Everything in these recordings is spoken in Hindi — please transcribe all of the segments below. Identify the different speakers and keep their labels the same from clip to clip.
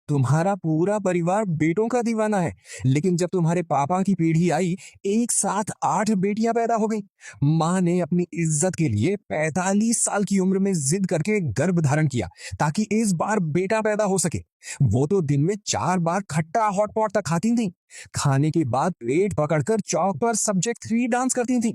Speaker 1: तुम्हारा पूरा परिवार बेटों का दीवाना है, लेकिन जब तुम्हारे पापा की पीढ़ी आई, एक साथ 8 बेटियां पैदा हो गईं। माँ ने अपनी इज्जत के लिए 45 साल की उम्र में जिद करके गर्भ धारण किया, ताकि इस बार बेटा पैदा हो सके। वो तो दिन में 4 बार खट्टा हॉट पॉट तक खाती थीं। खाने के बाद पेट पकड़कर चौक पर सब्जेक्ट 3 डांस करती थीं।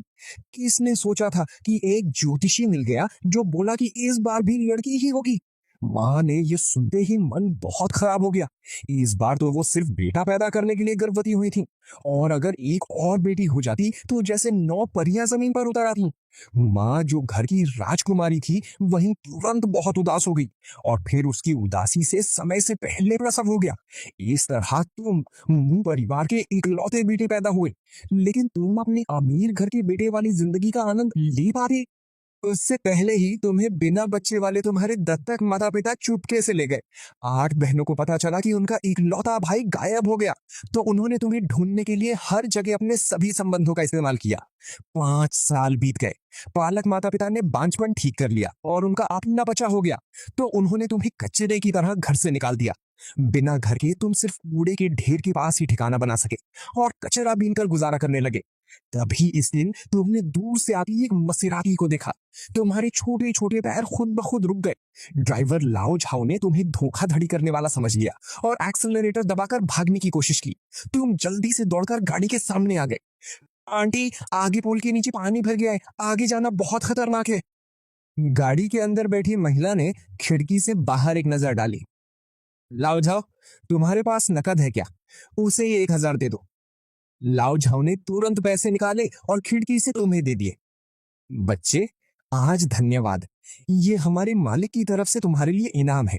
Speaker 1: किसने सोचा था कि एक ज्योतिषी मिल गया जो बोला कि इस बार भी लड़की ही होगी। माँ ने ये सुनते ही मन बहुत खराब हो गया। इस बार तो वो सिर्फ बेटा पैदा करने के लिए गर्भवती हुई थी, और अगर एक और बेटी हो जाती तो जैसे 9 परियां जमीन पर उतर आती। माँ जो घर की राजकुमारी थी, वहीं तुरंत बहुत उदास हो गई, और फिर उसकी उदासी से समय से पहले प्रसव हो गया। इस तरह तुम परिवार के इकलौते बेटे पैदा हुए, लेकिन तुम अपने अमीर घर के बेटे वाली जिंदगी का आनंद ले पाते। उससे पहले ही तुम्हें बिना बच्चे वाले तुम्हारे दत्तक माता पिता चुपके से ले गए। 8 बहनों को पता चला कि उनका इकलौता भाई गायब हो गया, तो उन्होंने तुम्हें ढूंढने के लिए हर जगह अपने सभी संबंधों का इस्तेमाल किया। 5 साल बीत गए। पालक माता पिता ने बांझपन ठीक कर लिया और उनका अपना बचा हो गया, तो उन्होंने तुम्हें कचरे की तरह घर से निकाल दिया। बिना घर के तुम सिर्फ कूड़े के ढेर के पास ही ठिकाना बना सके और कचरा बीनकर गुजारा करने लगे। तभी इस दिन तुमने दूर से आती एक मसेराती को देखा। तुम्हारे छोटे छोटे पैर खुद ब खुद रुक गए। ड्राइवर लाओ झाओ ने तुम्हें धोखाधड़ी करने वाला समझ लिया और एक्सेलरेटर दबाकर भागने की कोशिश की। तुम जल्दी से दौड़कर गाड़ी के सामने आ गए। आंटी, आगे पुल के नीचे पानी भर गया है, आगे जाना बहुत खतरनाक है। गाड़ी के अंदर बैठी महिला ने खिड़की से बाहर एक नजर डाली। लाओ झाओ, तुम्हारे पास नकद है क्या? उसे 1,000 दे दो। लाओ झाओ ने तुरंत पैसे निकाले और खिड़की से तुम्हें दे दिए। बच्चे, आज धन्यवाद, ये हमारे मालिक की तरफ से तुम्हारे लिए इनाम है।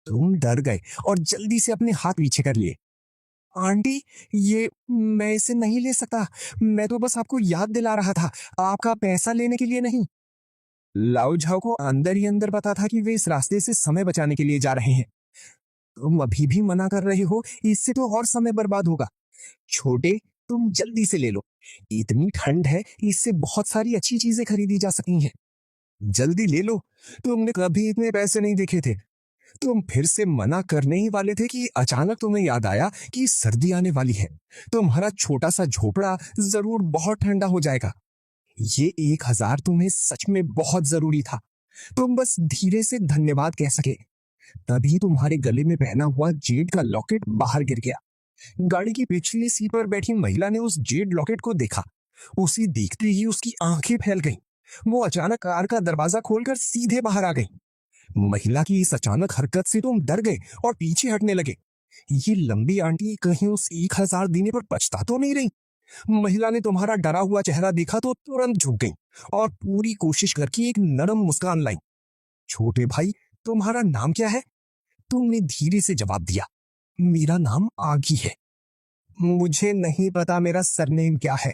Speaker 1: तुम डर गए और जल्दी से अपने हाथ पीछे कर लिए। आंटी, ये मैं इसे नहीं ले सकता, मैं तो बस आपको याद दिला रहा था, आपका पैसा लेने के लिए नहीं। लाओ झाओ को अंदर ही अंदर पता था कि वे इस रास्ते से समय बचाने के लिए जा रहे हैं। तुम अभी भी मना कर रहे हो, इससे तो और समय बर्बाद होगा। छोटे, तुम जल्दी से ले लो, इतनी ठंड है, इससे बहुत सारी अच्छी चीजें खरीदी जा सकती हैं। जल्दी ले लो, तुमने कभी इतने पैसे नहीं देखे थे। तुम फिर से मना करने ही वाले थे कि अचानक तुम्हें याद आया कि सर्दी आने वाली है। तुम्हारा छोटा सा झोपड़ा जरूर बहुत ठंडा हो जाएगा। ये 1,000 तुम्हें सच में बहुत जरूरी था। तुम बस धीरे से धन्यवाद कह सके। तभी तुम्हारे गले में पहना हुआ जेड का लॉकेट बाहर गिर गया। गाड़ी की पिछली सीट पर बैठी महिला ने उस जेड लॉकेट को देखा। उसे देखते ही उसकी आंखें फैल गईं। वो अचानक कार का दरवाजा खोलकर सीधे बाहर आ गई। महिला की इस अचानक हरकत से तुम डर गए और पीछे हटने लगे। ये लंबी आंटी कहीं उस 1,000 देने पर पछता तो नहीं रही? महिला ने तुम्हारा डरा हुआ चेहरा देखा तो तुरंत झुक गई और पूरी कोशिश करके एक नरम मुस्कान लाई। छोटे भाई, तुम्हारा नाम क्या है? तुमने धीरे से जवाब दिया, मेरा नाम आगी है। मुझे नहीं पता मेरा सरनेम क्या है,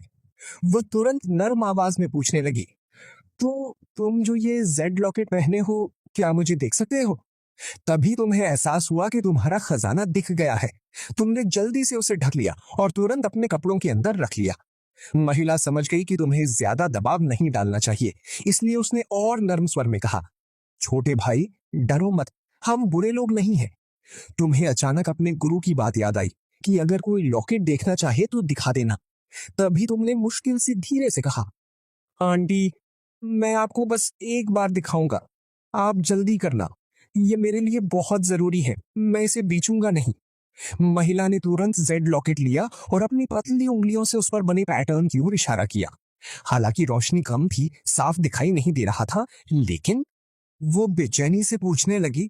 Speaker 1: वो तुरंत नर्म आवाज में पूछने लगी। तो तुम जो ये जेड लॉकेट पहने हो, क्या मुझे देख सकते हो? तभी तुम्हें एहसास हुआ कि तुम्हारा खजाना दिख गया है। तुमने जल्दी से उसे ढक लिया और तुरंत अपने कपड़ों के अंदर रख लिया। महिला समझ गई कि तुम्हें ज्यादा दबाव नहीं डालना चाहिए, इसलिए उसने और नर्म स्वर में कहा, छोटे भाई, डरो मत, हम बुरे लोग नहीं हैं। तुम्हें अचानक अपने गुरु की बात याद आई कि अगर कोई लॉकेट देखना चाहे तो दिखा देना। तभी तुमने मुश्किल से धीरे से कहा, आंटी, मैं आपको बस एक बार दिखाऊंगा, आप जल्दी करना, ये मेरे लिए बहुत जरूरी है, मैं इसे बेचूंगा नहीं। महिला ने तुरंत जेड लॉकेट लिया और अपनी पतली उंगलियों से उस पर बने पैटर्न की ओर इशारा किया। हालांकि रोशनी कम थी, साफ दिखाई नहीं दे रहा था, लेकिन वो बेचैनी से पूछने लगी,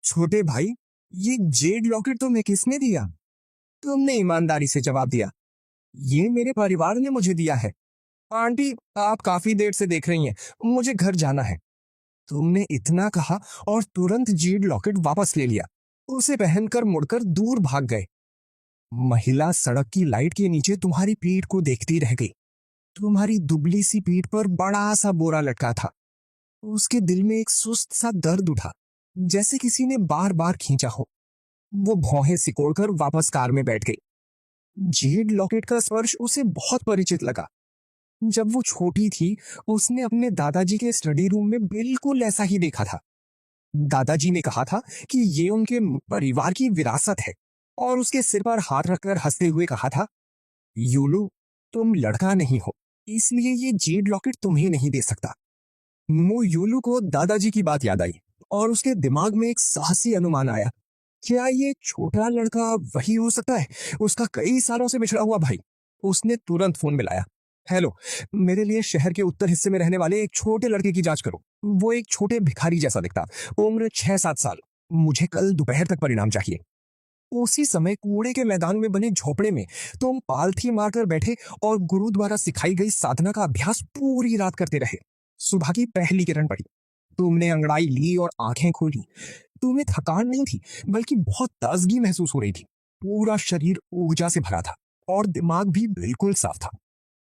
Speaker 1: छोटे भाई, ये जेड लॉकेट तुम्हें किसने दिया? तुमने ईमानदारी से जवाब दिया, ये मेरे परिवार ने मुझे दिया है। आंटी, आप काफी देर से देख रही हैं, मुझे घर जाना है। तुमने इतना कहा और तुरंत जेड लॉकेट वापस ले लिया। उसे पहनकर मुड़कर दूर भाग गए। महिला सड़क की लाइट के नीचे तुम्हारी पीठ को देखती रह गई। तुम्हारी दुबली सी पीठ पर बड़ा सा बोरा लटका था। उसके दिल में एक सुस्त सा दर्द उठा, जैसे किसी ने बार बार खींचा हो। वो भौहें सिकोड़कर वापस कार में बैठ गई। जेड लॉकेट का स्पर्श उसे बहुत परिचित लगा। जब वो छोटी थी, उसने अपने दादाजी के स्टडी रूम में बिल्कुल ऐसा ही देखा था। दादाजी ने कहा था कि ये उनके परिवार की विरासत है और उसके सिर पर हाथ रखकर हंसते हुए कहा था, यूलू, तुम लड़का नहीं हो, इसलिए ये जेड लॉकेट तुम्हें नहीं दे सकता। यूलू को दादाजी की बात याद आई और उसके दिमाग में एक साहसी अनुमान आया। क्या ये छोटा लड़का वही हो सकता है, उसका कई सालों से बिछड़ा हुआ भाई? उसने तुरंत फोन मिलाया। हेलो, मेरे लिए शहर के उत्तर हिस्से में रहने वाले एक छोटे लड़के की जांच करो। वो एक छोटे भिखारी जैसा दिखता, उम्र 6-7 साल। मुझे कल दोपहर तक परिणाम चाहिए। उसी समय कूड़े के मैदान में बने झोपड़े में तुम पालथी मारकर बैठे और गुरु द्वारा सिखाई गई साधना का अभ्यास पूरी रात करते रहे। सुबह की पहली किरण पड़ी, तुमने अंगड़ाई ली और आंखें खोली। तुम्हें थकान नहीं थी, बल्कि बहुत ताजगी महसूस हो रही थी। पूरा शरीर ऊर्जा से भरा था और दिमाग भी बिल्कुल साफ था।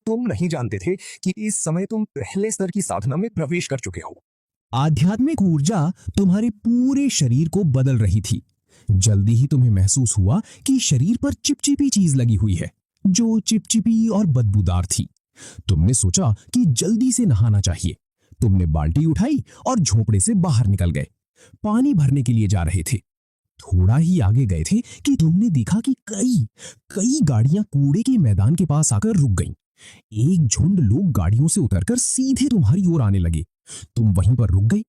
Speaker 1: तुम नहीं जानते थे कि इस समय तुम पहले स्तर की साधना में प्रवेश कर चुके हो।
Speaker 2: आध्यात्मिक ऊर्जा तुम्हारे पूरे शरीर को बदल रही थी। जल्दी ही तुम्हें महसूस हुआ कि शरीर पर चिपचिपी चीज लगी हुई है, जो चिपचिपी और बदबूदार थी। तुमने सोचा कि जल्दी से नहाना चाहिए। तुमने बाल्टी उठाई और झोपड़े से बाहर निकल गए। पानी भरने के लिए जा रहे थे। थोड़ा ही आगे गए थे कि तुमने देखा कि कई गाड़ियां कूड़े के मैदान के पास आकर रुक गईं। एक झुंड लोग गाड़ियों से उतरकर सीधे तुम्हारी ओर आने लगे। तुम वहीं पर रुक गई।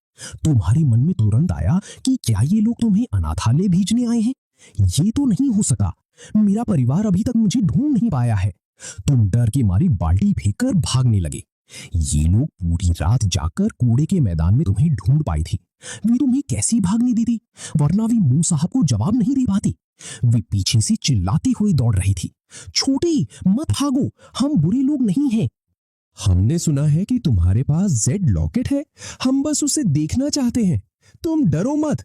Speaker 2: तुम्हारे मन में तुरंत आया कि क्या ये लोग तुम्हें अनाथालय भेजने आए हैं? ये तो नहीं हो सका। मेरा परिवार अभी तक मुझे ढूंढ नहीं पाया है। तुम डर के मारे बाल्टी फेंककर भागने लगे। ये लोग पूरी रात जाकर कूड़े के मैदान में तुम्हें ढूंढ पाई थी। वे तुम्हें कैसी भागने देती, वरना वे मुंह साहब को जवाब नहीं दे पाती। वे पीछे से चिल्लाती हुई दौड़ रही थी, छोटे मत भागो, हम बुरे लोग नहीं हैं। हमने सुना है कि तुम्हारे पास जेड लॉकेट है, हम बस उसे देखना चाहते हैं, तुम डरो मत।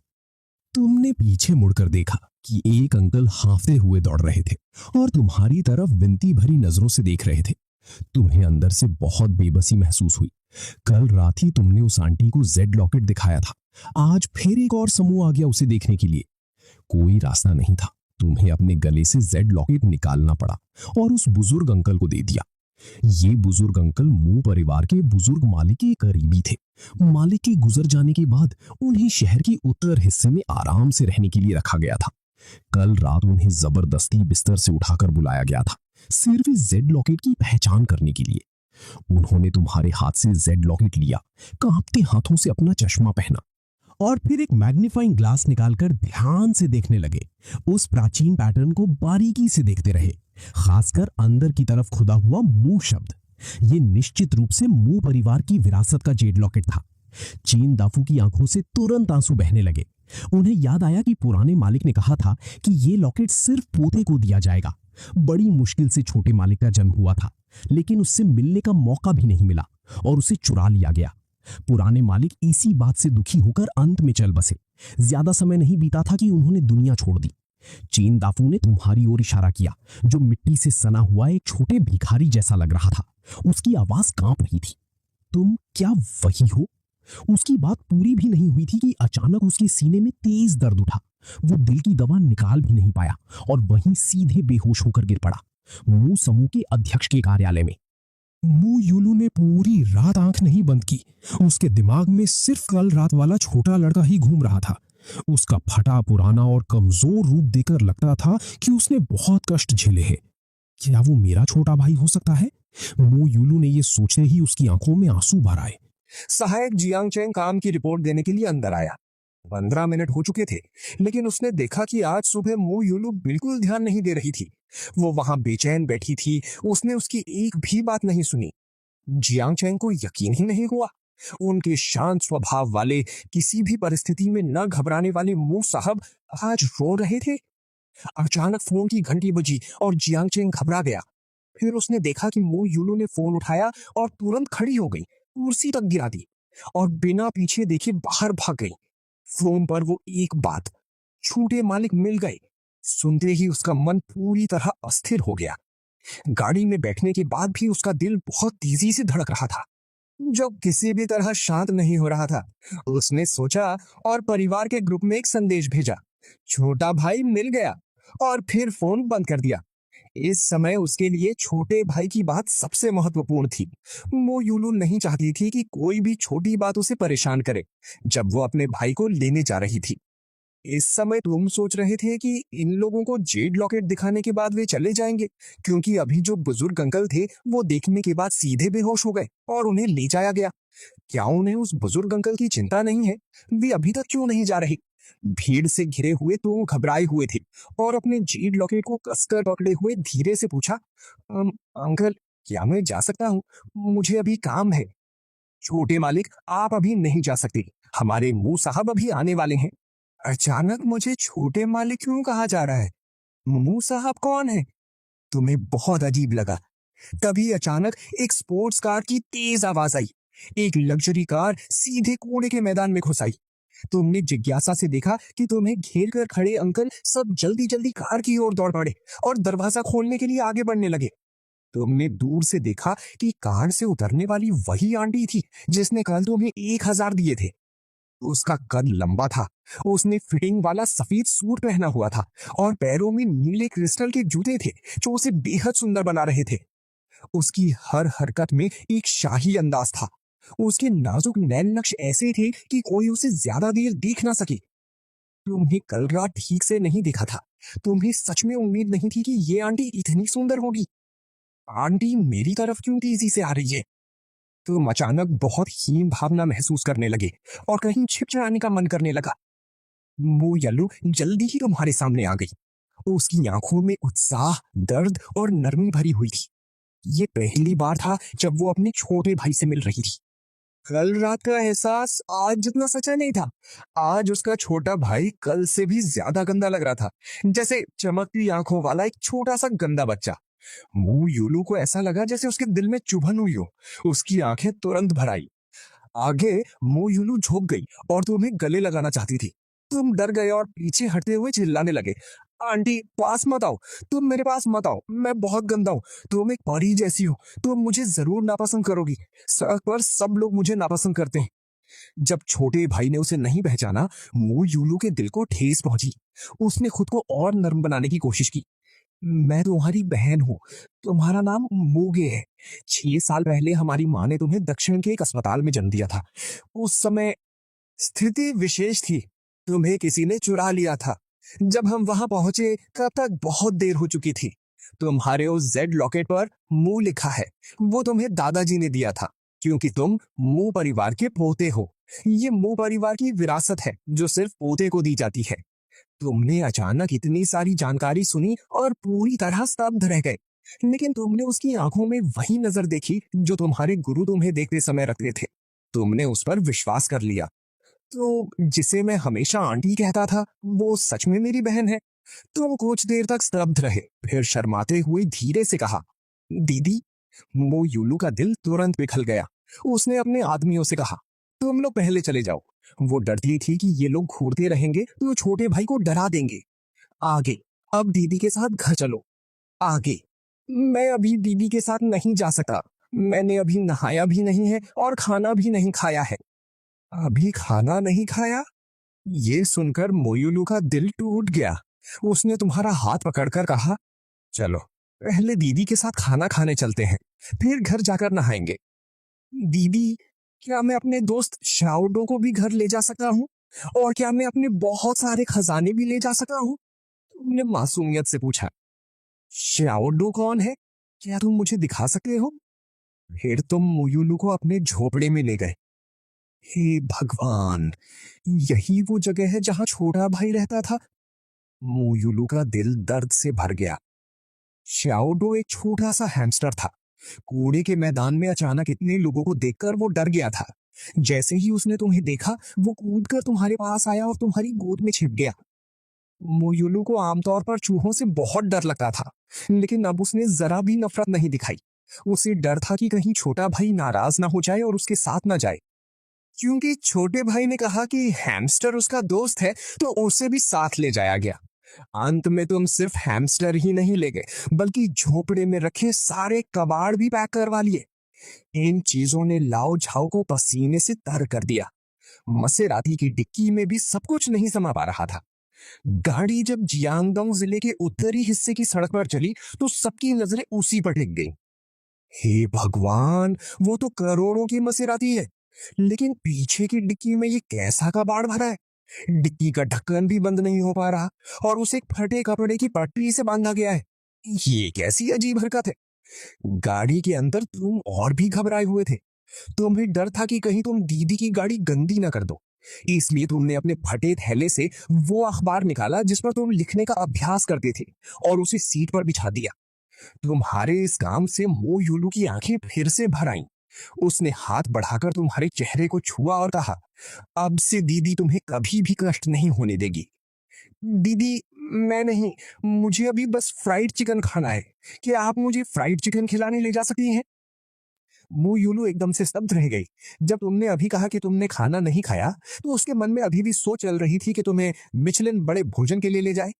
Speaker 2: तुमने पीछे मुड़कर देखा कि एक अंकल हांफते हुए दौड़ रहे थे और तुम्हारी तरफ विनती भरी नजरों से देख रहे थे। तुम्हें अंदर से बहुत बेबसी महसूस हुई। कल रात ही तुमने उस आंटी को जेड लॉकेट दिखाया था, आज फिर एक और समूह आ गया उसे देखने के लिए। कोई रास्ता नहीं था, तुम्हें अपने गले से जेड लॉकेट निकालना पड़ा और उस बुजुर्ग अंकल को दे दिया। ये बुजुर्ग अंकल मुंह परिवार के बुजुर्ग मालिक के करीबी थे। मालिक के गुजर जाने के बाद उन्हें शहर के उत्तर हिस्से में आराम से रहने के लिए रखा गया था। कल रात उन्हें जबरदस्ती बिस्तर से उठाकर बुलाया गया था, सिर्फ इस जेड लॉकेट की पहचान करने के लिए। उन्होंने तुम्हारे हाथ से जेड लॉकेट लिया, कांपते हाथों से अपना चश्मा पहना और फिर एक मैग्नीफाइंग ग्लास निकालकर ध्यान से देखने लगे। उस प्राचीन पैटर्न को बारीकी से देखते रहे, खासकर अंदर की तरफ खुदा हुआ मू शब्द। ये निश्चित रूप से मू परिवार की विरासत का जेड लॉकेट था। चीन दाफू की आंखों से तुरंत आंसू बहने लगे। उन्हें याद आया कि पुराने मालिक ने कहा था कि ये लॉकेट सिर्फ पोते को दिया जाएगा। बड़ी मुश्किल से छोटे मालिक का जन्म हुआ था, लेकिन उससे मिलने का मौका भी नहीं मिला और उसे चुरा लिया गया। पुराने मालिक इसी बात से दुखी होकर अंत में चल बसे। ज्यादा समय नहीं बीता था कि उन्होंने दुनिया छोड़ दी। चीन दाफू ने तुम्हारी ओर इशारा किया, जो मिट्टी से सना हुआ एक छोटे भिखारी जैसा लग रहा था। उसकी आवाज कांप रही थी। तुम क्या वही हो? उसकी बात पूरी भी नहीं हुई थी कि अचानक उसके सीने में तेज दर्द उठा। वो दिल की दवा निकाल भी नहीं पाया और वहीं सीधे बेहोश होकर गिर पड़ा, मू समूह के अध्यक्ष के कार्यालय में। मू यूलू ने पूरी रात आंख नहीं बंद की। उसके दिमाग में सिर्फ कल रात वाला छोटा लड़का ही घूम रहा था। उसका फटा पुराना और कमजोर रूप देखकर लगता था कि उसने बहुत कष्ट झेले हैं। क्या वो मेरा छोटा भाई हो सकता है? मू यूलू ने यह सोचते ही उसकी आंखों में आंसू भर आए।
Speaker 1: सहायक जियांग चेंग काम की रिपोर्ट देने के लिए अंदर आया। 15 मिनट हो चुके थे, लेकिन उसने देखा कि आज सुबह मू यूलू बिल्कुल ध्यान नहीं दे रही थी। वो वहां बेचैन बैठी थी। उसने उसकी एक भी बात नहीं सुनी। जियांग चेंग को यकीन ही नहीं हुआ। उनके शांत स्वभाव वाले, किसी भी परिस्थिति में न घबराने वाले मू साहब आज रो रहे थे। अचानक फोन की घंटी बजी और जियांग चेंग घबरा गया। फिर उसने देखा कि मू यूलू ने फोन उठाया और तुरंत खड़ी हो गई, कुर्सी तक गिरा दी और बिना पीछे देखे बाहर भाग गई। फोन पर वो एक बात, छोटे मालिक मिल गए, सुनते ही उसका मन पूरी तरह अस्थिर हो गया। गाड़ी में बैठने के बाद भी उसका दिल बहुत तेजी से धड़क रहा था, जो किसी भी तरह शांत नहीं हो रहा था। उसने सोचा और परिवार के ग्रुप में एक संदेश भेजा, छोटा भाई मिल गया, और फिर फोन बंद कर दिया। इस समय उसके लिए छोटे भाई की बात सबसे महत्वपूर्ण थी। मोयूलू नहीं चाहती थी कि कोई भी छोटी बात उसे परेशान करे जब वो अपने भाई को लेने जा रही थी। इस समय तुम सोच रहे थे कि इन लोगों को जेड लॉकेट दिखाने के बाद वे चले जाएंगे, क्योंकि अभी जो बुजुर्ग अंकल थे वो देखने के बाद सीधे बेहोश हो गए और उन्हें ले जाया गया। क्या उन्हें उस बुजुर्ग अंकल की चिंता नहीं है? वे अभी तक क्यों नहीं जा रहे? भीड़ से घिरे हुए तो घबराए हुए थे और अपने जेड लॉकेट को कसकर पकड़े हुए धीरे से पूछा, अंकल, क्या मैं जा सकता हूँ? मुझे अभी काम है। छोटे मालिक, आप अभी नहीं जा सकते। हमारे मुंह साहब अभी आने वाले हैं। अचानक मुझे छोटे मालिक क्यों कहा जा रहा है? मुंह साहब कौन है? तुम्हें बहुत अजीब लगा। तभी अचानक एक स्पोर्ट्स कार की तेज आवाज आई। एक लग्जरी कार सीधे कूड़े के मैदान में घुस आई। तुमने जिज्ञासा से देखा कि तुम्हें घेर कर खड़े अंकल सब जल्दी जल्दी कार की ओर दौड़ पड़े और दरवाजा खोलने के लिए आगे बढ़ने लगे। तुमने दूर से देखा कि कार से उतरने वाली वही आंटी थी जिसने कल तुम्हें 1000 दिए थे। उसका कद लंबा था, उसने फिटिंग वाला सफेद सूट पहना हुआ था और पैरों में नीले क्रिस्टल के जूते थे जो उसे बेहद सुंदर बना रहे थे। उसकी हर हरकत में एक शाही अंदाज था। उसके नाजुक नैन नक्श ऐसे थे कि कोई उसे ज्यादा देर देख ना सके। तुम्हें कल रात ठीक से नहीं देखा था। तुम्हें सच में उम्मीद नहीं थी कि ये आंटी इतनी सुंदर होगी। आंटी मेरी तरफ क्यों तेजी से आ रही है? तुम अचानक बहुत हीन भावना महसूस करने लगे और कहीं छिप जाने का मन करने लगा। मोयलू जल्दी ही तुम्हारे सामने आ गई। उसकी आंखों में उत्साह, दर्द और नरमी भरी हुई थी। ये पहली बार था जब वो अपने छोटे भाई से मिल रही थी। कल रात का एहसास आज जितना सच्चा नहीं था। आज उसका छोटा भाई कल से भी ज्यादा गंदा लग रहा था, जैसे चमकती आंखों वाला एक छोटा सा गंदा बच्चा। मुंह यूलू को ऐसा लगा जैसे उसके दिल में चुभन हुई हो। उसकी आंखें तुरंत भर आई। आगे मोयूलू झुक गई और तुम्हें गले लगाना चाहती थी। तुम डर गए और पीछे हटते हुए चिल्लाने लगे, आंटी पास मत आओ, तुम मेरे पास मत आओ, मैं बहुत गंदा हूँ, तुम एक परी जैसी हो, तुम मुझे जरूर नापसंद करोगी। सड़क पर सब लोग मुझे नापसंद करते हैं। जब छोटे भाई ने उसे नहीं पहचाना, मोयूलू के दिल को ठेस पहुंची। उसने खुद को और नर्म बनाने की कोशिश की। मैं तुम्हारी बहन हूँ। तुम्हारा नाम मोगे है। 6 साल पहले हमारी माँ ने तुम्हें दक्षिण के एक अस्पताल में जन्म दिया था। उस समय स्थिति विशेष थी। तुम्हें किसी ने चुरा लिया था। जब हम वहां पहुंचे तब तक बहुत देर हो चुकी थी। तुम्हारे उस जेड लॉकेट पर मू लिखा है। वो तुम्हें दादाजी ने दिया था क्योंकि तुम मू परिवार के पोते हो। ये मू परिवार की विरासत है जो सिर्फ पोते को दी जाती है। तुमने अचानक इतनी सारी जानकारी सुनी और पूरी तरह स्तब्ध रह गए, लेकिन तुमने उसकी आंखों में वही नजर देखी जो तुम्हारे गुरु तुम्हें देखते समय रखते थे। तुमने उस पर विश्वास कर लिया। तो जिसे मैं हमेशा आंटी कहता था वो सच में मेरी बहन है। तुम कुछ देर तक स्तब्ध रहे, फिर शर्माते हुए धीरे से कहा, दीदी। मोयूलू का दिल तुरंत पिघल गया। उसने अपने आदमियों से कहा, तुम लोग पहले चले जाओ। वो डरती थी कि ये लोग घूरते रहेंगे तो छोटे भाई को डरा देंगे। आगे, अब दीदी के साथ घर चलो। आगे। मैं अभी दीदी के साथ नहीं जा सकता। मैंने अभी नहाया भी नहीं है और खाना भी नहीं खाया है। अभी खाना नहीं खाया? ये सुनकर मोयूलू का दिल टूट गया। उसने तुम्हारा हाथ पकड़कर कहा, चलो पहले दीदी के साथ खाना खाने चलते हैं, फिर घर जाकर नहाएंगे। दीदी, क्या मैं अपने दोस्त शाओडो को भी घर ले जा सकता हूँ? और क्या मैं अपने बहुत सारे खजाने भी ले जा सकता हूँ? तुमने मासूमियत से पूछा। शाओडो कौन है? क्या तुम मुझे दिखा सकते हो? फिर तुम मोयूलू को अपने झोपड़े में ले गए। हे भगवान, यही वो जगह है जहां छोटा भाई रहता था। मोयूलू का दिल दर्द से भर गया। शाओडो एक छोटा सा हैमस्टर था। कूड़े के मैदान में अचानक इतने लोगों को देखकर वो डर गया था। जैसे ही उसने तुम्हें देखा, वो कूदकर तुम्हारे पास आया और तुम्हारी गोद में छिप गया। मोयूलू को आमतौर पर चूहों से बहुत डर लगता था, लेकिन अब उसने जरा भी नफरत नहीं दिखाई। उसे डर था कि कहीं छोटा भाई नाराज ना हो जाए और उसके साथ ना जाए। क्योंकि छोटे भाई ने कहा कि हैमस्टर उसका दोस्त है, तो उसे भी साथ ले जाया गया। अंत में तुम सिर्फ हैमस्टर ही नहीं ले गए, बल्कि झोपड़े में रखे सारे कबाड़ भी पैक करवा लिए। इन चीजों ने लाओ झाओ को पसीने से तर कर दिया। मसेराती की डिक्की में भी सब कुछ नहीं समा पा रहा था। गाड़ी जब जियांगडोंग जिले के उत्तरी हिस्से की सड़क पर चली तो सबकी नजरें उसी पर टिक गई। हे भगवान, वो तो करोड़ों की मसेराती है, लेकिन पीछे की डिक्की में ये कैसा कबाड़ भरा है? डिक्की का ढक्कन भी बंद नहीं हो पा रहा और उसे एक फटे कपड़े की पट्टी से बांधा गया है। ये कैसी अजीब हरकत है? गाड़ी के अंदर तुम और भी घबराए हुए थे। तुम्हें डर था कि कहीं तुम दीदी की गाड़ी गंदी ना कर दो, इसलिए तुमने अपने फटे थैले से वो अखबार निकाला जिस पर तुम लिखने का अभ्यास करते थे और उसे सीट पर बिछा दिया। तुम्हारे इस काम से मो यूलू की आंखें फिर से भर आईं। उसने हाथ बढ़ाकर तुम्हारे चेहरे को छुआ और कहा, अब से दीदी तुम्हें कभी भी कष्ट नहीं होने देगी। दीदी, मैं नहीं, मुझे अभी बस फ्राइड चिकन खाना है। क्या आप मुझे फ्राइड चिकन खिलाने ले जा सकती हैं? मु यूलू एकदम से स्तब्ध रह गई। जब तुमने अभी कहा कि तुमने खाना नहीं खाया, तो उसके मन में अभी भी सोच चल रही थी कि तुम्हें मिचेलिन बड़े भोजन के लिए ले जाए।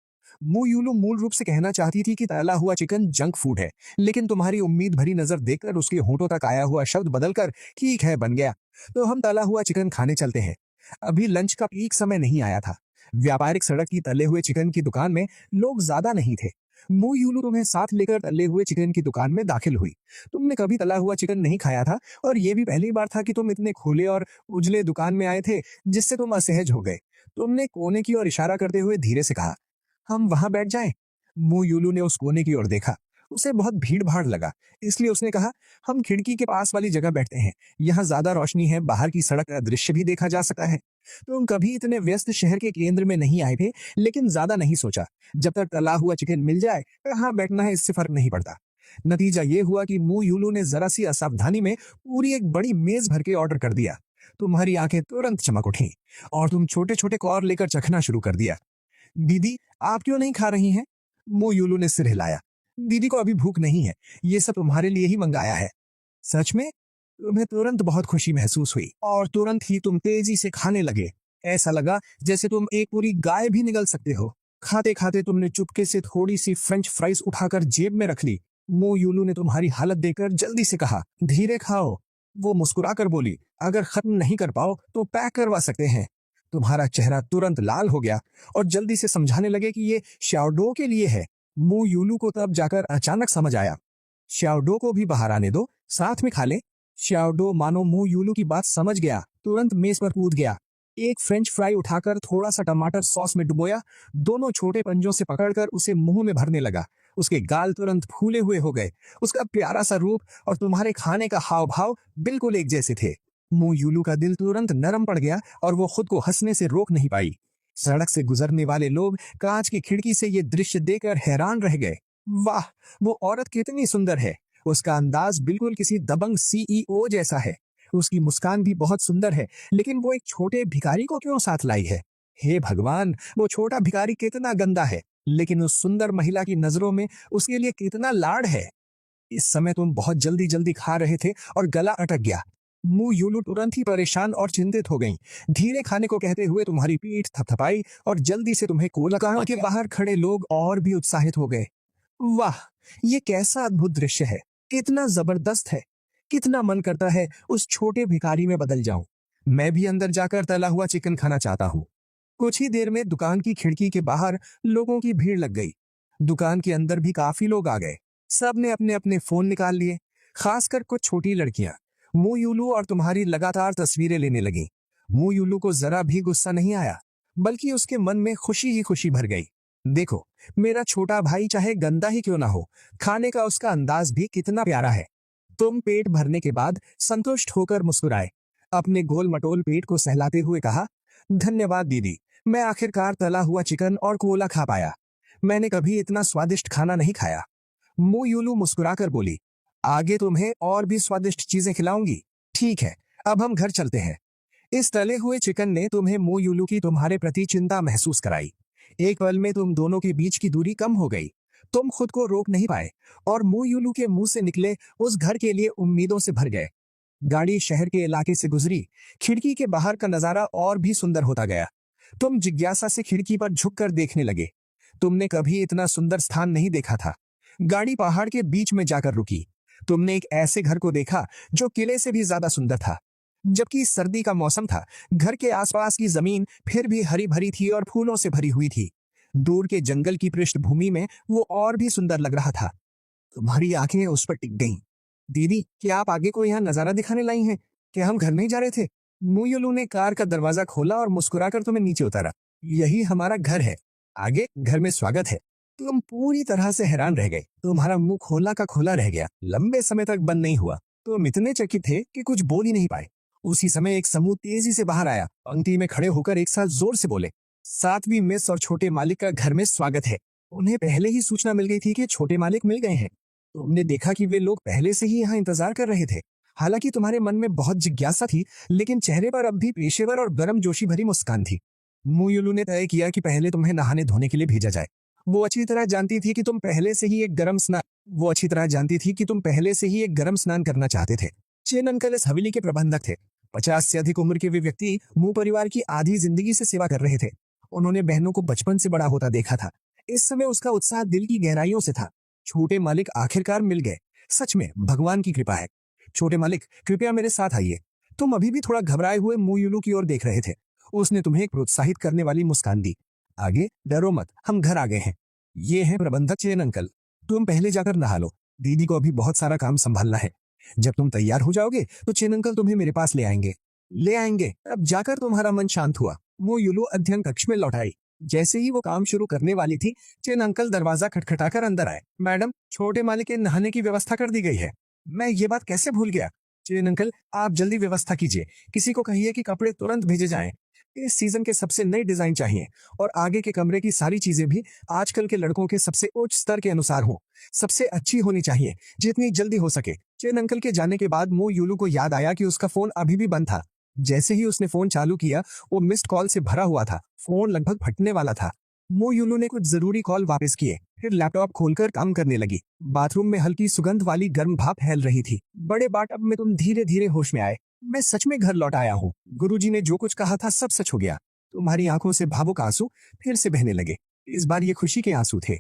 Speaker 1: मु यूलू मूल रूप से कहना चाहती थी कि तला हुआ चिकन जंक फूड है, लेकिन तुम्हारी उम्मीद भरी नजर देखकर उसके होंठों तक आया हुआ शब्द बदलकर ठीक है बन गया। तो हम तला हुआ चिकन खाने चलते हैं। अभी लंच का पीक समय नहीं आया था। व्यापारिक सड़क की तले हुए चिकन की दुकान में लोग ज्यादा नहीं थे। मु यूलू तुम्हें साथ लेकर तले हुए चिकन की दुकान में दाखिल हुई। तुमने कभी तला हुआ चिकन नहीं खाया था और ये भी पहली बार था कि तुम इतने खुले और उजले दुकान में आए थे जिससे तुम असहज हो गए। तुमने कोने की ओर इशारा करते हुए धीरे से कहा, हम वहां बैठ जाएं? मु यूलू ने उस कोने की ओर देखा। उसे बहुत भीड़ भाड़ लगा, इसलिए उसने कहा, हम खिड़की के पास वाली जगह बैठते हैं। यहाँ ज्यादा रोशनी है, बाहर की सड़क का दृश्य भी देखा जा सकता है। तुम कभी इतने व्यस्त शहर के केंद्र में नहीं आए थे, लेकिन ज्यादा नहीं सोचा। जब तक तला हुआ चिकन मिल जाए, कहाँ बैठना है इससे फर्क नहीं पड़ता। नतीजा ये हुआ कि मु यूलू ने जरा सी असावधानी में पूरी एक बड़ी मेज भर के ऑर्डर कर दिया। तुम्हारी आंखें तुरंत चमक उठी और तुम छोटे छोटे कौर लेकर चखना शुरू कर दिया। दीदी, आप क्यों नहीं खा रही हैं? मो यूलू ने सिर हिलाया। दीदी को अभी भूख नहीं है, ये सब तुम्हारे लिए ही मंगाया है। सच में? तुम्हें तुरंत बहुत खुशी महसूस हुई और तुरंत ही तुम तेजी से खाने लगे। ऐसा लगा जैसे तुम एक पूरी गाय भी निगल सकते हो। खाते खाते तुमने चुपके से थोड़ी सी फ्रेंच फ्राइज उठाकर जेब में रख ली। मो यूलू ने तुम्हारी हालत देखकर जल्दी से कहा, धीरे खाओ। वो मुस्कुराकर बोली, अगर खत्म नहीं कर पाओ तो पैक करवा सकते हैं। तुम्हारा चेहरा तुरंत लाल हो गया और जल्दी से समझाने लगे कि ये श्याओडो के लिए है। मु यूलू को तब जाकर अचानक समझ आया, श्याओडो को भी बाहर आने दो, साथ में खा ले। श्याओडो मानो मु यूलू की बात समझ गया, तुरंत मेज पर कूद गया। एक फ्रेंच फ्राई उठाकर थोड़ा सा टमाटर सॉस में डुबोया, दोनों छोटे पंजों से पकड़कर उसे मुंह में भरने लगा। उसके गाल तुरंत फूले हुए हो गए। उसका प्यारा सा रूप और तुम्हारे खाने का हाव भाव बिल्कुल एक जैसे थे। मु यूलू का दिल तुरंत नरम पड़ गया और वो खुद को हंसने से रोक नहीं पाई। सड़क से गुजरने वाले लोग कांच की खिड़की से ये दृश्य देखकर हैरान रह गए। वाह, वो औरत कितनी सुंदर है। उसका अंदाज बिल्कुल किसी दबंग सीईओ जैसा है। उसकी मुस्कान भी बहुत सुंदर है, लेकिन वो एक छोटे भिखारी को क्यों साथ लाई है? हे भगवान, वो छोटा भिखारी कितना गंदा है, लेकिन उस सुंदर महिला की नजरों में उसके लिए कितना लाड है। इस समय तुम बहुत जल्दी जल्दी खा रहे थे और गला अटक गया। मु यूलू तुरंत ही परेशान और चिंतित हो गई। धीरे खाने को कहते हुए तुम्हारी पीठ थपथपाई और जल्दी से तुम्हें कोलकाता के बाहर खड़े लोग और भी उत्साहित हो गए। वाह, ये कैसा अद्भुत दृश्य है, कितना जबरदस्त है। कितना मन करता है उस छोटे भिखारी में बदल जाऊं। मैं भी अंदर जाकर तला हुआ चिकन खाना चाहता हूँ। कुछ ही देर में दुकान की खिड़की के बाहर लोगों की भीड़ लग गई। दुकान के अंदर भी काफी लोग आ गए। सब ने अपने अपने फोन निकाल लिए, खासकर कुछ छोटी लड़कियां। मु यूलू और तुम्हारी लगातार तस्वीरें लेने लगी। मु यूलू को जरा भी गुस्सा नहीं आया, बल्कि उसके मन में खुशी ही खुशी भर गई। देखो, मेरा छोटा भाई चाहे गंदा ही क्यों ना हो, खाने का उसका अंदाज भी कितना प्यारा है। तुम पेट भरने के बाद संतुष्ट होकर मुस्कुराए। अपने गोल मटोल पेट को सहलाते हुए कहा, धन्यवाद दीदी, मैं आखिरकार तला हुआ चिकन और कोला खा पाया। मैंने कभी इतना स्वादिष्ट खाना नहीं खाया। मु यूलू मुस्कुराकर बोली, आगे तुम्हें और भी स्वादिष्ट चीजें खिलाऊंगी। ठीक है, अब हम घर चलते हैं। इस तले हुए चिकन ने तुम्हें मु यूलू की तुम्हारे प्रति चिंता महसूस कराई। एक पल में तुम दोनों के बीच की दूरी कम हो गई। तुम खुद को रोक नहीं पाए और मु यूलू के मुंह से निकले उस घर के लिए उम्मीदों से भर गए। गाड़ी शहर के इलाके से गुजरी। खिड़की के बाहर का नजारा और भी सुंदर होता गया। तुम जिज्ञासा से खिड़की पर झुककर देखने लगे। तुमने कभी इतना सुंदर स्थान नहीं देखा था। गाड़ी पहाड़ के बीच में जाकर रुकी। तुमने एक ऐसे घर को देखा जो किले से भी ज्यादा सुंदर था। जबकि सर्दी का मौसम था, घर के आसपास की जमीन फिर भी हरी भरी थी और फूलों से भरी हुई थी। दूर के जंगल की पृष्ठभूमि में वो और भी सुंदर लग रहा था। तुम्हारी आंखें उस पर टिक गईं। दीदी, क्या आप आगे को यहाँ नजारा दिखाने लाई हैं? क्या हम घर नहीं जा रहे थे? मुयुलू ने कार का दरवाजा खोला और मुस्कुराकर तुम्हें नीचे उतारा। यही हमारा घर है, आगे घर में स्वागत है। तुम पूरी तरह से हैरान रह गए। तुम्हारा मुंह खोला का खोला रह गया, लंबे समय तक बंद नहीं हुआ। तुम इतने चकित थे कि कुछ बोल ही नहीं पाए। उसी समय एक समूह तेजी से बाहर आया, पंक्ति में खड़े होकर एक साथ जोर से बोले, 7वीं मिस और छोटे मालिक का घर में स्वागत है। उन्हें पहले ही सूचना मिल गई थी कि छोटे मालिक मिल गए हैं। तुमने देखा कि वे लोग पहले से ही यहाँ इंतजार कर रहे थे। हालांकि तुम्हारे मन में बहुत जिज्ञासा थी, लेकिन चेहरे पर अब भी पेशेवर और गर्मजोशी भरी मुस्कान थी। मुयुलू ने तय किया कि पहले तुम्हें नहाने धोने के लिए भेजा जाए। वो अच्छी तरह जानती थी कि तुम पहले से ही एक गर्म स्नान करना चाहते थे। चेन अंकल इस हवेली के प्रबंधक थे। 50 से अधिक उम्र के वे व्यक्ति मू परिवार की आधी जिंदगी से सेवा कर रहे थे। उन्होंने बहनों को बचपन से बड़ा होता देखा था। इस समय उसका उत्साह दिल की गहराइयों से था। छोटे मालिक आखिरकार मिल गए। सच में भगवान की कृपा है। छोटे मालिक, कृपया मेरे साथ आइए। तुम अभी भी थोड़ा घबराए हुए मुयुलू की ओर देख रहे थे। उसने तुम्हें एक प्रोत्साहित करने वाली मुस्कान दी। आगे, डरो मत, हम घर आ गए हैं। ये हैं प्रबंधक चेन अंकल। तुम पहले जाकर नहा लो, दीदी को अभी बहुत सारा काम संभालना है। जब तुम तैयार हो जाओगे तो चेन अंकल तुम्हें मेरे पास ले आएंगे। अब जाकर तुम्हारा मन शांत हुआ। मुयुलू अध्ययन कक्ष में लौट आई। जैसे ही वो काम शुरू करने वाली थी, चेन अंकल दरवाजा खटखटाकर अंदर आए। मैडम, छोटे मालिक के नहाने की व्यवस्था कर दी गई है। मैं ये बात कैसे भूल गया। चेन अंकल, आप जल्दी व्यवस्था कीजिए। किसी को कहिए कि कपड़े तुरंत भेजे जाएं। इस सीजन के सबसे नए डिजाइन चाहिए और आगे के कमरे की सारी चीजें भी आजकल के लड़कों के सबसे उच्च स्तर के अनुसार हो। सबसे अच्छी होनी चाहिए, जितनी जल्दी हो सके। चेन अंकल के जाने के बाद मुयुलू को याद आया कि उसका फोन अभी भी बंद था। जैसे ही उसने फोन चालू किया, वो मिस्ड कॉल से भरा हुआ था। फोन लगभग फटने वाला था। मुयुलू ने कुछ जरूरी कॉल वापस किए, फिर लैपटॉप खोलकर काम करने लगी। बाथरूम में हल्की सुगंध वाली गर्म भाप फैल रही थी। बड़े बाटअप में तुम धीरे धीरे होश में आए। मैं सच में घर लौट आया हूँ। गुरुजी ने जो कुछ कहा था सब सच हो गया। तुम्हारी आंखों से भावुक आंसू फिर से बहने लगे। इस बार ये खुशी के आंसू थे।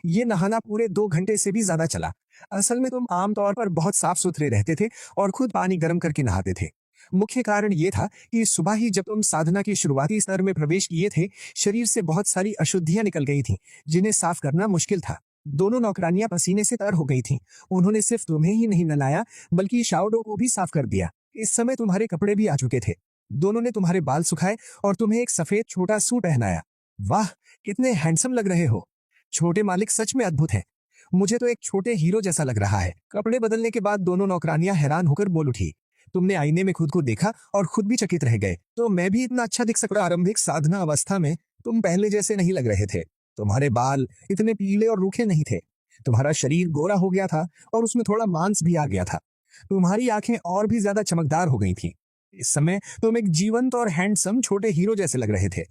Speaker 1: ये नहाना पूरे 2 घंटे से भी ज्यादा चला। असल में तुम आमतौर पर बहुत साफ सुथरे रहते थे और खुद पानी गर्म करके नहाते थे। मुख्य कारण ये था कि सुबह ही जब तुम साधना के शुरुआती स्तर में प्रवेश किए थे, शरीर से बहुत सारी अशुद्धियां निकल गई थीं, जिन्हें साफ करना मुश्किल था। दोनों नौकरानियां पसीने से तर हो गई थीं। उन्होंने सिर्फ तुम्हें ही नहीं नहलाया, बल्कि शाओडो को भी साफ कर दिया। इस समय तुम्हारे कपड़े भी आ चुके थे। दोनों ने तुम्हारे बाल सुखाए और तुम्हें एक सफेद छोटा सूट पहनाया। वाह, कितने हैंडसम लग रहे हो। छोटे मालिक सच में अद्भुत है। मुझे तो एक छोटे हीरो जैसा लग रहा है। कपड़े बदलने के बाद दोनों नौकरानियां हैरान होकर बोल उठी। तुमने आईने में खुद को देखा और खुद भी चकित रह गए। तो मैं भी इतना अच्छा दिख सकता। आरंभिक साधना अवस्था में तुम पहले जैसे नहीं लग रहे थे। तुम्हारे बाल इतने पीले और रूखे नहीं थे। तुम्हारा शरीर गोरा हो गया था और उसमें थोड़ा मांस भी आ गया था। तुम्हारी आंखें और भी ज्यादा चमकदार हो गई थी। इस समय तुम एक जीवंत और हैंडसम छोटे हीरो जैसे लग रहे थे।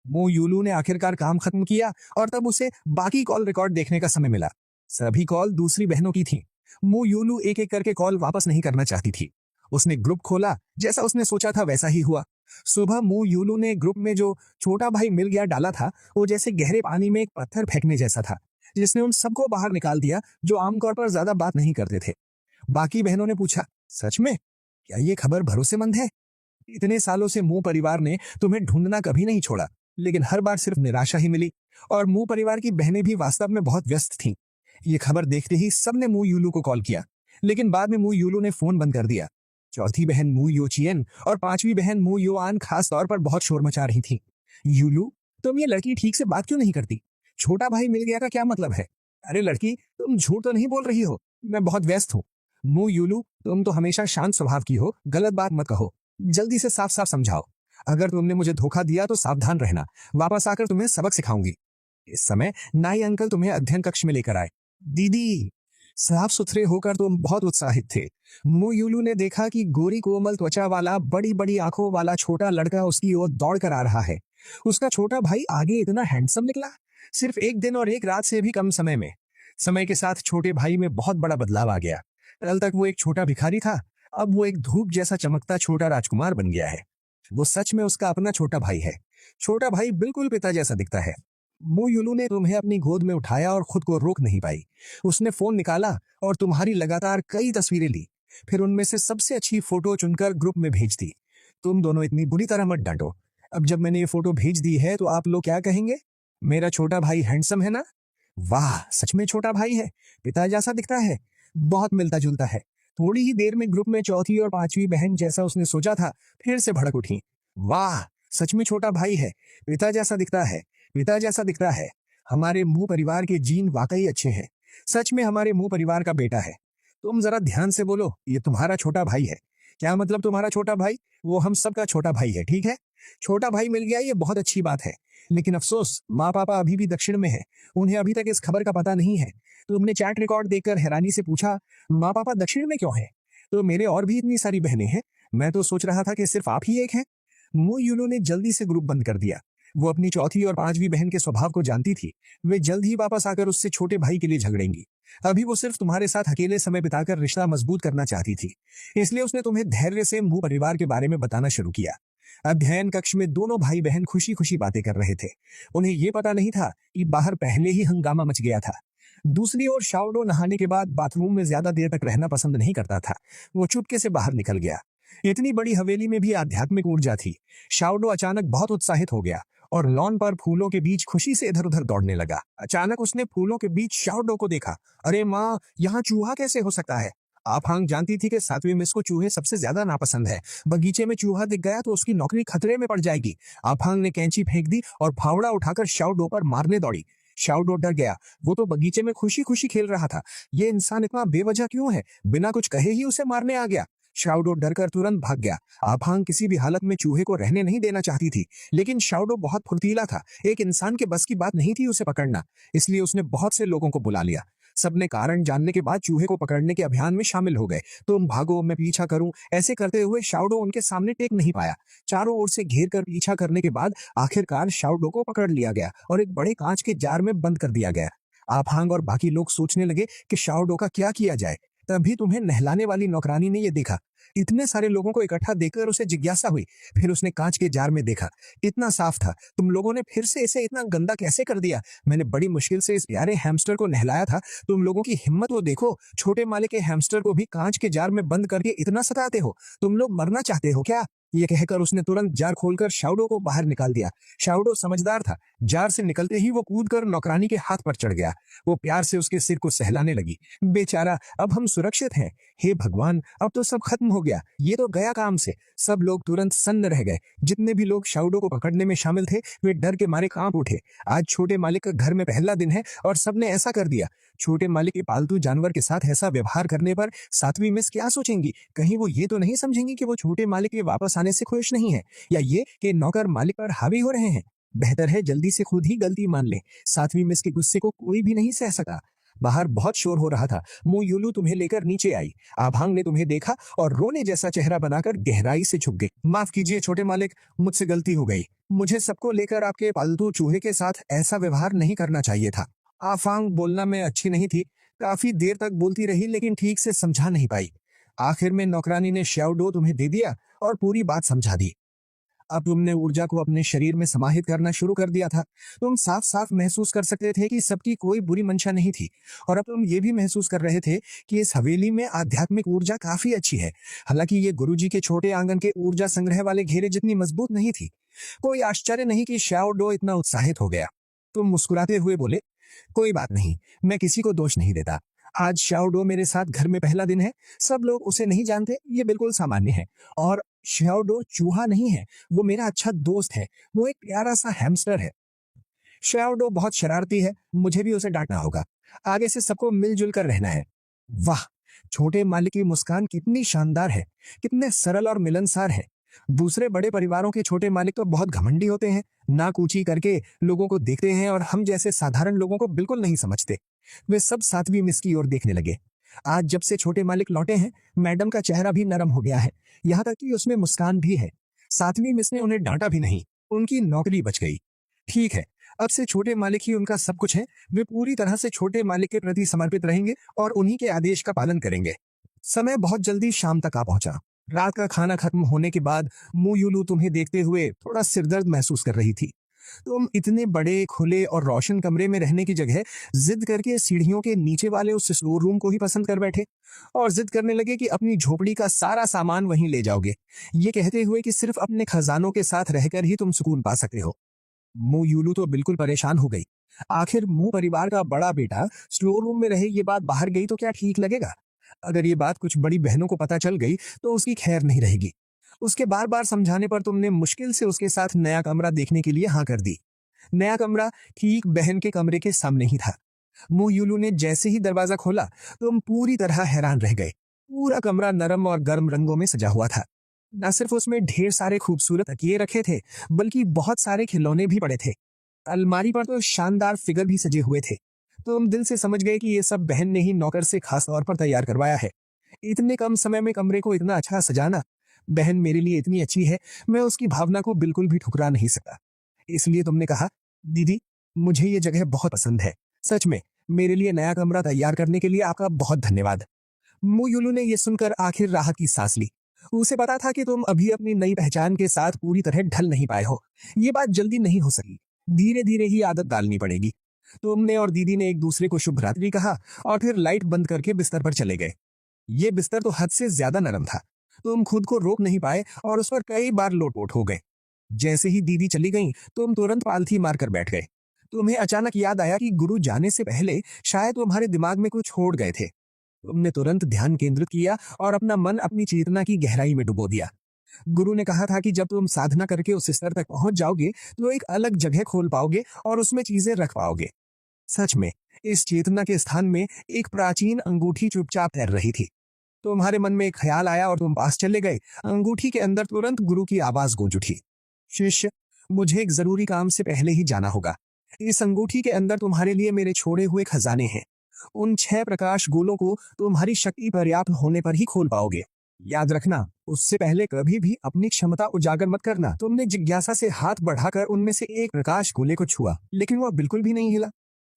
Speaker 1: मुयुलू ने आखिरकार काम खत्म किया और तब उसे बाकी कॉल रिकॉर्ड देखने का समय मिला। सभी कॉल दूसरी बहनों की थीं। मुयुलू एक एक करके कॉल वापस नहीं करना चाहती थी। उसने ग्रुप खोला, जैसा उसने सोचा था वैसा ही हुआ। सुबह मुयुलू ने ग्रुप में जो छोटा भाई मिल गया डाला था, वो जैसे गहरे पानी में एक पत्थर फेंकने जैसा था, जिसने उन सबको बाहर निकाल दिया जो आमतौर पर ज्यादा बात नहीं करते थे। बाकी बहनों ने पूछा, सच में? क्या ये खबर भरोसेमंद है? इतने सालों से मू परिवार ने तुम्हें ढूंढना कभी नहीं छोड़ा, लेकिन हर बार सिर्फ निराशा ही मिली। और मू परिवार की बहनें भी वास्तव में बहुत व्यस्त थीं। ये खबर देखते ही सबने मुयुलू को कॉल किया, लेकिन बाद में मुयुलू ने फोन बंद कर दिया। चौथी बहन मू योचियन और 5वीं बहन मू योआन खास तौर पर बहुत शोर मचा रही थी। युलू, तुम ये लड़की ठीक से बात क्यों नहीं करती? छोटा भाई मिल गया का क्या मतलब है? अरे लड़की, तुम झूठ तो नहीं बोल रही हो? मैं बहुत व्यस्त हूँ। मू युलू, तुम तो हमेशा शांत स्वभाव की हो, गलत बात मत कहो। जल्दी से साफ साफ समझाओ। अगर तुमने मुझे धोखा दिया तो सावधान रहना। वापस आकर तुम्हें सबक सिखाऊंगी। इस समय नाई अंकल तुम्हें अध्ययन कक्ष में लेकर आए। दीदी, साफ सुथरे होकर तुम बहुत उत्साहित थे। मुयुलू ने देखा कि गोरी कोमल त्वचा वाला, बड़ी बड़ी आंखों वाला छोटा लड़का उसकी ओर दौड़ कर आ रहा है। उसका छोटा भाई आगे इतना हैंडसम निकला, सिर्फ 1 दिन और 1 रात से भी कम समय में। समय के साथ छोटे भाई में बहुत बड़ा बदलाव आ गया। कल तक वो एक छोटा भिखारी था, अब वो एक धूप जैसा चमकता छोटा राजकुमार बन गया है। वो सच में उसका अपना छोटा भाई है। छोटा भाई बिल्कुल पिता जैसा दिखता है। मुयुलू ने तुम्हें अपनी गोद में उठाया और खुद को रोक नहीं पाई। उसने फोन निकाला और तुम्हारी लगातार कई तस्वीरें ली, फिर उनमें से सबसे अच्छी फोटो चुनकर ग्रुप में भेज दी। तुम दोनों इतनी बुरी तरह मत डांटो। अब जब मैंने ये फोटो भेज दी है तो आप लोग क्या कहेंगे? मेरा छोटा भाई हैंडसम है ना? वाह, सच में छोटा भाई है, पिता जैसा दिखता है, बहुत मिलता जुलता है। थोड़ी ही देर में ग्रुप में चौथी और पांचवी बहन जैसा उसने सोचा था, फिर से भड़क उठी। वाह, सच में छोटा भाई है, पिता जैसा दिखता है, पिता जैसा दिखता है। हमारे मुंह परिवार के जीन वाकई अच्छे हैं। सच में हमारे मुंह परिवार का बेटा है। तुम जरा ध्यान से बोलो, ये तुम्हारा छोटा भाई है। क्या मतलब तुम्हारा छोटा भाई? वो हम सबका छोटा भाई है, ठीक है? छोटा भाई मिल गया, ये बहुत अच्छी बात है। लेकिन अफसोस, माँ पापा अभी भी दक्षिण में है, उन्हें अभी तक इस खबर का पता नहीं है। तो तुमने चैट रिकॉर्ड देखकर हैरानी से पूछा, माँ पापा दक्षिण में क्यों हैं? तो मेरे और भी इतनी सारी बहनें हैं, मैं तो सोच रहा था कि सिर्फ आप ही एक हैं। मो यूनो ने जल्दी से ग्रुप बंद कर दिया। वो अपनी चौथी और पांचवी बहन के स्वभाव को जानती थी। वे जल्द ही वापस आकर उससे छोटे भाई के लिए झगड़ेंगी। अभी वो सिर्फ तुम्हारे साथ अकेले समय बिताकर रिश्ता मजबूत करना चाहती थी, इसलिए उसने तुम्हें धैर्य से मुंह परिवार के बारे में बताना शुरू किया। अध्ययन कक्ष में दोनों भाई बहन खुशी खुशी बातें कर रहे थे। उन्हें ये पता नहीं था कि बाहर पहले ही हंगामा मच गया था। दूसरी ओर शाओडो नहाने के बाद बाथरूम में ज्यादा देर तक रहना पसंद नहीं करता था। वो चुपके से बाहर निकल गया। इतनी बड़ी हवेली में भी आध्यात्मिक ऊर्जा थी। शाओडो अचानक बहुत उत्साहित हो गया और लॉन पर फूलों के बीच खुशी से इधर उधर दौड़ने लगा। अचानक उसने फूलों के बीच शाओडो को देखा। अरे माँ, यहाँ चूहा कैसे हो सकता है? आफांग जानती थी कि सातवीं मिस को चूहे सबसे ज्यादा नापसंद है। बगीचे में चूहा दिख गया तो उसकी नौकरी खतरे में पड़ जाएगी। आफांग ने कैंची फेंक दी और फावड़ा उठाकर शाओडो पर मारने दौड़ी। शाओडो डर गया। वो तो बगीचे में खुशी खुशी खेल रहा था। ये इंसान इतना बेवजह क्यों है? बिना कुछ कहे ही उसे मारने आ गया। शाओडो डरकर तुरंत भाग गया। आफांग किसी भी हालत में चूहे को रहने नहीं देना चाहती थी, लेकिन शाओडो बहुत फुर्तीला था। एक इंसान के बस की बात नहीं थी उसे पकड़ना, इसलिए उसने बहुत से लोगों को बुला लिया। सबने कारण जानने के बाद चूहे को पकड़ने के अभियान में शामिल हो गए। तुम भागो, मैं पीछा करूं, ऐसे करते हुए शाओडो उनके सामने टेक नहीं पाया। चारों ओर से घेर कर पीछा करने के बाद आखिरकार शाओडो को पकड़ लिया गया और एक बड़े कांच के जार में बंद कर दिया गया। आफांग और बाकी लोग सोचने लगे कि शाओडो का क्या किया जाए। तभी तुम्हें नहलाने वाली नौकरानी ने यह देखा। इतने सारे लोगों को इकट्ठा देखकर उसे जिज्ञासा हुई। फिर उसने कांच के जार में देखा, इतना साफ था। तुम लोगों ने फिर से इसे इतना गंदा कैसे कर दिया? मैंने बड़ी मुश्किल से इस प्यारे हैमस्टर को नहलाया था। तुम लोगों की हिम्मत तो देखो, छोटे माले के हैमस्टर को भी कांच के जार में बंद करके इतना सताते हो। तुम लोग मरना चाहते हो क्या? ये कहकर उसने तुरंत जार खोलकर शाओडो को बाहर निकाल दिया। शाओडो समझदार था। जार से निकलते ही वो कूदकर नौकरानी के हाथ पर चढ़ गया। वो प्यार से उसके सिर को सहलाने लगी। बेचारा, अब हम सुरक्षित हैं। हे भगवान, अब तो सब खत्म हो गया। ये तो गया काम से। सब लोग तुरंत सन्न रह गए। जितने भी लोग शाओडो को पकड़ने में शामिल थे, वे डर के मारे कांप उठे। आज छोटे मालिक का घर में पहला दिन है और सबने ऐसा कर दिया। छोटे मालिक के पालतू जानवर के साथ ऐसा व्यवहार करने पर सातवीं मिस क्या सोचेंगी? कहीं वो ये तो नहीं समझेंगी कि वो छोटे मालिक के वापस आने से खुश नहीं है, या ये कि नौकर मालिक पर हावी हो रहे हैं। बेहतर है जल्दी से खुद ही गलती मान ले। सातवीं मिस के गुस्से को कोई भी नहीं सह सका। बाहर बहुत शोर हो रहा था। मो यूलू तुम्हें लेकर नीचे आई। आभांग ने तुम्हें देखा और रोने जैसा चेहरा बनाकर गहराई से झुक गई। माफ कीजिए छोटे मालिक, मुझसे गलती हो गई। मुझे सबको लेकर आपके पालतू चूहे के साथ ऐसा व्यवहार नहीं करना चाहिए था। आफांग बोलना में अच्छी नहीं थी। काफी देर तक बोलती रही लेकिन ठीक से समझा नहीं पाई। आखिर में नौकरानी ने शाओडो तुम्हें दे दिया और पूरी बात समझा दी। अब तुमने ऊर्जा को अपने शरीर में समाहित करना शुरू कर दिया था। तुम साफ साफ महसूस कर सकते थे कि सबकी कोई बुरी मंशा नहीं थी, और अब तुम ये भी महसूस कर रहे थे कि इस हवेली में आध्यात्मिक ऊर्जा काफी अच्छी है। हालांकि ये गुरुजी के छोटे आंगन के ऊर्जा संग्रह वाले घेरे जितनी मजबूत नहीं थी। कोई आश्चर्य नहीं कि शाओडो इतना उत्साहित हो गया। तुम मुस्कुराते हुए बोले, कोई बात नहीं, मैं किसी को दोष नहीं देता। आज शाओडो मेरे साथ घर में पहला दिन है। सब लोग उसे नहीं जानते, ये बिल्कुल सामान्य है। और शाओडो चूहा नहीं है, वो मेरा अच्छा दोस्त है। वो एक प्यारा सा हैमस्टर है। शाओडो बहुत शरारती है, मुझे भी उसे डांटना होगा। आगे से सबको मिलजुल कर रहना है। वाह, छोटे मालिक की मुस्कान कितनी शानदार है, कितने सरल और मिलनसार है। दूसरे बड़े परिवारों के छोटे मालिक तो बहुत घमंडी होते हैं, नाक ऊंची करके लोगों को देखते हैं और हम जैसे साधारण लोगों को बिल्कुल नहीं समझते। वे सब सातवीं मिस की ओर देखने लगे। आज जब से छोटे मालिक लौटे हैं, मैडम का चेहरा भी नरम हो गया है, यहाँ तक कि उसमें मुस्कान भी है। सातवीं मिस ने उन्हें डांटा भी नहीं, उनकी नौकरी बच गई। ठीक है, अब से छोटे मालिक ही उनका सब कुछ है। वे पूरी तरह से छोटे मालिक के प्रति समर्पित रहेंगे और उन्हीं के आदेश का पालन करेंगे। समय बहुत जल्दी शाम तक आ पहुंचा। रात का खाना खत्म होने के बाद मू यूलू तुम्हें देखते हुए थोड़ा सिरदर्द महसूस कर रही थी। तुम इतने बड़े खुले और रोशन कमरे में रहने की जगह जिद करके सीढ़ियों के नीचे वाले उस स्टोर रूम को ही पसंद कर बैठे और जिद करने लगे कि अपनी झोपड़ी का सारा सामान वहीं ले जाओगे, ये कहते हुए कि सिर्फ अपने खजानों के साथ रहकर ही तुम सुकून पा सकते हो। मु यूलू तो बिल्कुल परेशान हो गई। आखिर मु परिवार का बड़ा बेटा स्टोर रूम में रहे ये बात बाहर गई तो क्या ठीक लगेगा? अगर ये बात कुछ बड़ी बहनों को पता चल गई तो उसकी खैर नहीं रहेगी। उसके बार बार समझाने पर तुमने मुश्किल से उसके साथ नया कमरा देखने के लिए हाँ कर दी। नया कमरा ठीक बहन के कमरे के सामने ही था। मु यूलू ने जैसे ही दरवाजा खोला तुम पूरी तरह हैरान रह गए। पूरा कमरा नरम और गर्म रंगों में सजा हुआ था। न सिर्फ उसमें ढेर सारे खूबसूरत तकिए रखे थे, बल्कि बहुत सारे खिलौने भी पड़े थे। अलमारी पर तो शानदार फिगर भी सजे हुए थे। तुम दिल से समझ गए कि ये सब बहन ने ही नौकर से खास तौर पर तैयार करवाया है। इतने कम समय में कमरे को इतना अच्छा सजाना, बहन मेरे लिए इतनी अच्छी है, मैं उसकी भावना को बिल्कुल भी ठुकरा नहीं सकता। इसलिए तुमने कहा, दीदी मुझे ये जगह बहुत पसंद है। सच में मेरे लिए नया कमरा तैयार करने के लिए आपका बहुत धन्यवाद। मुयुलू ने यह सुनकर आखिर राहत की सांस ली। उसे पता था कि तुम अभी अपनी नई पहचान के साथ पूरी तरह ढल नहीं पाए हो। ये बात जल्दी नहीं हो सकी, धीरे धीरे ही आदत डालनी पड़ेगी। तुमने और दीदी ने एक दूसरे को शुभ रात्रि कहा और फिर लाइट बंद करके बिस्तर पर चले गए। ये बिस्तर तो हद से ज्यादा नरम था। तुम खुद को रोक नहीं पाए और उस पर कई बार लोटपोट हो गए। जैसे ही दीदी चली गईं, तुम तुरंत पालथी मारकर बैठ गए। तुम्हें अचानक याद आया कि गुरु जाने से पहले शायद तुम्हारे दिमाग में कुछ छोड़ गए थे। तुमने तुरंत ध्यान केंद्रित किया और अपना मन अपनी चेतना की गहराई में डुबो दिया। गुरु ने कहा था कि जब तुम साधना करके उस स्तर तक पहुंच जाओगे तो एक अलग जगह खोल पाओगे और उसमें चीजें रख पाओगे। सच में इस चेतना के स्थान में एक प्राचीन अंगूठी चुपचाप तैर रही थी। तुम्हारे मन में एक ख्याल आया और तुम पास चले गए। अंगूठी के अंदर तुरंत गुरु की आवाज गूंज उठी, शिष्य मुझे एक जरूरी काम से पहले ही जाना होगा। इस अंगूठी के अंदर तुम्हारे लिए मेरे छोड़े हुए खजाने हैं। उन 6 प्रकाश गोलों को तुम्हारी शक्ति पर्याप्त होने पर ही खोल पाओगे। याद रखना, उससे पहले कभी भी अपनी क्षमता उजागर मत करना। तुमने जिज्ञासा से हाथ बढ़ाकर उनमें से एक प्रकाश गोले को छुआ, लेकिन वह बिल्कुल भी नहीं हिला।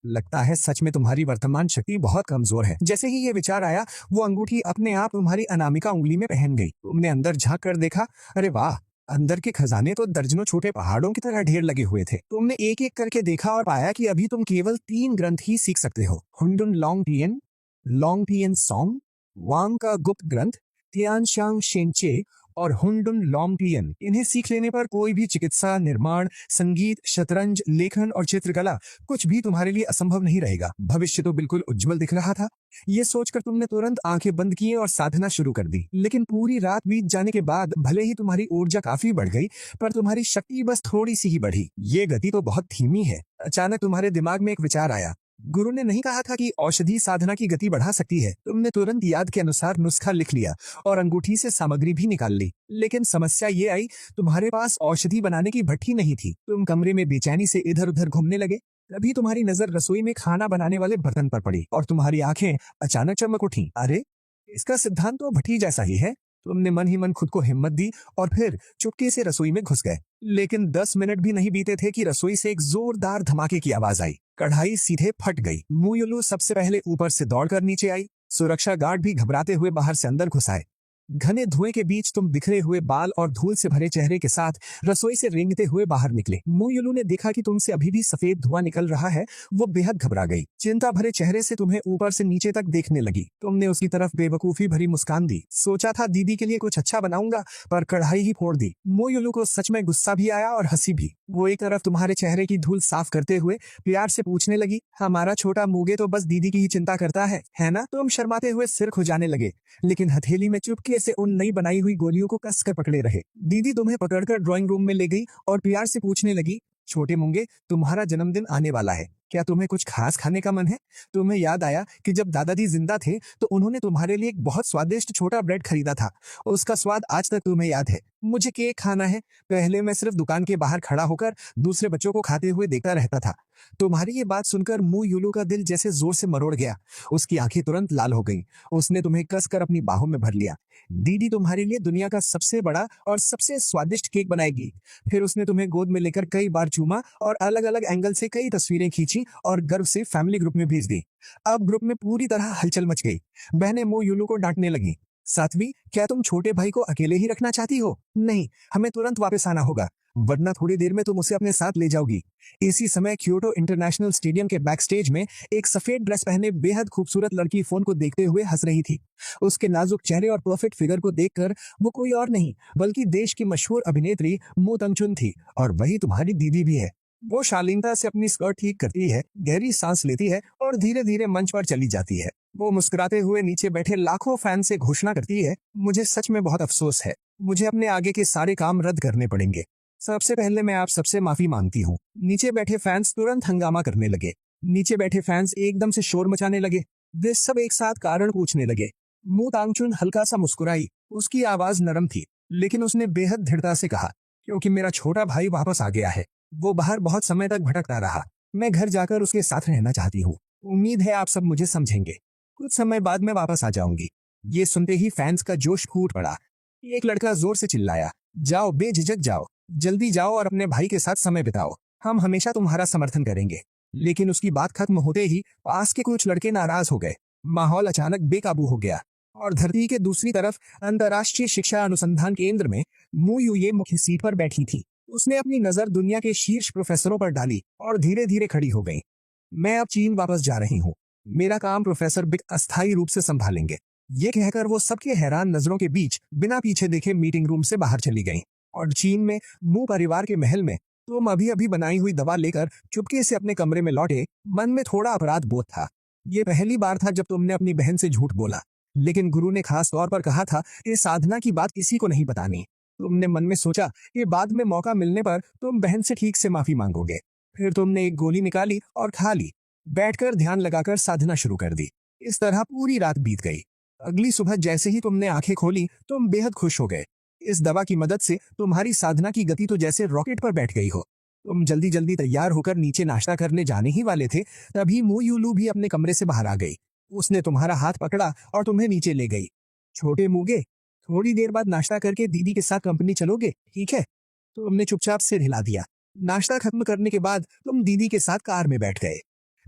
Speaker 1: लगता है सच में तुम्हारी वर्तमान शक्ति बहुत कमजोर है। जैसे ही ये विचार आया, वो अंगूठी अपने आप तुम्हारी अनामिका उंगली में पहन गई। तुमने अंदर झांक कर देखा, अरे वाह, अंदर के खजाने तो दर्जनों छोटे पहाड़ों की तरह ढेर लगे हुए थे। तुमने एक एक करके देखा और पाया कि अभी तुम केवल 3 ग्रंथ ही सीख सकते हो। हुंडुन लॉन्ग टियन सॉन्ग, वांग का गुप्त ग्रंथ, तियान शांग शेंचे और हुंडुन लॉन्ग। इन्हें सीख लेने पर कोई भी चिकित्सा, निर्माण, संगीत, शतरंज, लेखन और चित्रकला कुछ भी तुम्हारे लिए असंभव नहीं रहेगा। भविष्य तो बिल्कुल उज्जवल दिख रहा था। ये सोचकर तुमने तुरंत आंखें बंद की और साधना शुरू कर दी। लेकिन पूरी रात बीत जाने के बाद भले ही तुम्हारी ऊर्जा काफी बढ़ गई, पर तुम्हारी शक्ति बस थोड़ी सी ही बढ़ी। ये गति तो बहुत धीमी है। अचानक तुम्हारे दिमाग में एक विचार आया। गुरु ने नहीं कहा था कि औषधि साधना की गति बढ़ा सकती है। तुमने तुरंत याद के अनुसार नुस्खा लिख लिया और अंगूठी से सामग्री भी निकाल ली। लेकिन समस्या ये आई, तुम्हारे पास औषधि बनाने की भट्टी नहीं थी। तुम कमरे में बेचैनी से इधर उधर घूमने लगे। तभी तुम्हारी नजर रसोई में खाना बनाने वाले बर्तन पर पड़ी और तुम्हारी आंखें अचानक चमक उठी। अरे, इसका सिद्धांत तो भट्टी जैसा ही है। तुमने मन ही मन खुद को हिम्मत दी और फिर चुपके से रसोई में घुस गए। लेकिन 10 मिनट भी नहीं बीते थे कि रसोई से एक जोरदार धमाके की आवाज आई। कढ़ाई सीधे फट गई। मुयुलू सबसे पहले ऊपर से दौड़कर नीचे आई। सुरक्षा गार्ड भी घबराते हुए बाहर से अंदर घुस आए। घने धुएं के बीच तुम बिखरे हुए बाल और धूल से भरे चेहरे के साथ रसोई से रेंगते हुए बाहर निकले। मुयुलू ने देखा कि तुमसे अभी भी सफेद धुआं निकल रहा है। वो बेहद घबरा गई। चिंता भरे चेहरे से तुम्हें ऊपर से नीचे तक देखने लगी। तुमने उसकी तरफ बेवकूफी भरी मुस्कान दी। सोचा था दीदी के लिए कुछ अच्छा बनाऊंगा, पर कढ़ाई ही फोड़ दी। मुयुलू को सच में गुस्सा भी आया और हंसी भी। वो एक तरफ तुम्हारे चेहरे की धूल साफ करते हुए प्यार से पूछने लगी, हमारा छोटा मूगे तो बस दीदी की ही चिंता करता है ना? तुम शर्माते हुए सिर खुजाने लगे, लेकिन हथेली में चुपके से उन नई बनाई हुई गोलियों को कसकर पकड़े रहे। दीदी तुम्हें पकड़कर ड्राइंग रूम में ले गई और प्यार से पूछने लगी, छोटे मूंगे, तुम्हारा जन्मदिन आने वाला है, क्या तुम्हें कुछ खास खाने का मन है? तुम्हें याद आया कि जब दादाजी जिंदा थे तो उन्होंने तुम्हारे लिए एक बहुत स्वादिष्ट छोटा ब्रेड खरीदा था। उसका स्वाद आज तक तुम्हें याद है। मुझे केक खाना है। पहले मैं सिर्फ दुकान के बाहर खड़ा होकर दूसरे बच्चों को खाते हुए देखता रहता था। तुम्हारी ये बात सुनकर मुयुलू का दिल जैसे जोर से मरोड़ गया। उसकी आंखें तुरंत लाल हो गईं। उसने तुम्हें कसकर अपनी बाहों में भर लिया। दीदी तुम्हारे लिए दुनिया का सबसे बड़ा और सबसे स्वादिष्ट केक बनाएगी। फिर उसने तुम्हें गोद में लेकर कई बार चूमा और अलग अलग एंगल से कई तस्वीरें खींची और गर्व से फैमिली ग्रुप में भेज दी। अब ग्रुप में पूरी तरह हलचल मच गई। बहनें मुयुलू को डांटने लगी, सात्वी, क्या तुम छोटे भाई को अकेले ही रखना चाहती हो? नहीं, हमें तुरंत वापस आना होगा। वरना थोड़ी देर में तुम उसे अपने साथ ले जाओगी। इसी समय क्योटो इंटरनेशनल स्टेडियम के बैक स्टेज में एक सफेद ड्रेस पहने बेहद खूबसूरत लड़की फोन को देखते हुए हंस रही थी। उसके नाजुक चेहरे और परफेक्ट फिगर को देखकर वो कोई और नहीं बल्कि देश की मशहूर अभिनेत्री मो तंगचुन थी, और वही तुम्हारी दीदी भी है। वो शालीनता से अपनी स्कर्ट ठीक करती है, गहरी सांस लेती है और धीरे धीरे मंच पर चली जाती है। वो मुस्कुराते हुए नीचे बैठे लाखों फैन से घोषणा करती है, मुझे सच में बहुत अफसोस है, मुझे अपने आगे के सारे काम रद्द करने पड़ेंगे। सबसे पहले मैं आप सबसे माफी मांगती हूँ। नीचे बैठे फैंस तुरंत हंगामा करने लगे। नीचे बैठे फैंस एकदम से शोर मचाने लगे। वे सब एक साथ कारण पूछने लगे। मो तांगचुन हल्का सा मुस्कुराई। उसकी आवाज नरम थी, लेकिन उसने बेहद दृढ़ता से कहा, क्योंकि मेरा छोटा भाई वापस आ गया है। वो बाहर बहुत समय तक भटकता रहा। मैं घर जाकर उसके साथ रहना चाहती हूँ। उम्मीद है आप सब मुझे समझेंगे। कुछ समय बाद मैं वापस आ जाऊंगी। ये सुनते ही फैंस का जोश फूट पड़ा। एक लड़का जोर से चिल्लाया, जाओ, बेझिझक जाओ, जल्दी जाओ और अपने भाई के साथ समय बिताओ। हम हमेशा तुम्हारा समर्थन करेंगे। लेकिन उसकी बात खत्म होते ही पास के कुछ लड़के नाराज हो गए। माहौल अचानक बेकाबू हो गया और धरती के दूसरी तरफ अंतर्राष्ट्रीय शिक्षा अनुसंधान केंद्र में मू यूये मुख्य सीट पर बैठी थी। उसने अपनी नजर दुनिया के शीर्ष प्रोफेसरों पर डाली और धीरे धीरे खड़ी हो गई। मैं अब चीन वापस जा रही हूँ। मेरा काम प्रोफेसर बिग अस्थायी रूप से संभालेंगे। ये कहकर वो सबके हैरान नजरों के बीच बिना पीछे देखे मीटिंग रूम से बाहर चली गई। और चीन में मू परिवार के महल में तुम अभी अभी बनाई हुई दवा लेकर चुपके से अपने कमरे में लौटे। मन में थोड़ा अपराध बोध था। ये पहली बार था जब तुमने अपनी बहन से झूठ बोला, लेकिन गुरु ने खास तौर पर कहा था कि साधना की बात किसी को नहीं बतानी। तुमने मन में सोचा कि बाद में मौका मिलने पर तुम बहन से ठीक से माफी मांगोगे। फिर तुमने एक गोली निकाली और खा ली। बैठकर ध्यान लगाकर साधना शुरू कर दी। इस तरह पूरी रात बीत गई। अगली सुबह जैसे ही तुमने आंखें खोली, तुम बेहद खुश हो गए। इस दवा की मदद से तुम्हारी साधना की गति तो जैसे रॉकेट पर बैठ गई हो। तुम जल्दी जल्दी तैयार होकर नीचे नाश्ता करने जाने ही वाले थे, तभी मू यूलू भी अपने कमरे से बाहर आ गई। उसने तुम्हारा हाथ पकड़ा और तुम्हें नीचे ले गई। छोटे मूगे, थोड़ी देर बाद नाश्ता करके दीदी के साथ कंपनी चलोगे, ठीक है? तुमने चुपचाप सिर हिला दिया। नाश्ता खत्म करने के बाद तुम दीदी के साथ कार में बैठ गए।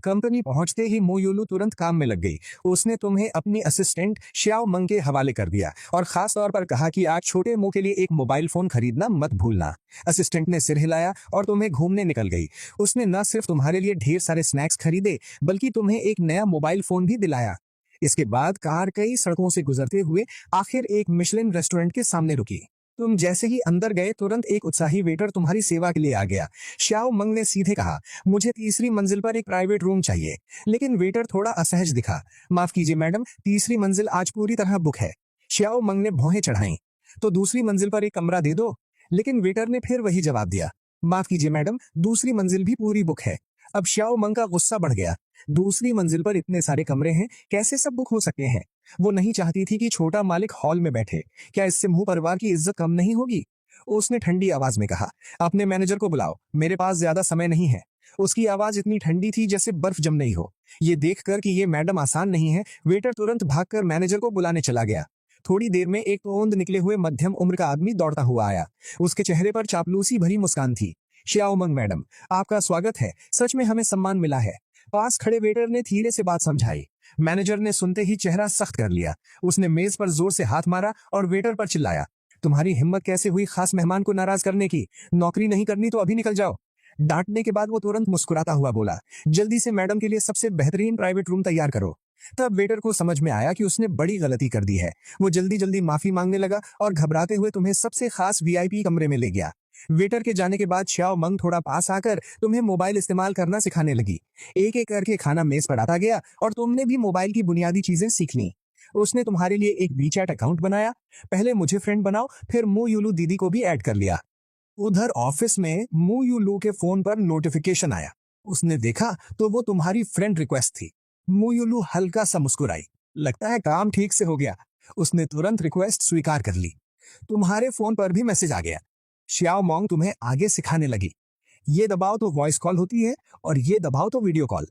Speaker 1: कंपनी पहुंचते ही मो यूलू तुरंत काम में लग गई। उसने तुम्हें अपनी असिस्टेंट श्याओ मंग के हवाले कर दिया और खास तौर पर कहा कि आज छोटे मो के लिए एक मोबाइल फोन खरीदना मत भूलना। असिस्टेंट ने सिर हिलाया और तुम्हें घूमने निकल गई। उसने न सिर्फ तुम्हारे लिए ढेर सारे स्नैक्स खरीदे, बल्कि तुम्हें एक नया मोबाइल फोन भी दिलाया। इसके बाद कार कई सड़कों से गुजरते हुए आखिर एक मिशेलिन रेस्टोरेंट के सामने रुकी। तुम जैसे ही अंदर गए, तुरंत एक उत्साही वेटर तुम्हारी सेवा के लिए आ गया। श्याओ मंग ने सीधे कहा, मुझे तीसरी मंजिल पर एक प्राइवेट रूम चाहिए। लेकिन वेटर थोड़ा असहज दिखा। माफ कीजिए मैडम, तीसरी मंजिल आज पूरी तरह बुक है। श्याओ मंग ने भौहें चढ़ाई। तो दूसरी मंजिल पर एक कमरा दे दो। लेकिन वेटर ने फिर वही जवाब दिया, माफ कीजिए मैडम, दूसरी मंजिल भी पूरी बुक है। अब श्याओ मंग का गुस्सा बढ़ गया। दूसरी मंजिल पर इतने सारे कमरे हैं, कैसे सब बुक हो सकते हैं? वो नहीं चाहती थी कि छोटा मालिक हॉल में बैठे। क्या इससे मुंह परिवार की इज्जत कम नहीं होगी? उसने ठंडी आवाज में कहा, अपने मैनेजर को बुलाओ, मेरे पास ज्यादा समय नहीं है। उसकी आवाज इतनी ठंडी थी जैसे बर्फ जम नहीं हो। ये देखकर कि ये मैडम आसान नहीं है, वेटर तुरंत भागकर मैनेजर को बुलाने चला गया। थोड़ी देर में एक तोंद निकले हुए मध्यम उम्र का आदमी दौड़ता हुआ आया। उसके चेहरे पर चापलूसी भरी मुस्कान थी। श्याओ मंग मैडम, आपका स्वागत है। सच में हमें सम्मान मिला है। पास खड़े वेटर ने धीरे से बात समझाई। मैनेजर ने सुनते ही चेहरा सख्त कर लिया। उसने मेज पर जोर से हाथ मारा और वेटर पर चिल्लाया, तुम्हारी हिम्मत कैसे हुई खास मेहमान को नाराज करने की? नौकरी नहीं करनी तो अभी निकल जाओ। डांटने के बाद वो तुरंत मुस्कुराता हुआ बोला, जल्दी से मैडम के लिए सबसे बेहतरीन प्राइवेट रूम तैयार करो। तब वेटर को समझ में आया कि उसने बड़ी गलती कर दी है। वो जल्दी जल्दी माफी मांगने लगा और घबराते हुए तुम्हें सबसे खास वीआईपी कमरे में ले गया। वेटर के जाने के बाद श्याओ मंग थोड़ा पास आकर तुम्हें मोबाइल इस्तेमाल करना सिखाने लगी। एक एक करके खाना मेज पर आता गया और तुमने भी मोबाइल की बुनियादी चीजें सीख ली। उसने तुम्हारे लिए एक वीचैट अकाउंट बनाया। पहले मुझे फ्रेंड बनाओ, फिर मू यूलू दीदी को भी ऐड कर लिया। उधर ऑफिस में मू यूलू के फोन पर नोटिफिकेशन आया। उसने देखा तो वो तुम्हारी फ्रेंड रिक्वेस्ट थी। मू यूलू हल्का सा मुस्कुराई। लगता है काम ठीक से हो गया। उसने तुरंत रिक्वेस्ट स्वीकार कर ली। तुम्हारे फोन पर भी मैसेज आ गया। श्याओ मंग तुम्हें आगे सिखाने लगी। ये दबाओ तो वॉइस कॉल होती है और ये दबाओ तो वीडियो कॉल।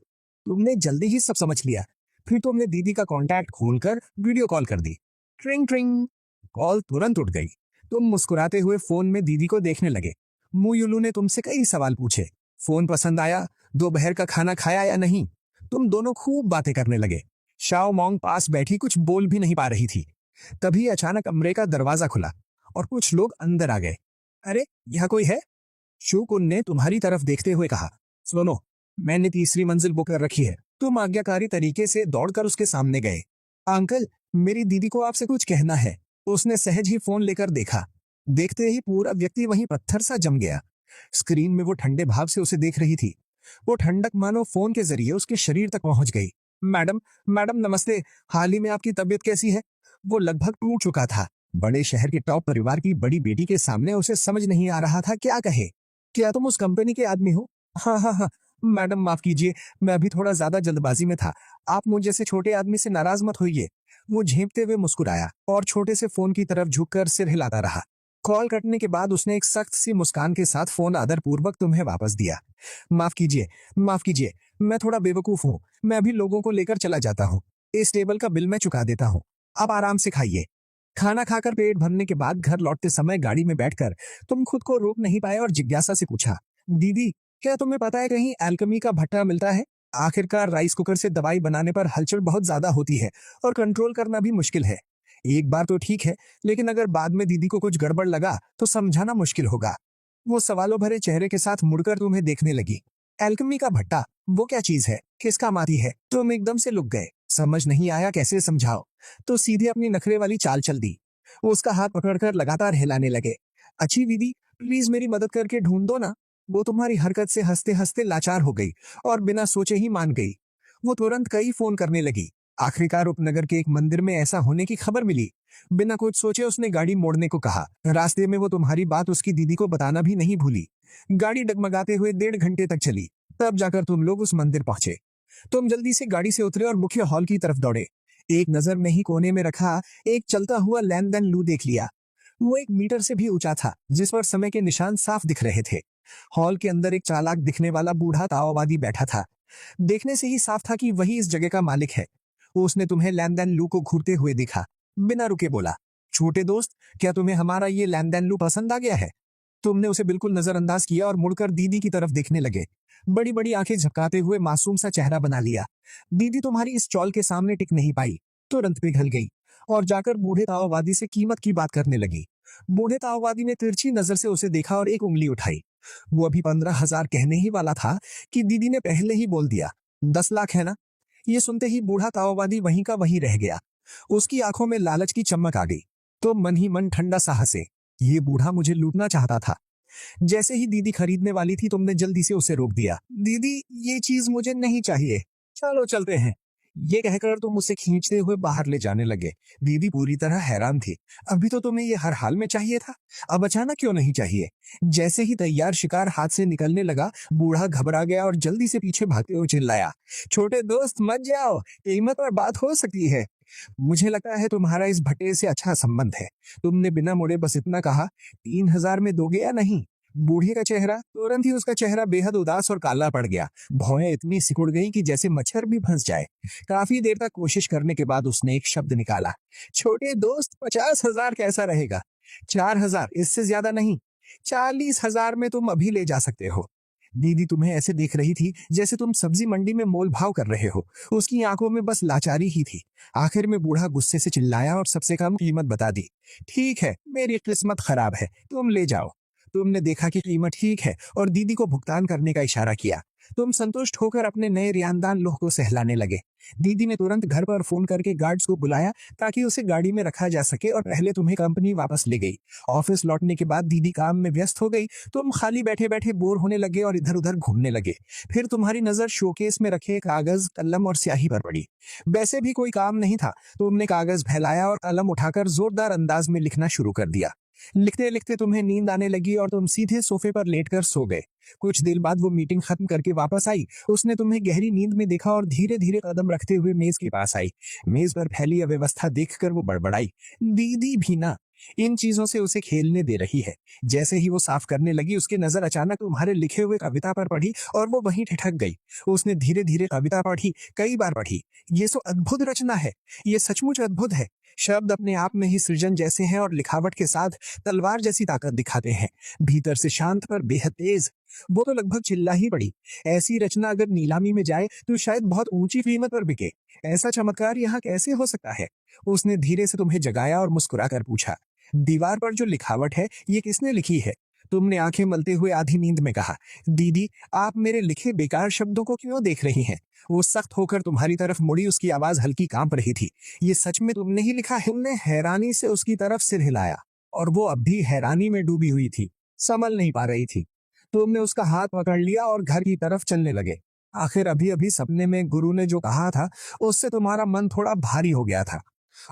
Speaker 1: तुमने जल्दी ही सब समझ लिया। फिर तुमने दीदी का कॉन्टैक्ट खोलकर वीडियो कॉल कर दी। ट्रिंग ट्रिंग, कॉल तुरंत उठ गई। तुम मुस्कुराते हुए फोन में दीदी को देखने लगे। मू यूलू ने तुमसे कई सवाल पूछे। फोन पसंद आया? दोपहर का खाना खाया या नहीं? तुम दोनों खूब बातें करने लगे। श्याओ मंग पास बैठी कुछ बोल भी नहीं पा रही थी। तभी अचानक कमरे का दरवाजा खुला और कुछ लोग अंदर आ गए। अरे, यहाँ कोई है? शोकुन ने तुम्हारी तरफ देखते हुए कहा, सुनो, मैंने तीसरी मंजिल बुक कर रखी है। तुम आज्ञाकारी तरीके से दौड़कर उसके सामने गए। अंकल, मेरी दीदी को आपसे कुछ कहना है। उसने सहज ही फोन लेकर देखा। देखते ही पूरा व्यक्ति वहीं पत्थर सा जम गया। स्क्रीन में वो ठंडे भाव से उसे देख रही थी। वो ठंडक मानो फोन के जरिए उसके शरीर तक पहुंच गई। मैडम, मैडम नमस्ते, हाल ही में आपकी तबीयत कैसी है? वो लगभग टूट चुका था। बड़े शहर के टॉप परिवार की बड़ी बेटी के सामने उसे समझ नहीं आ रहा था क्या कहे। क्या तुम उस कंपनी के आदमी हो? हाँ हाँ हाँ, मैडम माफ कीजिए, मैं अभी थोड़ा ज्यादा जल्दबाजी में था। आप मुझ जैसे छोटे आदमी से नाराज मत होइए। वो झेंपते हुए मुस्कुराया और छोटे से फोन की तरफ झुककर सिर हिलाता रहा। कॉल कटने के बाद उसने एक सख्त सी मुस्कान के साथ फोन आदरपूर्वक तुम्हें वापस दिया। माफ कीजिए, माफ कीजिए, मैं थोड़ा बेवकूफ हूँ। मैं अभी लोगों को लेकर चला जाता हूँ। इस टेबल का बिल मैं चुका देता हूँ। आप आराम से खाइए। खाना खाकर पेट भरने के बाद घर लौटते समय गाड़ी में बैठकर तुम खुद को रोक नहीं पाए और जिज्ञासा से पूछा, दीदी, क्या तुम्हें पता है कहीं एल्केमी का भट्टा मिलता है? आखिरकार राइस कुकर से दवाई बनाने पर हलचल बहुत ज्यादा होती है और कंट्रोल करना भी मुश्किल है। एक बार तो ठीक है, लेकिन अगर बाद में दीदी को कुछ गड़बड़ लगा तो समझाना मुश्किल होगा। वो सवालों भरे चेहरे के साथ मुड़कर तुम्हें देखने लगी। एल्केमी का भट्टा, वो क्या चीज है? किस काम आती है? तुम एकदम से लुक गए। समझ नहीं आया कैसे समझाओ, तो सीधे अपनी नखरे वाली चाल चल दी। वो उसका हाथ पकड़कर लगातार हिलाने लगे। अच्छी दीदी, प्लीज मेरी मदद करके ढूंढ दो ना। वो तुम्हारी हरकत से हंसते हंसते लाचार हो गई और बिना सोचे ही मान गई। वो तुरंत कई फोन करने लगी। आखिरकार उपनगर के एक मंदिर में ऐसा होने की खबर मिली। बिना कुछ सोचे उसने गाड़ी मोड़ने को कहा। रास्ते में वो तुम्हारी बात उसकी दीदी को बताना भी नहीं भूली। गाड़ी डगमगाते हुए 1.5 घंटे तक चली, तब जाकर तुम लोग उस मंदिर पहुंचे। तुम जल्दी से गाड़ी से उतरे और मुख्य हॉल की तरफ दौड़े। एक नजर में ही कोने में रखा एक चलता हुआ लैंडन लू देख लिया। वो 1 मीटर से भी ऊंचा था, जिस पर समय के निशान साफ दिख रहे थे। हॉल के अंदर एक चालाक दिखने वाला बूढ़ा ताओवादी बैठा था। देखने से ही साफ था कि वही इस जगह का मालिक है। उसने तुम्हें लैंडन लू को घूरते हुए देखा। बिना रुके बोला, छोटे दोस्त, क्या तुम्हें हमारा ये लैंडन लू पसंद आ गया है? तुमने उसे बिल्कुल नजरअंदाज किया और मुड़कर दीदी की तरफ देखने लगे। बड़ी बड़ी आंखें झपकाते हुए मासूम सा चेहरा बना लिया। दीदी तुम्हारी इस चौल के सामने टिक नहीं पाई, तुरंत पिघल गई और जाकर बूढ़े ताओवादी से कीमत की बात करने लगी। बूढ़े ताओवादी ने तिरछी नजर से उसे देखा और एक उंगली उठाई। वो अभी 15,000 कहने ही वाला था कि दीदी ने पहले ही बोल दिया, 10 लाख है ना? ये सुनते ही बूढ़ा ताओवादी वहीं का वहीं रह गया। उसकी आंखों में लालच की चमक आ गई। तो मन ही मन ठंडा सा हंसे। ये बूढ़ा मुझे लूटना चाहता था। जैसे ही दीदी खरीदने वाली थी, तुमने जल्दी से उसे रोक दिया। दीदी, ये चीज मुझे नहीं चाहिए, चलो चलते हैं। ये कहकर तुम उसे खींचते हुए बाहर ले जाने लगे। दीदी पूरी तरह हैरान थी। अभी तो तुम्हें ये हर हाल में चाहिए था, अब अचानक क्यों नहीं चाहिए? जैसे ही तैयार शिकार हाथ से निकलने लगा, बूढ़ा घबरा गया और जल्दी से पीछे भागते हुए चिल्लाया, छोटे दोस्त मत जाओ, कीमत पर बात हो सकती है। मुझे लगता है तुम्हारा इस भट्टे से अच्छा संबंध है। तुमने बिना मुड़े बस इतना कहा, 3,000 में दोगे या नहीं? बूढ़े का चेहरा, तुरंत ही उसका चेहरा बेहद उदास और काला पड़ गया। भौएं इतनी सिकुड़ गई कि जैसे मच्छर भी फंस जाए। काफी देर तक कोशिश करने के बाद उसने एक शब्द निकाला, छोटे दोस्त, 50,000 कैसा रहेगा? 4,000, इससे ज्यादा नहीं। 40,000 में तुम अभी ले जा सकते हो। दीदी तुम्हें ऐसे देख रही थी जैसे तुम सब्जी मंडी में मोल भाव कर रहे हो। उसकी आंखों में बस लाचारी ही थी। आखिर में बूढ़ा गुस्से से चिल्लाया और सबसे कम कीमत बता दी। ठीक है, मेरी किस्मत खराब है, तुम ले जाओ। तुमने देखा कि कीमत ठीक है और दीदी को भुगतान करने का इशारा किया। तुम संतुष्ट होकर अपने नए रियानदान लोह को सहलाने लगे। दीदी ने तुरंत घर पर फोन करके गार्ड्स को बुलाया ताकि उसे गाड़ी में रखा जा सके और पहले तुम्हें कंपनी वापस ले गई। ऑफिस लौटने के बाद दीदी काम में व्यस्त हो गई। तुम खाली बैठे बैठे बोर होने लगे और इधर उधर घूमने लगे। फिर तुम्हारी नजर शोकेस में रखे कागज, कलम और स्याही पर पड़ी। वैसे भी कोई काम नहीं था। तुमने कागज फैलाया और कलम उठाकर जोरदार अंदाज में लिखना शुरू कर दिया। लिखते लिखते तुम्हें नींद आने लगी और तुम सीधे सोफे पर लेटकर सो गए। कुछ देर बाद वो मीटिंग खत्म करके वापस आई। उसने तुम्हें गहरी नींद में देखा और धीरे धीरे कदम रखते हुए मेज के पास आई। मेज पर फैली अव्यवस्था देखकर वो बड़बड़ाई, दीदी भी ना इन चीजों से उसे खेलने दे रही है। जैसे ही वो साफ करने लगी, उसकी नजर अचानक तुम्हारे लिखे हुए कविता पर पड़ी और वो वहीं ठिठक गई। उसने धीरे धीरे कविता पढ़ी, कई बार पढ़ी। ये सो अद्भुत रचना है, ये सचमुच अद्भुत है। शब्द अपने आप में ही सृजन जैसे हैं और लिखावट के साथ तलवार जैसी ताकत दिखाते हैं, भीतर से शांत पर बेहद तेज। वो तो लगभग चिल्ला ही पड़ी। ऐसी रचना अगर नीलामी में जाए तो शायद बहुत ऊंची कीमत पर बिके। ऐसा चमत्कार यहाँ कैसे हो सकता है? उसने धीरे से तुम्हें जगाया और मुस्कुरा कर पूछा, दीवार पर जो लिखावट है, ये किसने लिखी है? तुमने आंखें मलते हुए आधी नींद में कहा, दीदी आप मेरे लिखे बेकार शब्दों को क्यों देख रही हैं? वो सख्त होकर तुम्हारी तरफ मुड़ी, उसकी आवाज हल्की कांप रही थी। ये सच में तुमने ही लिखा है? तुमने हैरानी से उसकी तरफ सिर हिलाया और वो अब भी हैरानी में डूबी हुई थी, संभल नहीं पा रही थी। तुमने उसका हाथ पकड़ लिया और घर की तरफ चलने लगे। आखिर अभी अभी सपने में गुरु ने जो कहा था उससे तुम्हारा मन थोड़ा भारी हो गया था।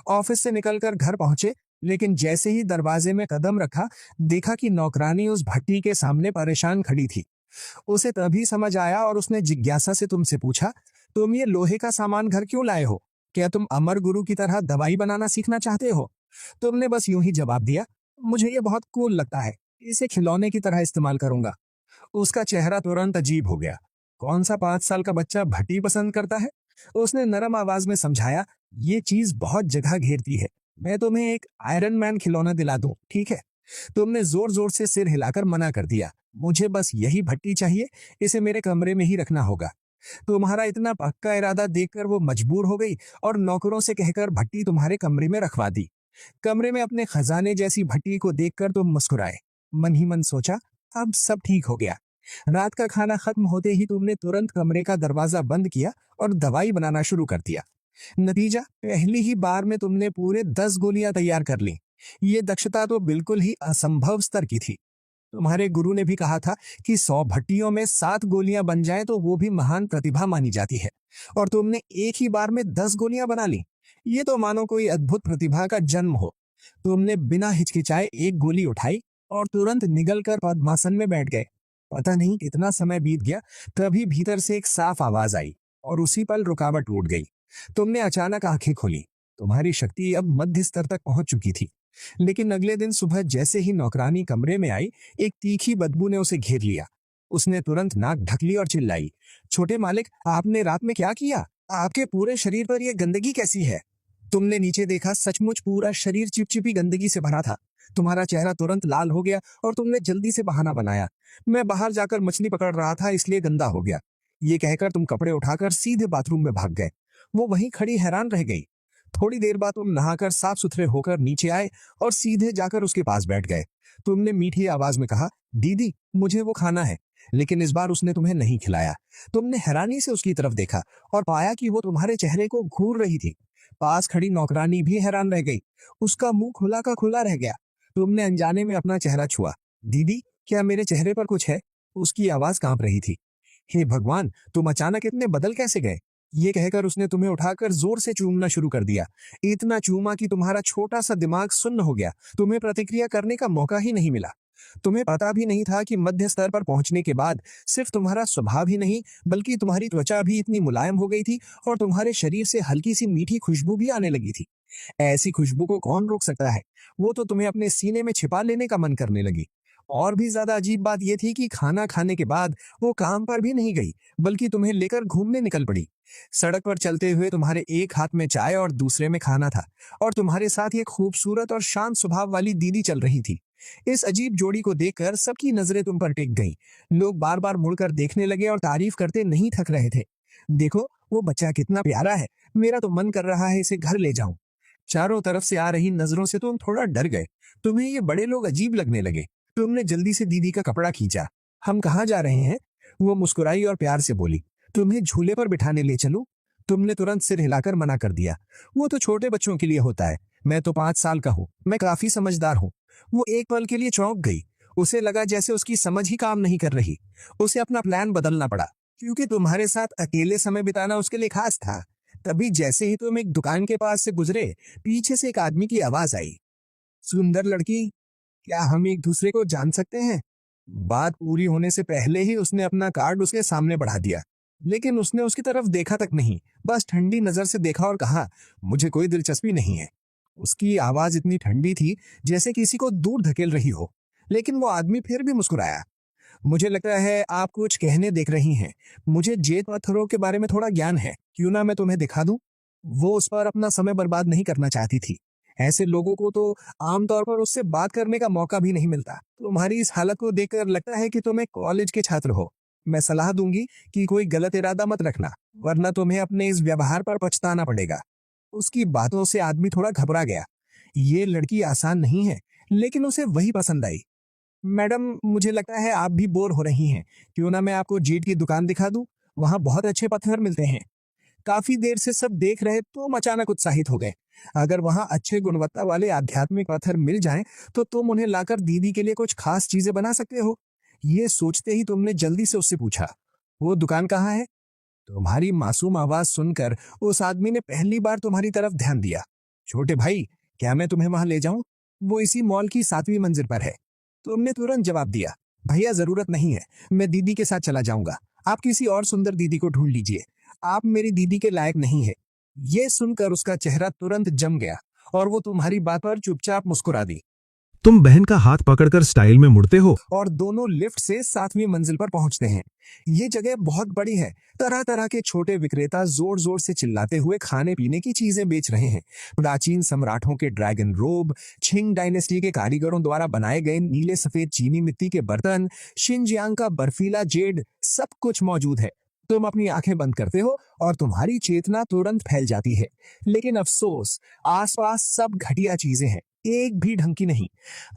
Speaker 1: ऑफिस से निकलकर घर पहुंचे, लेकिन जैसे ही दरवाजे में कदम रखा, देखा कि नौकरानी उस भट्टी के सामने परेशान खड़ी थी। उसे तभी समझ आया और उसने जिज्ञासा से तुमसे पूछा, तुम ये लोहे का सामान घर क्यों लाए हो? क्या तुम अमर गुरु की तरह दवाई बनाना सीखना चाहते हो? तुमने बस यूं ही जवाब दिया, मुझे ये बहुत कूल लगता है, इसे खिलौने की तरह इस्तेमाल करूंगा। उसका चेहरा तुरंत अजीब हो गया। कौन सा 5 साल का बच्चा भट्टी पसंद करता है? उसने नरम आवाज में समझाया, ये चीज बहुत जगह घेरती है। मैं तुम्हें एक आयरन मैन खिलौना दिला दूं, ठीक है? तुमने जोर जोर से सिर हिलाकर मना कर दिया, मुझे बस यही भट्टी चाहिए, इसे मेरे कमरे में ही रखना होगा। तुम्हारा इतना पक्का इरादा देखकर वो मजबूर हो गई और नौकरों से कहकर भट्टी तुम्हारे कमरे में रखवा दी। कमरे में अपने खजाने जैसी भट्टी को देखकर तुम मुस्कुराए। मन ही मन सोचा, अब सब ठीक हो गया। रात का खाना खत्म होते ही तुमने तुरंत कमरे का दरवाजा बंद किया और दवाई बनाना शुरू कर दिया। नतीजा, पहली ही बार में तुमने पूरे 10 गोलियां तैयार कर ली। ये दक्षता तो बिल्कुल ही असंभव स्तर की थी। तुम्हारे गुरु ने भी कहा था कि 100 भट्टियों में 7 गोलियां बन जाए तो वो भी महान प्रतिभा मानी जाती है, और तुमने एक ही बार में 10 गोलियां बना ली। ये तो मानो कोई अद्भुत प्रतिभा का जन्म हो। तुमने बिना हिचकिचाए एक गोली उठाई और तुरंत निगलकर पद्मासन में बैठ गए। पता नहीं कितना समय बीत गया, तभी भीतर से एक साफ आवाज आई और उसी पल रुकावट टूट गई। तुमने अचानक आंखें खोली। तुम्हारी शक्ति अब मध्य स्तर तक पहुंच चुकी थी, लेकिन अगले दिन सुबह जैसे ही नौकरानी कमरे में आई, एक तीखी बदबू ने उसे घेर लिया। उसने तुरंत नाक ढक ली और चिल्लाई, छोटे मालिक, आपने रात में क्या किया? आपके पूरे शरीर पर यह गंदगी कैसी है? तुमने नीचे देखा, सचमुच पूरा शरीर चिपचिपी गंदगी से भरा था। तुम्हारा चेहरा तुरंत लाल हो गया और तुमने जल्दी से बहाना बनाया, मैं बाहर जाकर मछली पकड़ रहा था इसलिए गंदा हो गया। ये कहकर तुम कपड़े उठाकर सीधे बाथरूम में भाग गए। वो वहीं खड़ी हैरान रह गई। थोड़ी देर बाद तुम नहाकर साफ सुथरे होकर नीचे आए और सीधे जाकर उसके पास बैठ गए। तुमने मीठी आवाज में कहा, दीदी मुझे वो खाना है। लेकिन इस बार उसने तुम्हें नहीं खिलाया। तुमने हैरानी से उसकी तरफ देखा और पाया कि वो तुम्हारे चेहरे को घूर रही थी। पास खड़ी नौकरानी भी हैरान रह गई। उसका मुंह खुला का खुला रह गया। तुमने अनजाने में अपना चेहरा छुआ। दीदी, क्या मेरे चेहरे पर कुछ है? उसकी आवाज कांप रही थी। हे भगवान, तुम अचानक इतने बदल कैसे गए? ये कहकर उसने तुम्हें उठाकर जोर से चूमना शुरू कर दिया। इतना चूमा कि तुम्हारा छोटा सा दिमाग सुन्न हो गया। तुम्हें प्रतिक्रिया करने का मौका ही नहीं मिला। तुम्हें पता भी नहीं था कि मध्य स्तर पर पहुंचने के बाद सिर्फ तुम्हारा स्वभाव ही नहीं, बल्कि तुम्हारी त्वचा भी इतनी मुलायम हो गई थी और तुम्हारे शरीर से हल्की सी मीठी खुशबू भी आने लगी थी। ऐसी खुशबू को कौन रोक सकता है? वो तो तुम्हें अपने सीने में छिपा लेने का मन करने लगी। और भी ज्यादा अजीब बात यह थी कि खाना खाने के बाद वो काम पर भी नहीं गई, बल्कि तुम्हें लेकर घूमने निकल पड़ी। सड़क पर चलते हुए तुम्हारे एक हाथ में चाय और दूसरे में खाना था, और तुम्हारे साथ ये खूबसूरत और शांत स्वभाव वाली दीदी चल रही थी। इस अजीब जोड़ी को देखकर सबकी नजरें तुम पर टिक गईं। लोग बार बार मुड़कर देखने लगे और तारीफ करते नहीं थक रहे थे। देखो, वो बच्चा कितना प्यारा है, मेरा तो मन कर रहा है इसे घर ले जाऊं। चारों तरफ से आ रही नजरों से तुम थोड़ा डर गए। तुम्हें ये बड़े लोग अजीब लगने लगे। तुमने जल्दी से दीदी का कपड़ा खींचा। हम कहाँ जा रहे हैं? वो मुस्कुराई और प्यार से बोली, तुम्हें झूले पर बिठाने ले चलूं? तुमने तुरंत सिर हिलाकर मना कर दिया। वो तो छोटे बच्चों के लिए होता है, मैं तो 5 साल का हूँ, मैं काफी समझदार हूँ। वो एक पल के लिए चौंक गई। उसे लगा जैसे उसकी समझ ही काम नहीं कर रही। उसे अपना प्लान बदलना पड़ा, क्योंकि तुम्हारे साथ अकेले समय बिताना उसके लिए खास था। तभी जैसे ही तुम एक दुकान के पास से गुजरे, पीछे से एक आदमी की आवाज आई, सुंदर लड़की, क्या हम एक दूसरे को जान सकते हैं? बात पूरी होने से पहले ही उसने अपना कार्ड उसके सामने बढ़ा दिया, लेकिन उसने उसकी तरफ देखा तक नहीं, बस ठंडी नजर से देखा और कहा, मुझे कोई दिलचस्पी नहीं है। उसकी आवाज इतनी ठंडी थी जैसे किसी को दूर धकेल रही हो, लेकिन वो आदमी फिर भी मुस्कुराया। मुझे लगता है आप कुछ कहने देख रही हैं। मुझे जेट पत्थरों के बारे में थोड़ा ज्ञान है, क्यों ना मैं तुम्हें दिखा दूं? वो उस पर अपना समय बर्बाद नहीं करना चाहती थी। ऐसे लोगों को तो आमतौर पर उससे बात करने का मौका भी नहीं मिलता। तुम्हारी इस हालत को देखकर लगता है कि तुम एक कॉलेज के छात्र हो। मैं सलाह दूंगी कि कोई गलत इरादा मत रखना, वरना तुम्हें अपने इस व्यवहार पर पछताना पड़ेगा। उसकी बातों से आदमी थोड़ा घबरा गया। ये लड़की आसान नहीं है, लेकिन उसे वही पसंद आई। मैडम, मुझे लगता है आप भी बोर हो रही हैं। क्यों ना मैं आपको जेट की दुकान दिखा दूं? वहां बहुत अच्छे पत्थर मिलते हैं। काफी देर से सब देख रहे तुम अचानक उत्साहित हो गए। अगर वहां अच्छे गुणवत्ता वाले आध्यात्मिक पत्थर मिल जाएं, तो तुम उन्हें लाकर दीदी के लिए कुछ खास चीजें बना सकते हो। ये सोचते ही तुमने जल्दी से उससे पूछा, वो दुकान कहाँ है? तुम्हारी मासूम आवाज सुनकर उस आदमी ने पहली बार तुम्हारी तरफ ध्यान दिया। छोटे भाई, क्या मैं तुम्हें वहां ले जाऊं? वो इसी मॉल की 7वीं मंजिल पर है। तुमने तुरंत जवाब दिया, भैया जरूरत नहीं है, मैं दीदी के साथ चला जाऊंगा। आप किसी और सुंदर दीदी को ढूंढ लीजिए। आप मेरी दीदी के लायक नहीं है। ये सुनकर उसका चेहरा तुरंत जम गया और वो तुम्हारी बात पर चुपचाप मुस्कुरा दी।
Speaker 2: तुम बहन का हाथ पकड़कर स्टाइल में मुड़ते हो।
Speaker 1: और दोनों लिफ्ट से 7वीं मंजिल पर पहुंचते हैं। ये जगह बहुत बड़ी है। तरह तरह के छोटे विक्रेता जोर जोर से चिल्लाते हुए खाने पीने की चीजें बेच रहे हैं। प्राचीन सम्राटों के ड्रैगन रोब, छिंग डायनेस्टी के कारीगरों द्वारा बनाए गए नीले सफेद चीनी मिट्टी के बर्तन, शिनजियांग का बर्फीला जेड, सब कुछ मौजूद है। तुम अपनी आंखें बंद करते हो और तुम्हारी चेतना तुरंत फैल जाती है। लेकिन अफसोस, आसपास सब घटिया चीजें हैं, एक भी ढंग की नहीं।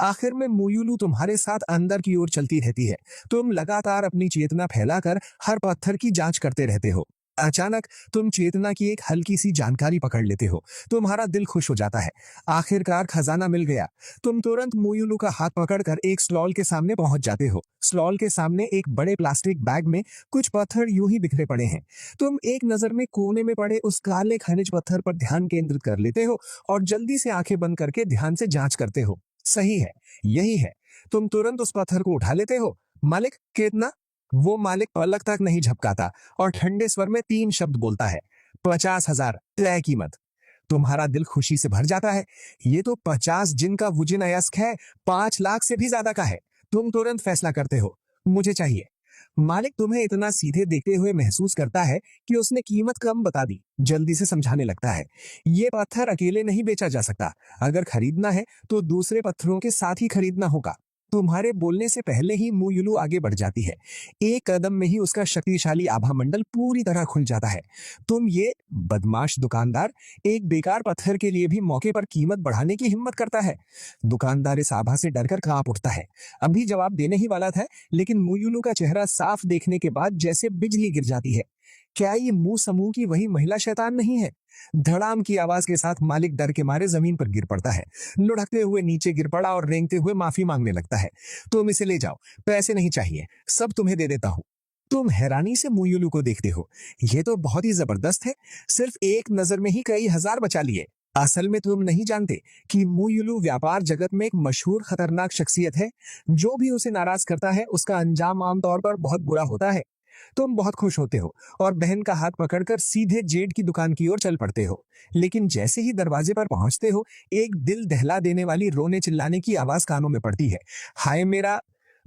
Speaker 1: आखिर में मुयुलू तुम्हारे साथ अंदर की ओर चलती रहती है। तुम लगातार अपनी चेतना फैलाकर हर पत्थर की जांच करते रहते हो। अचानक तुम चेतना की एक हल्की सी जानकारी पकड़ लेते हो। तुम्हारा दिल खुश हो जाता है। आखिरकार खजाना मिल गया। तुम तुरंत मुयुलू का हाथ पकड़कर एक स्लॉल के सामने पहुंच जाते हो। स्लॉल के सामने एक बड़े प्लास्टिक बैग में कुछ पत्थर यूं ही बिखरे पड़े हैं। तुम एक नजर में कोने में पड़े उस काले खनिज पत्थर पर ध्यान केंद्रित कर लेते हो और जल्दी से आंखें बंद करके ध्यान से जांच करते हो। सही है, यही है। तुम तुरंत उस पत्थर को उठा लेते हो। मालिक, कितना? वो मालिक पलक तक नहीं झपकाता और ठंडे स्वर में 3 शब्द बोलता है, 50,000 तय कीमत। तुम्हारा दिल खुशी से भर जाता है। ये तो 50 जिन का वुजिन अयस्क है, 5 लाख से भी ज्यादा का है। तुम तुरंत फैसला करते हो, मुझे चाहिए। मालिक तुम्हें इतना सीधे देखते हुए महसूस करता है कि उसने कीमत कम बता दी। जल्दी से समझाने लगता है, ये पत्थर अकेले नहीं बेचा जा सकता। अगर खरीदना है तो दूसरे पत्थरों के साथ ही खरीदना होगा। तुम्हारे बोलने से पहले ही मुयुलू आगे बढ़ जाती है। एक कदम में ही उसका शक्तिशाली आभा मंडल पूरी तरह खुल जाता है। तुम ये बदमाश दुकानदार एक बेकार पत्थर के लिए भी मौके पर कीमत बढ़ाने की हिम्मत करता है। दुकानदार इस आभा से डरकर कांप उठता है। अभी जवाब देने ही वाला था, लेकिन मुयुलू का चेहरा साफ देखने के बाद जैसे बिजली गिर जाती है। क्या ये मुंह समूह की वही महिला शैतान नहीं है? धड़ाम की आवाज के साथ मालिक डर के मारे जमीन पर गिर पड़ता है। लुढ़कते हुए नीचे गिर पड़ा और रेंगते हुए माफी मांगने लगता है। तुम इसे ले जाओ, पैसे नहीं चाहिए, सब तुम्हें दे देता हूँ। तुम हैरानी से मुयुलू को देखते हो। ये तो बहुत ही जबरदस्त है। सिर्फ एक नजर में ही कई हजार बचा लिए। असल में तुम नहीं जानते कि मुयुलू व्यापार जगत में एक मशहूर खतरनाक शख्सियत है। जो भी उसे नाराज करता है, उसका अंजाम आमतौर पर बहुत बुरा होता है। तुम बहुत खुश होते हो और बहन का हाथ पकड़कर सीधे जेड की दुकान की ओर चल पड़ते हो। लेकिन जैसे ही दरवाजे पर पहुंचते हो, एक दिल दहला देने वाली रोने चिल्लाने की आवाज कानों में पड़ती है। हाय मेरा!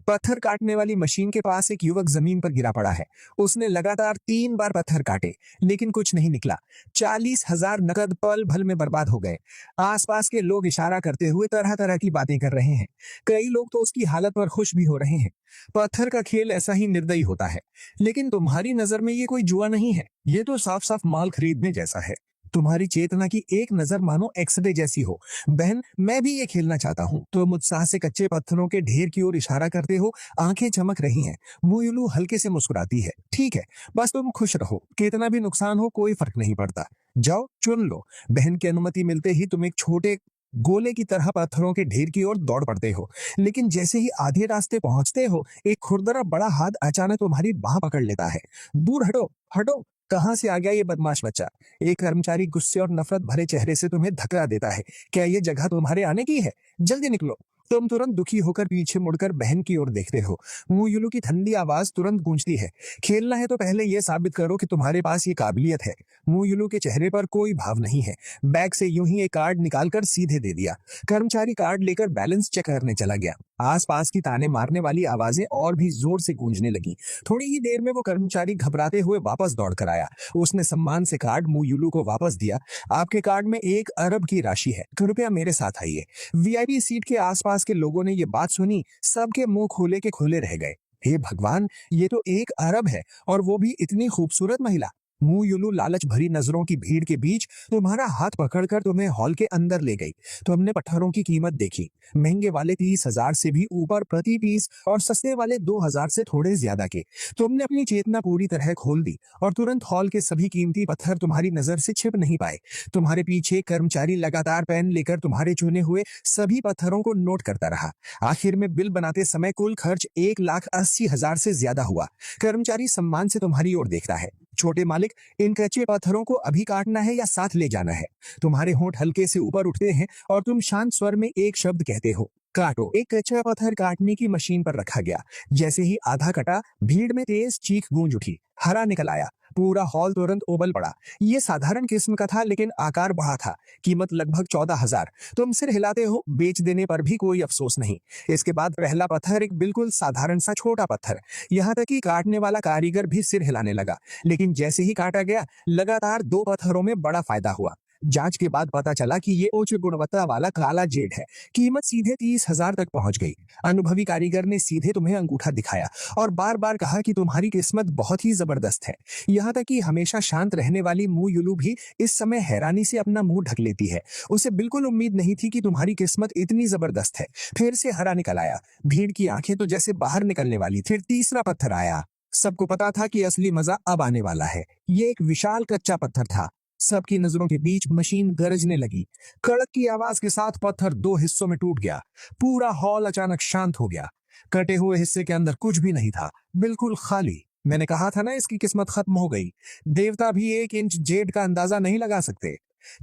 Speaker 1: पत्थर काटने वाली मशीन के पास एक युवक जमीन पर गिरा पड़ा है। उसने लगातार 3 बार पत्थर काटे, लेकिन कुछ नहीं निकला। 40,000 नकद पल भर में बर्बाद हो गए। आसपास के लोग इशारा करते हुए तरह तरह की बातें कर रहे हैं। कई लोग तो उसकी हालत पर खुश भी हो रहे हैं। पत्थर का खेल ऐसा ही निर्दयी होता है। लेकिन तुम्हारी नजर में ये कोई जुआ नहीं है, ये तो साफ साफ माल खरीदने जैसा है। तुम्हारी चेतना की एक नजर मानो एक्सरे जैसी हो। बहन, मैं भी ये खेलना चाहता हूँ। तुम उत्साह से कच्चे पत्थरों के ढेर की ओर इशारा करते हो। आंखें चमक रही हैं। मुयुलू हल्के से मुस्कुराती है। ठीक है, बस तुम खुश रहो, कितना भी नुकसान हो कोई फर्क नहीं पड़ता। जाओ, चुन लो। बहन की अनुमति मिलते ही तुम एक छोटे गोले की तरह पत्थरों के ढेर की ओर दौड़ पड़ते हो। लेकिन जैसे ही आधे रास्ते पहुंचते हो, एक खुरदरा बड़ा हाथ अचानक तुम्हारी बाह पकड़ लेता है। दूर हटो, हटो! कहां से आ गया ये बदमाश बच्चा? एक कर्मचारी गुस्से और नफरत भरे चेहरे से तुम्हें धक्का देता है। क्या ये जगह तुम्हारे आने की है? जल्दी निकलो। तुम तुरंत दुखी होकर पीछे मुड़कर बहन की ओर देखते हो। मुयुलू की ठंडी आवाज तुरंत गूंजती है, खेलना है तो पहले यह साबित करो कि तुम्हारे पास ये काबिलियत है। मुयुलू के चेहरे पर कोई भाव नहीं है। बैग से यूं ही एक कार्ड निकालकर सीधे दे दिया। कर्मचारी कार्ड लेकर बैलेंस चेक करने चला गया। आसपास की ताने मारने वाली आवाजें और भी जोर से गूंजने लगी। थोड़ी ही देर में वो कर्मचारी घबराते हुए वापस दौड़ कर आया। उसने सम्मान से कार्ड मुयुलू को वापस दिया। आपके कार्ड में 1 अरब की राशि है, कृपया मेरे साथ आइए। वीआईपी सीट के आसपास के लोगों ने ये बात सुनी। सबके मुंह खोले के खोले रह गए। हे भगवान, ये तो 1 अरब है, और वो भी इतनी खूबसूरत महिला। मुंह युलू लालच भरी नजरों की भीड़ के बीच तुम्हारा हाथ पकड़कर तुम्हें हॉल के अंदर ले गई। तुमने पत्थरों की कीमत देखी, महंगे वाले 30,000 से भी ऊपर प्रति पीस और सस्ते वाले 2,000 से थोड़े ज्यादा के। तुमने अपनी चेतना पूरी तरह खोल दी और तुरंत हॉल के सभी कीमती पत्थर तुम्हारी नजर से छिप नहीं पाए। तुम्हारे पीछे एक कर्मचारी लगातार पेन लेकर तुम्हारे चुने हुए सभी पत्थरों को नोट करता रहा। आखिर में बिल बनाते समय कुल खर्च 1,80,000 से ज्यादा हुआ। कर्मचारी सम्मान से तुम्हारी ओर देखता है। छोटे मालिक, इन कच्चे पत्थरों को अभी काटना है या साथ ले जाना है? तुम्हारे होंठ हल्के से ऊपर उठते हैं और तुम शांत स्वर में एक शब्द कहते हो, काटो। एक कच्चा पत्थर काटने की मशीन पर रखा गया। जैसे ही आधा कटा, भीड़ में तेज चीख गूंज उठी। हरा निकल आया। पूरा हॉल तुरंत उबल पड़ा। ये साधारण किस्म का था, लेकिन आकार बड़ा था। कीमत लगभग 14,000। तुम सिर हिलाते हो, बेच देने पर भी कोई अफसोस नहीं। इसके बाद पहला पत्थर एक बिल्कुल साधारण सा छोटा पत्थर। यहाँ तक कि काटने वाला कारीगर भी सिर हिलाने लगा। लेकिन जैसे ही काटा गया, लगातार 2 पत्थरों में बड़ा फायदा हुआ। जांच के बाद पता चला कि ये उच्च गुणवत्ता वाला काला जेड है। कीमत सीधे 30,000 तक पहुंच गई। अनुभवी कारीगर ने सीधे तुम्हें अंगूठा दिखाया और बार बार कहा कि तुम्हारी किस्मत बहुत ही जबरदस्त है। यहाँ तक कि हमेशा शांत रहने वाली मुंह युलू भी इस समय हैरानी से अपना मुंह ढक लेती है। उसे बिल्कुल उम्मीद नहीं थी कि तुम्हारी किस्मत इतनी जबरदस्त है। फिर से हरा निकल आया। भीड़ की आंखें तो जैसे बाहर निकलने वाली। फिर तीसरा पत्थर आया। सबको पता था कि असली मजा अब आने वाला है। ये एक विशाल कच्चा पत्थर था। सबकी नजरों के बीच मशीन गरजने लगी। कड़क की आवाज के साथ पत्थर 2 हिस्सों में टूट गया। पूरा हॉल अचानक शांत हो गया। कटे हुए हिस्से के अंदर कुछ भी नहीं था, बिल्कुल खाली। मैंने कहा था ना, इसकी किस्मत खत्म हो गई। देवता भी 1 इंच जेड का अंदाजा नहीं लगा सकते।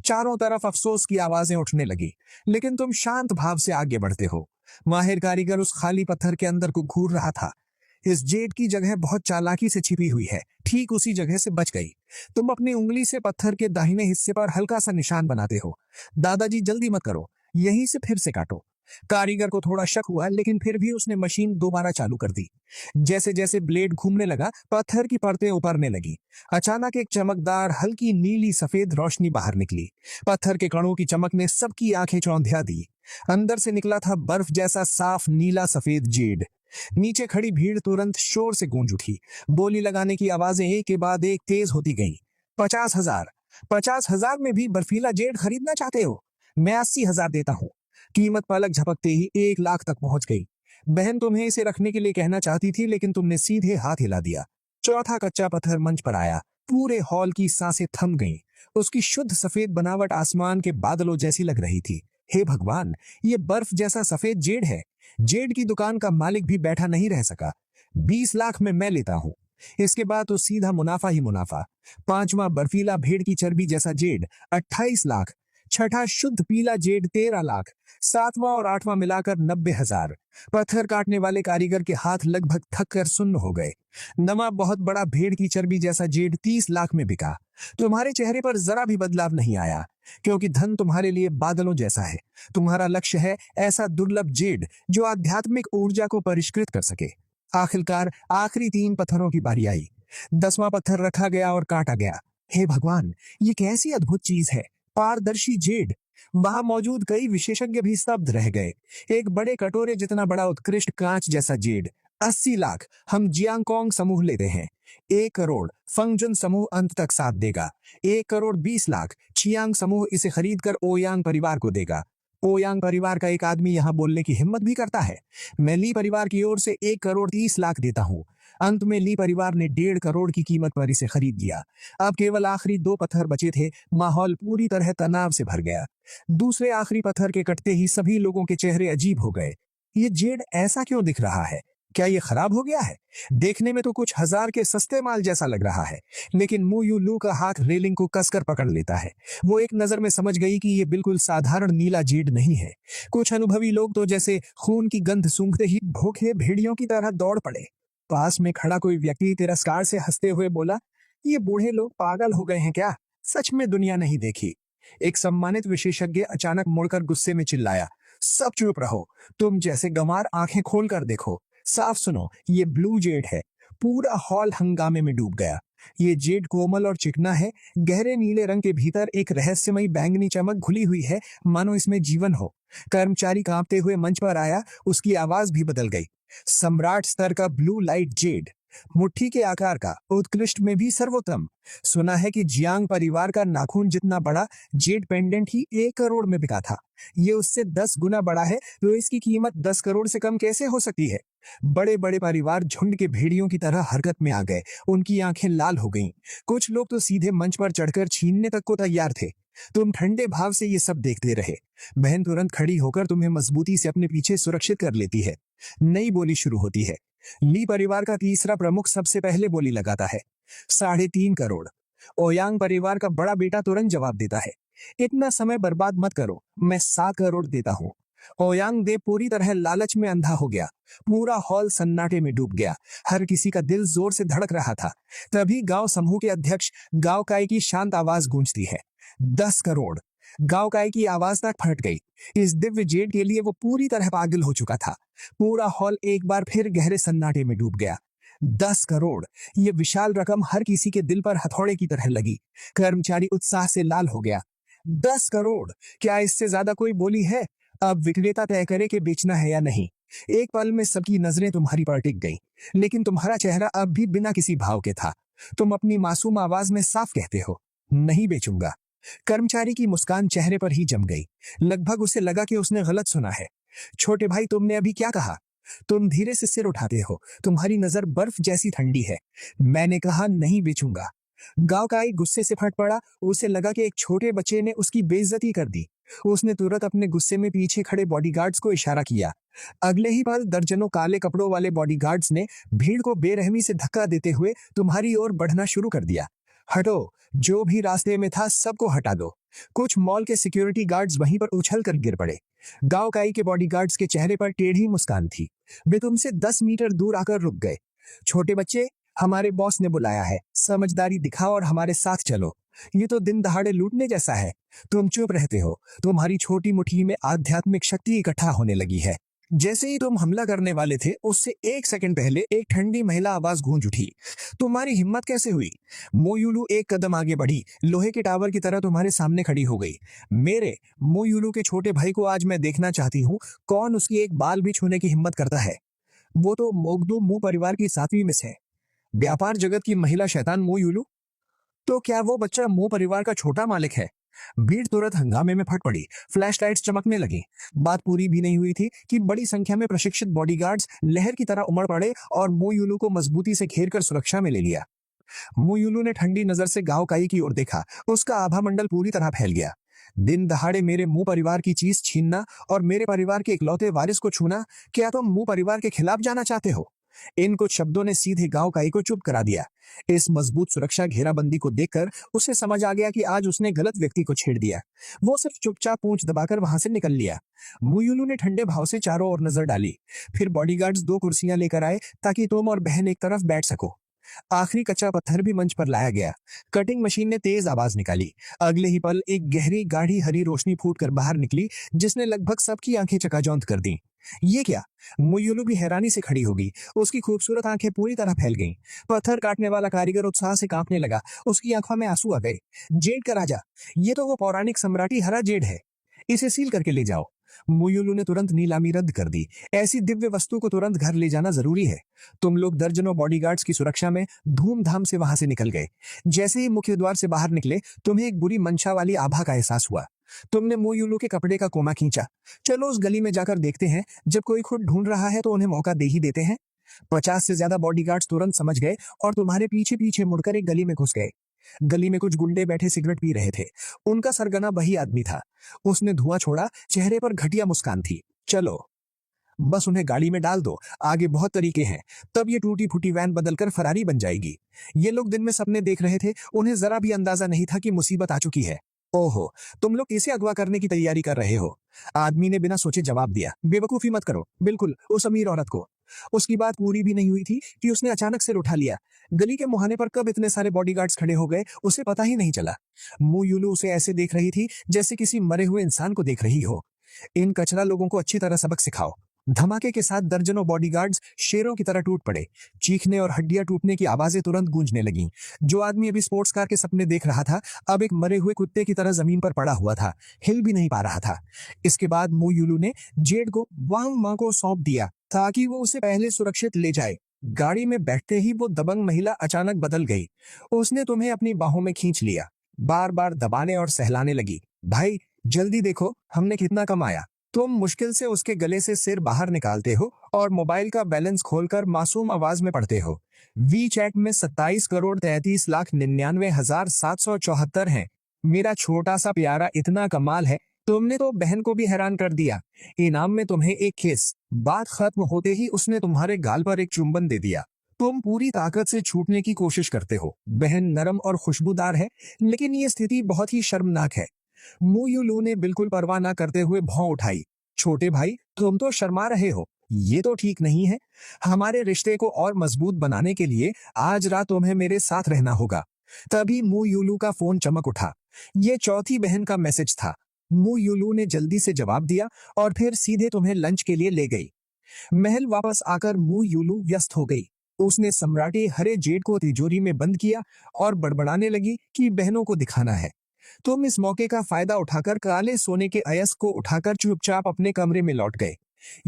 Speaker 1: चारों तरफ अफसोस की आवाजें उठने लगी, लेकिन तुम शांत भाव से आगे बढ़ते हो। माहिर कारीगर उस खाली पत्थर के अंदर को घूर रहा था। इस जेड की जगह बहुत चालाकी से छिपी हुई है। ठीक उसी जगह से बच गई। तुम अपनी उंगली से पत्थर के दाहिने हिस्से पर हल्का सा निशान बनाते हो। दादाजी, जल्दी मत करो, यहीं से फिर से काटो। कारीगर को थोड़ा शक हुआ, लेकिन फिर भी उसने मशीन दोबारा चालू कर दी। जैसे जैसे ब्लेड घूमने लगा, पत्थर की परतें उभरने लगी। अचानक एक चमकदार हल्की नीली सफेद रोशनी बाहर निकली। पत्थर के कणों की चमक ने सबकी आंखें चौंधिया दी। अंदर से निकला था बर्फ जैसा साफ नीला सफेद जेड। नीचे खड़ी भीड़ तुरंत शोर से गूंज उठी। बोली लगाने की आवाजें एक के बाद एक तेज होती गईं। 50,000, 50,000 में भी बर्फीला जेड खरीदना चाहते हो? मैं 80,000 देता हूँ। कीमत पलक झपकते ही 1 लाख तक पहुंच गई। बहन तुम्हें इसे रखने के लिए कहना चाहती थी, लेकिन तुमने सीधे हाथ हिला दिया। चौथा कच्चा पत्थर मंच पर आया। पूरे हॉल की सांसें थम गईं। उसकी शुद्ध सफेद बनावट आसमान के बादलों जैसी लग रही थी। हे भगवान, ये बर्फ जैसा सफेद जेड है। जेड की दुकान का मालिक भी बैठा नहीं रह सका। 20 लाख में मैं लेता हूं। इसके बाद तो सीधा मुनाफा ही मुनाफा। पांचवा बर्फीला भेड़ की चर्बी जैसा जेड 28 लाख। छठा शुद्ध पीला जेड 13 लाख। सातवां और आठवां मिलाकर 90,000। पत्थर काटने वाले कारीगर के हाथ लगभग थक कर सुन्न हो गए। नवा बहुत बड़ा भेड़ की चर्बी जैसा जेड 30 लाख में बिका। तुम्हारे चेहरे पर जरा भी बदलाव नहीं आया, क्योंकि धन तुम्हारे लिए बादलों जैसा है। तुम्हारा लक्ष्य है ऐसा दुर्लभ जेड जो आध्यात्मिक ऊर्जा को परिष्कृत कर सके। आखिरकार आखिरी 3 पत्थरों की बारी आई। 10वां पत्थर रखा गया और काटा गया। हे भगवान, ये कैसी अद्भुत चीज है! पारदर्शी जेड। वहां मौजूद कई विशेषज्ञ भी स्तब्ध रह गए। एक बड़े कटोरे जितना बड़ा उत्कृष्ट कांच जैसा जेड। 80 लाख हम जियांगकोंग समूह लेते हैं। 1 करोड़ फंगजुन समूह अंत तक साथ देगा। 1 करोड़ 20 लाख छियांग समूह इसे खरीदकर ओयांग परिवार को देगा। ओयांग परिवार का एक आदमी यहाँ बोलने की हिम्मत भी करता है। मैं ली परिवार की ओर से 1 करोड़ 30 लाख देता हूँ। अंत में ली परिवार ने 1.5 करोड़ की कीमत पर इसे खरीद लिया। अब केवल आखिरी 2 पत्थर बचे थे। माहौल पूरी तरह तनाव से भर गया। दूसरे आखिरी पत्थर के कटते ही सभी लोगों के चेहरे अजीब हो गए। ये जेड ऐसा क्यों दिख रहा है? क्या ये खराब हो गया है? देखने में तो कुछ हजार के सस्ते माल जैसा लग रहा है, लेकिन मु यू लू का हाथ रेलिंग को कसकर पकड़ लेता है। वो एक नजर में समझ गई कि ये बिल्कुल साधारण नीला जेड नहीं है। कुछ अनुभवी लोग तो जैसे खून की गंध सूंघते ही भूखे भेड़ियों की तरह दौड़ पड़े। पास में खड़ा कोई व्यक्ति तिरस्कार से हंसते हुए बोला, ये बूढ़े लोग पागल हो गए हैं क्या? सच में दुनिया नहीं देखी। एक सम्मानित विशेषज्ञ अचानक मुड़कर गुस्से में चिल्लाया, सब चुप रहो। तुम जैसे गंवार आंखें खोल कर देखो। साफ सुनो, ये ब्लू जेड है। पूरा हॉल हंगामे में डूब गया। ये जेड कोमल और चिकना है। गहरे नीले रंग के भीतर एक रहस्यमयी बैंगनी चमक घुली हुई है, मानो इसमें जीवन हो। कर्मचारी कांपते हुए मंच पर आया। उसकी आवाज भी बदल गई। सम्राट स्तर का ब्लू लाइट जेड। मुट्ठी के आकार का, उत्कृष्ट में भी सर्वोत्तम। सुना है कि जियांग परिवार का नाखून जितना बड़ा जेड पेंडेंट ही 1 करोड़ में बिका था। ये उससे 10 गुना बड़ा है, तो इसकी कीमत 10 करोड़ से कम कैसे हो सकती है? बड़े बड़े परिवार झुंड के भेड़ियों की तरह हरकत में आ गए। उनकी आंखें लाल हो गईं। कुछ लोग तो सीधे मंच पर चढ़कर छीनने तक को तैयार थे। तुम ठंडे भाव से ये सब देखते रहे। बहन तुरंत खड़ी होकर तुम्हें मजबूती से अपने पीछे सुरक्षित कर लेती है। नई बोली शुरू होती है। ली परिवार का तीसरा प्रमुख सबसे पहले बोली लगाता है। 3.5 करोड़। ओयांग परिवार का बड़ा बेटा तुरंत जवाब देता है। इतना समय बर्बाद मत करो, मैं 7 करोड़ देता हूँ। ओयांग दे पूरी तरह लालच में अंधा हो गया। पूरा हॉल सन्नाटे में डूब गया। हर किसी का दिल जोर से धड़क रहा था। तभी गांव समूह के अध्यक्ष गांव काई की शांत आवाज गूंजती है। 10 करोड़। गांव काई की आवाज तक फट गई। इस दिव्य जेड के लिए वो पूरी तरह पागल हो चुका था। पूरा हॉल एक बार फिर गहरे सन्नाटे में डूब गया। 10 करोड़। ये विशाल रकम हर किसी के दिल पर हथौड़े की तरह लगी। कर्मचारी उत्साह से लाल हो गया। 10 करोड़। क्या इससे ज्यादा कोई बोली है? अब विक्रेता तय करे कि बेचना है या नहीं। एक पल में सबकी नजरें तुम्हारी पर टिक गईं, लेकिन तुम्हारा चेहरा अब भी बिना किसी भाव के था। तुम अपनी मासूम आवाज में साफ कहते हो, नहीं बेचूंगा। कर्मचारी की मुस्कान चेहरे पर ही जम गई। लगभग उसे लगा कि उसने गलत सुना है। छोटे भाई, तुमने अभी क्या कहा? तुम धीरे से सिर उठाते हो। तुम्हारी नजर बर्फ जैसी ठंडी है। मैंने कहा नहीं बेचूंगा। गांव का एक गुस्से से फट पड़ा। उसे लगा कि एक छोटे बच्चे ने उसकी बेइज्जती कर दी। उसने तुरंत अपने गुस्से में पीछे खड़े बॉडीगार्ड्स को इशारा किया। अगले ही पल दर्जनों काले कपड़ों वाले बॉडीगार्ड्स ने भीड़ को बेरहमी से धक्का देते हुए तुम्हारी ओर बढ़ना शुरू कर दिया। हटो, जो भी रास्ते में था सबको हटा दो। कुछ मॉल के सिक्योरिटी गार्ड्स वहीं पर उछल कर गिर पड़े। गांव काई के बॉडीगार्ड्स के चेहरे पर टेढ़ी मुस्कान थी। वे तुमसे 10 मीटर दूर आकर रुक गए। छोटे बच्चे, हमारे बॉस ने बुलाया है, समझदारी दिखाओ और हमारे साथ चलो। ये तो दिन दहाड़े लूटने जैसा है। तुम चुप रहते हो। तुम्हारी छोटी मुट्ठी में आध्यात्मिक शक्ति इकट्ठा होने लगी है। जैसे ही तुम हमला करने वाले थे, उससे 1 सेकंड पहले एक ठंडी महिला आवाज गूंज उठी। तुम्हारी हिम्मत कैसे हुई? मोयुलू एक कदम आगे बढ़ी, लोहे के टावर की तरह तुम्हारे सामने खड़ी हो गई। मेरे मोयुलू के छोटे भाई को आज मैं देखना चाहती हूँ, कौन उसकी एक बाल भी छूने की हिम्मत करता है। वो तो मोगदो मू परिवार की 7वीं मिस है। व्यापार जगत की महिला शैतान मोयुलू। तो क्या वो बच्चा मो परिवार का छोटा मालिक है? भीड़ तुरंत हंगामे में फट पड़ी। फ्लैशलाइट्स चमकने लगी। बात पूरी भी नहीं हुई थी कि बड़ी संख्या में प्रशिक्षित बॉडीगार्ड्स लहर की तरह उमड़ पड़े और मोयुलू को मजबूती से घेर कर सुरक्षा में ले लिया। मोयुलू ने ठंडी नजर से गांव काई की ओर देखा। उसका आभा मंडल पूरी तरह फैल गया। दिन दहाड़े मेरे मुंह परिवार की चीज छीनना और मेरे परिवार के इकलौते वारिस को छूना, क्या तुम मुंह परिवार के खिलाफ जाना चाहते हो? इन कुछ शब्दों ने सीधे गांव काई को चुप करा दिया। इस मजबूत सुरक्षा घेराबंदी को देखकर उसे समझ आ गया कि आज उसने गलत व्यक्ति को छेड़ दिया। वो सिर्फ चुपचाप पूंछ दबाकर वहां से निकल लिया। मुयुलू ने ठंडे भाव से चारों ओर नजर डाली। फिर बॉडीगार्ड्स 2 कुर्सियां लेकर आए ताकि तुम और बहन एक तरफ बैठ सको। आखिरी कच्चा पत्थर भी मंच पर लाया गया। कटिंग मशीन ने तेज आवाज निकाली। अगले ही पल एक गहरी गाढ़ी हरी रोशनी फूटकर बाहर निकली, जिसने लगभग सबकी आंखें चकाचौंध कर दी। ये क्या? मोयुलू भी हैरानी से खड़ी हो गई। उसकी खूबसूरत आंखें पूरी तरह फैल गईं। पत्थर काटने वाला कारीगर उत्साह से कांपने लगा। उसकी आंखों में आंसू आ गए। जेड का राजा, ये तो वो पौराणिक सम्राटी हरा जेड है। इसे सील करके ले जाओ। मोयुलू ने तुरंत नीलामी रद्द कर दी। ऐसी दिव्य वस्तु को तुरंत घर ले जाना जरूरी है। तुम लोग दर्जनों बॉडीगार्ड्स की सुरक्षा में धूमधाम से वहां से निकल गए। जैसे ही मुख्य द्वार से बाहर निकले, तुम्हें एक बुरी मंशा वाली आभा का एहसास हुआ। तुमने मोयुलू के कपड़े का कोमा खींचा। चलो उस गली में जाकर देखते हैं। जब कोई खुद ढूंढ रहा है तो उन्हें मौका दे ही देते हैं। 50 से ज्यादा बॉडीगार्ड्स तुरंत समझ गए और तुम्हारे पीछे पीछे मुड़कर एक गली में घुस गए। गली में कुछ गुंडे बैठे सिगरेट पी रहे थे। उनका सरगना वही आदमी था। उसने धुआं छोड़ा, चेहरे पर घटिया मुस्कान थी। चलो, बस उन्हें गाड़ी में डाल दो, आगे बहुत तरीके हैं। तब ये टूटी फूटी वैन बदलकर फरारी बन जाएगी। ये लोग दिन में सपने देख रहे थे। उन्हें जरा भी अंदाजा नहीं था कि मुसीबत आ चुकी है। ओहो, तुम लोग इसे अगवा करने की तैयारी कर रहे हो? आदमी ने बिना सोचे जवाब दिया। बेवकूफी मत करो। बिल्कुल उस अमीर औरत को। उसकी बात पूरी भी नहीं हुई थी कि उसने अचानक सिर उठा लिया। गली के मुहाने पर कब इतने सारे बॉडीगार्ड्स खड़े हो गए, उसे पता ही नहीं चला। मोयुलू उसे ऐसे देख रही थी जैसे किसी मरे हुए इंसान को देख रही हो। इन कचरा लोगों को अच्छी तरह सबक सिखाओ। धमाके के साथ दर्जनों बॉडीगार्ड्स शेरों की तरह टूट पड़े। चीखने और हड्डियां टूटने की आवाजें तुरंत गूंजने लगीं। जो आदमी अभी स्पोर्ट्स कार के सपने देख रहा था, अब एक मरे हुए कुत्ते की तरह जमीन पर पड़ा हुआ था, हिल भी नहीं पा रहा था। इसके बाद मोयुलू ने जेड को वांग मा को सौंप दिया ताकि वो उसे पहले सुरक्षित ले जाए। गाड़ी में बैठते ही वो दबंग महिला अचानक बदल गई। उसने तुम्हें अपनी बाहों में खींच लिया, बार बार दबाने और सहलाने लगी। भाई जल्दी देखो हमने कितना कमाया। तुम मुश्किल से उसके गले से सिर बाहर निकालते हो और मोबाइल का बैलेंस खोलकर मासूम आवाज में पढ़ते हो, वी चैट में 27 करोड़ 33 लाख 99,774 हैं। मेरा छोटा सा प्यारा इतना कमाल है, तुमने तो बहन को भी हैरान कर दिया। इनाम में तुम्हें एक किस। बात खत्म होते ही उसने तुम्हारे गाल पर एक चुंबन दे दिया। तुम पूरी ताकत से छूटने की कोशिश करते हो। बहन नरम और खुशबूदार है, लेकिन ये स्थिति बहुत ही शर्मनाक है। मुयुलू ने बिल्कुल परवाह न करते हुए भौं उठाई। छोटे भाई तुम तो शर्मा रहे हो, ये तो ठीक नहीं है। हमारे रिश्ते को और मजबूत बनाने के लिए आज रात तुम्हें मेरे साथ रहना होगा। तभी मुयुलू का फोन चमक उठा। ये चौथी बहन का मैसेज था। मुयुलू ने जल्दी से जवाब दिया और फिर सीधे तुम्हें लंच के लिए ले गई। महल वापस आकर मुयुलू व्यस्त हो गई। उसने सम्राटी हरे जेड को तिजोरी में बंद किया और बड़बड़ाने लगी कि बहनों को दिखाना है। तुम इस मौके का फायदा उठाकर काले सोने के अयस्क को उठाकर चुपचाप अपने कमरे में लौट गए।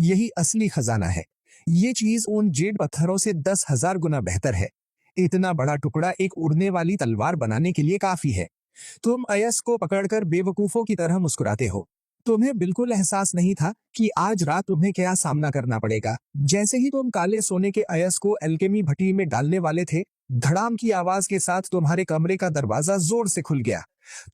Speaker 1: यही असली खजाना है। ये चीज उन जेड पत्थरों से 10,000 गुना बेहतर है। इतना बड़ा टुकड़ा एक उड़ने वाली तलवार बनाने के लिए काफी है। तुम अयस्क को पकड़कर बेवकूफों की तरह मुस्कुराते हो। तुम्हें बिल्कुल एहसास नहीं था कि आज रात तुम्हें क्या सामना करना पड़ेगा। जैसे ही तुम काले सोने के अयस्क को एल्केमी भट्टी में डालने वाले थे, धड़ाम की आवाज के साथ तुम्हारे कमरे का दरवाजा जोर से खुल गया।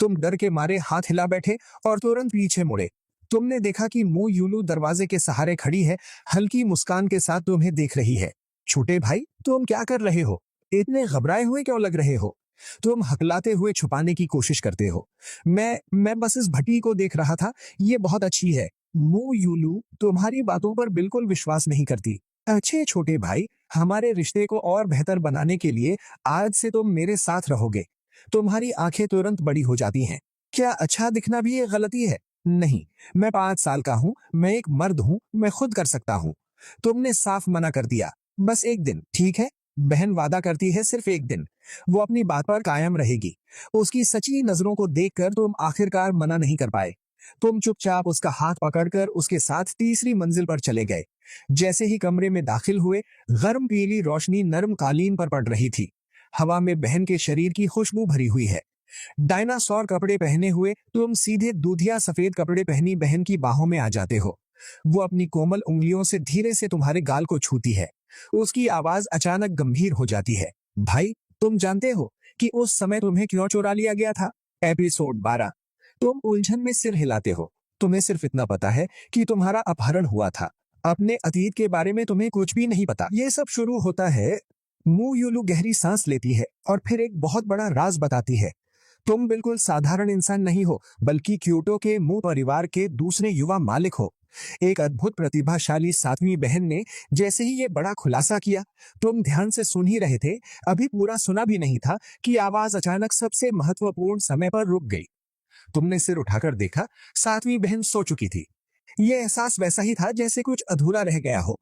Speaker 1: तुम डर के मारे हाथ हिला बैठे और तुरंत पीछे मुड़े। तुमने देखा कि मुयुलू दरवाजे के सहारे खड़ी है, हल्की मुस्कान के साथ तुम्हें देख रही है। छोटे भाई तुम क्या कर रहे हो? इतने घबराए हुए क्यों लग रहे हो? तुम हकलाते हुए छुपाने की कोशिश करते हो। मैं बस इस भट्टी को देख रहा था, ये बहुत अच्छी है। मुयुलू तुम्हारी बातों पर बिल्कुल विश्वास नहीं करती। अच्छे छोटे भाई, हमारे रिश्ते को और बेहतर बनाने के लिए आज से तुम मेरे साथ रहोगे। तुम्हारी आंखें तुरंत बड़ी हो जाती हैं। क्या अच्छा दिखना भी एक गलती है? नहीं, मैं 5 साल का हूँ, मैं एक मर्द हूँ, मैं खुद कर सकता हूँ। तुमने साफ मना कर दिया। बस एक दिन, ठीक है? बहन वादा करती है सिर्फ एक दिन। वो अपनी बात पर कायम रहेगी। उसकी सच्ची नजरों को देखकर तुम आखिरकार मना नहीं कर पाए। तुम चुपचाप उसका हाथ पकड़कर उसके साथ तीसरी मंजिल पर चले गए। जैसे ही कमरे में दाखिल हुए, गर्म पीली रोशनी नरम कालीन पर पड़ रही थी। हवा में बहन के शरीर की खुशबू भरी हुई है। डायनासोर कपड़े पहने हुए तुम सीधे दूधिया सफेद कपड़े पहनी बहन की बाहों में आ जाते हो। वो अपनी कोमल उंगलियों से धीरे से तुम्हारे गाल को छूती है। उसकी आवाज अचानक गंभीर हो जाती है। भाई तुम जानते हो कि उस समय तुम्हें क्यों चुरा लिया गया था? एपिसोड 12। तुम उलझन में सिर हिलाते हो। तुम्हें सिर्फ इतना पता है कि तुम्हारा अपहरण हुआ था। अपने अतीत के बारे में तुम्हें कुछ भी नहीं पता। ये सब शुरू होता है। मुयुलू गहरी सांस लेती है और फिर एक बहुत बड़ा राज बताती है। तुम बिल्कुल साधारण इंसान नहीं हो, बल्कि क्योटो के मू परिवार के दूसरे युवा मालिक हो। एक अद्भुत प्रतिभाशाली 7वीं बहन ने जैसे ही ये बड़ा खुलासा किया, तुम ध्यान से सुन ही रहे थे, अभी पूरा सुना भी नहीं था कि आवाज अचानक सबसे महत्वपूर्ण समय पर रुक गई। तुमने सिर उठाकर देखा, 7वीं बहन सो चुकी थी। ये एहसास वैसा ही था जैसे कुछ अधूरा रह गया हो।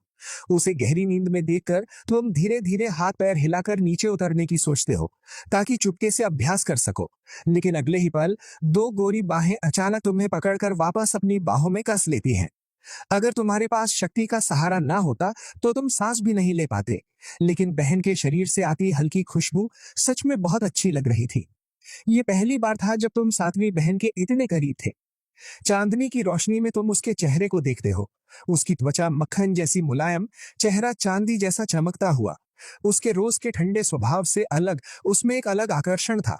Speaker 1: उसे गहरी नींद में देखकर तुम धीरे धीरे हाथ पैर हिलाकर नीचे उतरने की सोचते हो, ताकि चुपके से अभ्यास कर सको। लेकिन अगले ही पल 2 गोरी बाहें अचानक तुम्हें पकड़कर वापस अपनी बाहों में कस लेती हैं। अगर तुम्हारे पास शक्ति का सहारा ना होता तो तुम सांस भी नहीं ले पाते। लेकिन बहन के शरीर से आती हल्की खुशबू सच में बहुत अच्छी लग रही थी। ये पहली बार था जब तुम 7वीं बहन के इतने करीब थे। चांदनी की रोशनी में तुम उसके चेहरे को देखते हो। उसकी त्वचा मक्खन जैसी मुलायम, चेहरा चांदी जैसा चमकता हुआ। उसके रोज के ठंडे स्वभाव से अलग उसमें एक अलग आकर्षण था।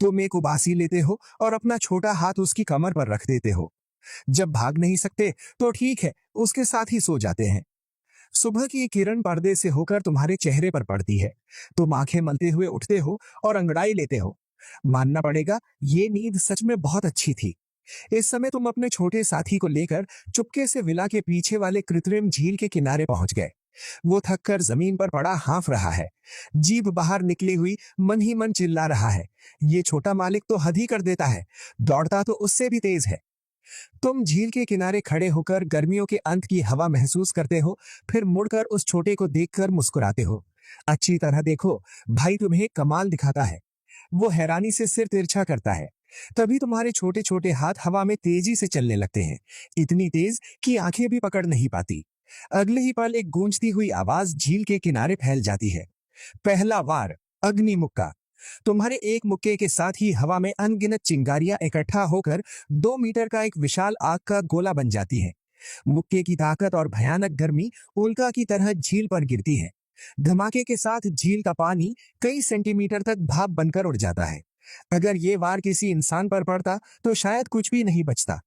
Speaker 1: तुम एक उबासी लेते हो और अपना छोटा हाथ उसकी कमर पर रख देते हो। जब भाग नहीं सकते तो ठीक है, उसके साथ ही सो जाते हैं। सुबह की किरण पर्दे से होकर तुम्हारे चेहरे पर पड़ती है। तुम आंखें मलते हुए उठते हो और अंगड़ाई लेते हो। मानना पड़ेगा, ये नींद सच में बहुत अच्छी थी। इस समय तुम अपने छोटे साथी को लेकर चुपके से विला के पीछे वाले कृत्रिम झील के किनारे पहुंच गए। वो थककर जमीन पर पड़ा हाँफ रहा है, जीभ बाहर निकली हुई मन ही मन चिल्ला रहा है, ये छोटा मालिक तो हद ही कर देता है, दौड़ता तो उससे भी तेज है। तुम झील के किनारे खड़े होकर गर्मियों के अंत की हवा महसूस करते हो, फिर मुड़कर उस छोटे को देखकर मुस्कुराते हो। अच्छी तरह देखो, भाई तुम्हें कमाल दिखाता है। वो हैरानी से सिर तिरछा करता है। तभी तुम्हारे छोटे छोटे हाथ हवा में तेजी से चलने लगते हैं, इतनी तेज कि आंखें भी पकड़ नहीं पाती। अगले ही पल एक गूंजती हुई आवाज झील के किनारे फैल जाती है। पहला वार, अग्नि मुक्का। तुम्हारे एक मुक्के के साथ ही हवा में अनगिनत चिंगारियां इकट्ठा होकर 2 मीटर का एक विशाल आग का गोला बन जाती है। मुक्के की ताकत और भयानक गर्मी उल्का की तरह झील पर गिरती है। धमाके के साथ झील का पानी कई सेंटीमीटर तक भाप बनकर उड़ जाता है। अगर ये वार किसी इंसान पर पड़ता तो शायद कुछ भी नहीं बचता।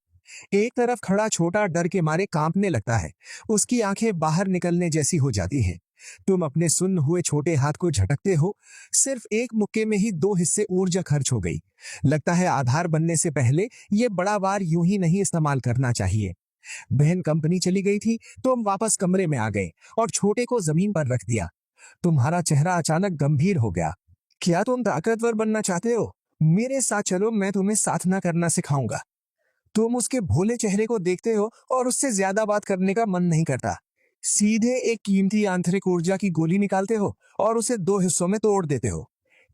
Speaker 1: एक तरफ खड़ा छोटा डर के मारे कांपने लगता है। उसकी आंखें बाहर निकलने जैसी हो जाती हैं। तुम अपने सुन्न हुए छोटे हाथ को झटकते हो। सिर्फ एक मुक्के में ही 2 हिस्से ऊर्जा खर्च हो गई। लगता है आधार बनने से पहले ये बड़ा वार यूं ही नहीं इस्तेमाल करना चाहिए। बहन कंपनी चली गई थी तो हम वापस कमरे में आ गए और छोटे को जमीन पर रख दिया। तुम्हारा चेहरा अचानक गंभीर हो गया। क्या तुम ताकतवर बनना चाहते हो? मेरे साथ चलो, मैं तुम्हें साधना करना सिखाऊंगा। तुम उसके भोले चेहरे को देखते हो और उससे ज्यादा बात करने का मन नहीं करता। सीधे एक कीमती आंतरिक ऊर्जा की गोली निकालते हो और उसे 2 हिस्सों में तोड़ देते हो।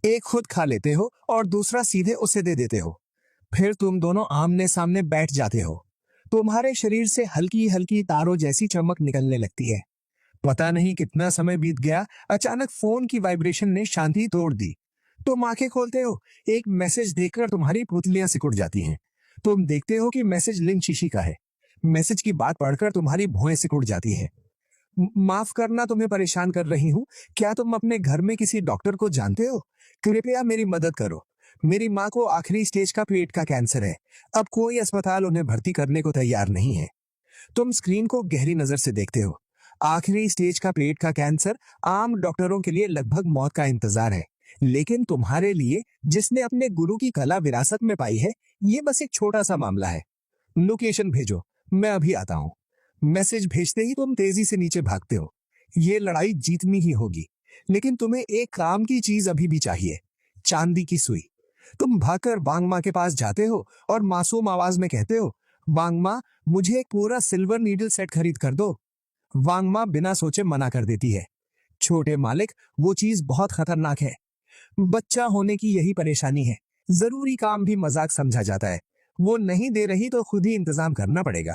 Speaker 1: एक खुद खा लेते हो और दूसरा सीधे उसे दे देते हो। फिर तुम दोनों आमने सामने बैठ जाते हो। तुम्हारे शरीर से हल्की हल्की तारों जैसी चमक निकलने लगती है। पता नहीं कितना समय बीत गया, अचानक फोन की वाइब्रेशन ने शांति तोड़ दी। तुम आंखें खोलते हो। एक मैसेज देखकर तुम्हारी पुतलियां सिकुड़ जाती हैं। तुम देखते हो कि मैसेज लिन शीशी का है। मैसेज की बात पढ़कर तुम्हारी भौहें सिकुड़ जाती हैं। माफ करना, तुम्हें परेशान कर रही हूँ। क्या तुम अपने घर में किसी डॉक्टर को जानते हो? कृपया मेरी मदद करो। मेरी माँ को आखिरी स्टेज का पेट का कैंसर है। अब कोई अस्पताल उन्हें भर्ती करने को तैयार नहीं है। तुम स्क्रीन को गहरी नजर से देखते हो। आखिरी स्टेज का पेट का कैंसर आम डॉक्टरों के लिए लगभग मौत का इंतजार है, लेकिन तुम्हारे लिए, जिसने अपने गुरु की कला विरासत में पाई है, ये बस एक छोटा सा मामला है। लोकेशन भेजो, मैं अभी आता हूँ। मैसेज भेजते ही तुम तेजी से नीचे भागते हो। ये लड़ाई जीतनी ही होगी, लेकिन तुम्हें एक काम की चीज अभी भी चाहिए, चांदी की सुई। तुम भागकर वांगमा के पास जाते हो और मासूम आवाज में कहते हो, वांगमा, मुझे एक पूरा सिल्वर नीडल सेट खरीद कर दो। वांगमा बिना सोचे मना कर देती है। छोटे मालिक, वो चीज बहुत खतरनाक है। बच्चा होने की यही परेशानी है। जरूरी काम भी मजाक समझा जाता है। वो नहीं दे रही तो खुद ही इंतजाम करना पड़ेगा।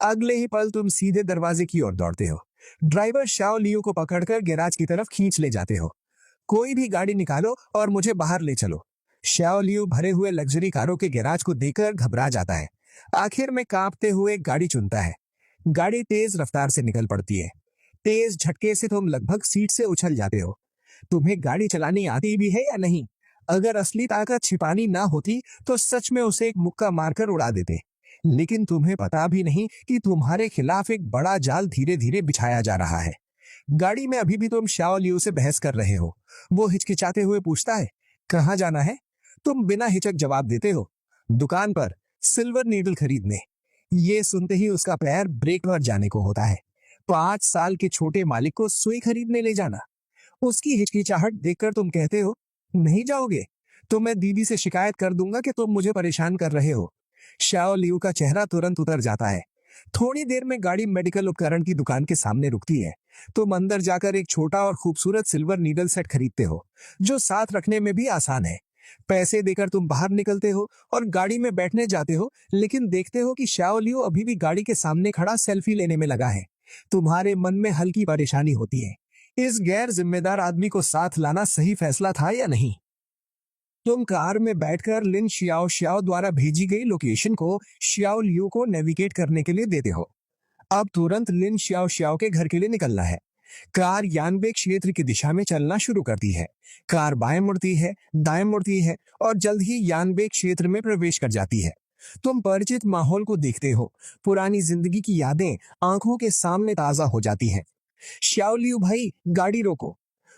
Speaker 1: अगले ही पल तुम सीधे दरवाजे की ओर दौड़ते हो। ड्राइवर शाओ लियू को पकड़कर गैराज की तरफ खींच ले जाते हो। कोई भी गाड़ी निकालो और मुझे बाहर ले चलो। शाओ लियू भरे हुए लग्जरी कारों के गैराज को देखकर घबरा जाता है। आखिर में कांपते हुए गाड़ी चुनता है। गाड़ी तेज रफ्तार से निकल पड़ती है। तेज झटके से तुम लगभग सीट से उछल जाते हो। तुम्हें गाड़ी चलानी आती भी है या नहीं? अगर असली ताकत छिपानी ना होती तो सच में उसे एक मुक्का मारकर उड़ा देते। लेकिन तुम्हें पता भी नहीं कि तुम्हारे खिलाफ एक बड़ा जाल धीरे धीरे बिछाया जा रहा है। गाड़ी में अभी भी तुम शाओ लियू से बहस कर रहे हो। वो हिचकिचाते हुए पूछता है, कहाँ जाना है? तुम बिना हिचक जवाब देते हो, दुकान पर सिल्वर नीडल खरीदने। ये सुनते ही उसका पैर ब्रेक पर जाने को होता है। 5 साल के छोटे मालिक को सुई खरीदने ले जाना। उसकी हिचकिचाहट देखकर तुम कहते हो, नहीं जाओगे तो मैं दीदी से शिकायत कर दूंगा कि तुम मुझे परेशान कर रहे हो। शाओ लियू का चेहरा तुरंत उतर जाता है। थोड़ी देर में गाड़ी मेडिकल उपकरण की दुकान के सामने रुकती है। तुम अंदर जाकर एक छोटा और खूबसूरत सिल्वर नीडल सेट खरीदते हो, जो साथ रखने में भी आसान है। पैसे देकर तुम बाहर निकलते हो और गाड़ी में बैठने जाते हो, लेकिन देखते हो कि शाओ लियू अभी भी गाड़ी के सामने खड़ा सेल्फी लेने में लगा है। तुम्हारे मन में हल्की परेशानी होती है। इस गैर जिम्मेदार आदमी को साथ लाना सही फैसला था या नहीं? तुम कार में बैठकर लिन शियाओ शियाओ द्वारा भेजी गई लोकेशन को शियाओ लियू को नेविगेट करने के लिए देते हो। अब तुरंत लिन शियाओ शियाओ के घर के लिए निकलना है। कार यानबे क्षेत्र की दिशा में चलना शुरू करती है। कार बाएं मुड़ती है, दाएं मुड़ती है और जल्द ही यानबे क्षेत्र में प्रवेश कर जाती है। तुम परिचित माहौल को देखते हो। पुरानी जिंदगी की यादें आंखों के सामने ताजा हो जाती हैं। शाओ लियू भाई, गाड़ी रोको।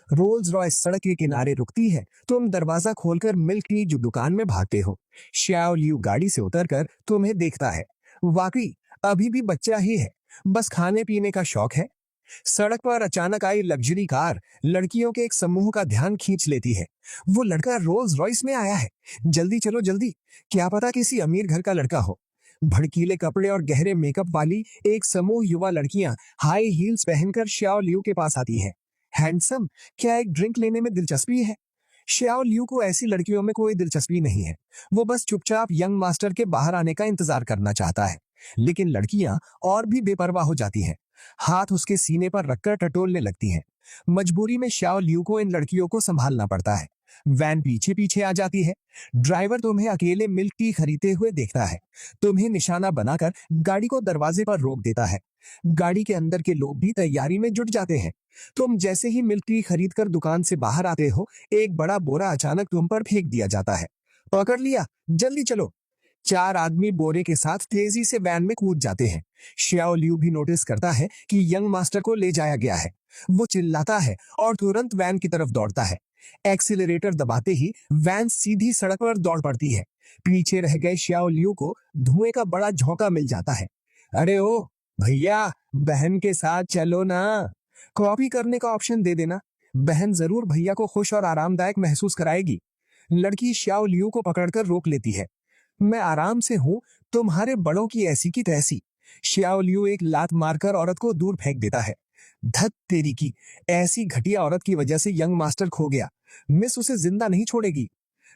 Speaker 1: रोल्स रॉयस सड़क के किनारे रुकती है। तुम दरवाजा खोलकर मिल्क टी जो दुकान में भागते हो। शाओ लियू गाड़ी से उतरकर तुम्हें देखता है। वाकई अभी भी बच्चा ही है, बस खाने पीने का शौक है। सड़क पर अचानक आई लग्जरी कार लड़कियों के एक समूह का ध्यान खींच लेती है। वो लड़का रोल्स रॉयस में आया है। जल्दी चलो जल्दी, क्या पता किसी अमीर घर का लड़का हो। भड़कीले कपड़े और गहरे मेकअप वाली एक समूह युवा लड़कियां हाई हील्स पहनकर शाओ लियू के पास आती हैं। हैंडसम, क्या एक ड्रिंक लेने में दिलचस्पी है? शाओ लियू को ऐसी लड़कियों में कोई दिलचस्पी नहीं है। वो बस चुपचाप यंग मास्टर के बाहर आने का इंतजार करना चाहता है। लेकिन लड़कियां और भी बेपरवाह हो जाती हैं। हाथ उसके सीने पर रखकर टटोलने लगती हैं। मजबूरी में श्याओ लियू को इन लड़कियों को संभालना पड़ता है। वैन पीछे पीछे आ जाती है। ड्राइवर तुम्हें अकेले मिल्क टी खरीदते हुए देखता है। तुम्हें निशाना बनाकर गाड़ी को दरवाजे पर रोक देता है। गाड़ी के अंदर के लोग भी तैयारी में जुट जाते हैं। तुम जैसे ही मिल्क टी खरीद कर दुकान से बाहर आते हो, एक बड़ा बोरा अचानक तुम पर फेंक दिया जाता है। पकड़ लिया, जल्दी चलो। चार आदमी बोरे के साथ तेजी से वैन में कूद जाते हैं। श्याओ लियू भी नोटिस करता है कि यंग मास्टर को ले जाया गया है। वो चिल्लाता है और तुरंत वैन की तरफ दौड़ता है। एक्सीलरेटर दबाते ही वैन सीधी सड़क पर दौड़ पड़ती है। पीछे रह गए श्याओ लियू को धुएं का बड़ा झोंका मिल जाता है। अरे ओ भैया, बहन के साथ चलो ना। कॉपी करने का ऑप्शन दे देना। बहन जरूर भैया को खुश और आरामदायक महसूस कराएगी। लड़की श्याओ लियू को पकड़कर रोक लेती है। मैं आराम से हूं, तुम्हारे बड़ों की ऐसी की तैसी। श्याओ लियू एक लात मारकर औरत को दूर फेंक देता है। धत तेरी की, ऐसी घटिया औरत की वजह से यंग मास्टर खो गया। मिस उसे जिंदा नहीं छोड़ेगी।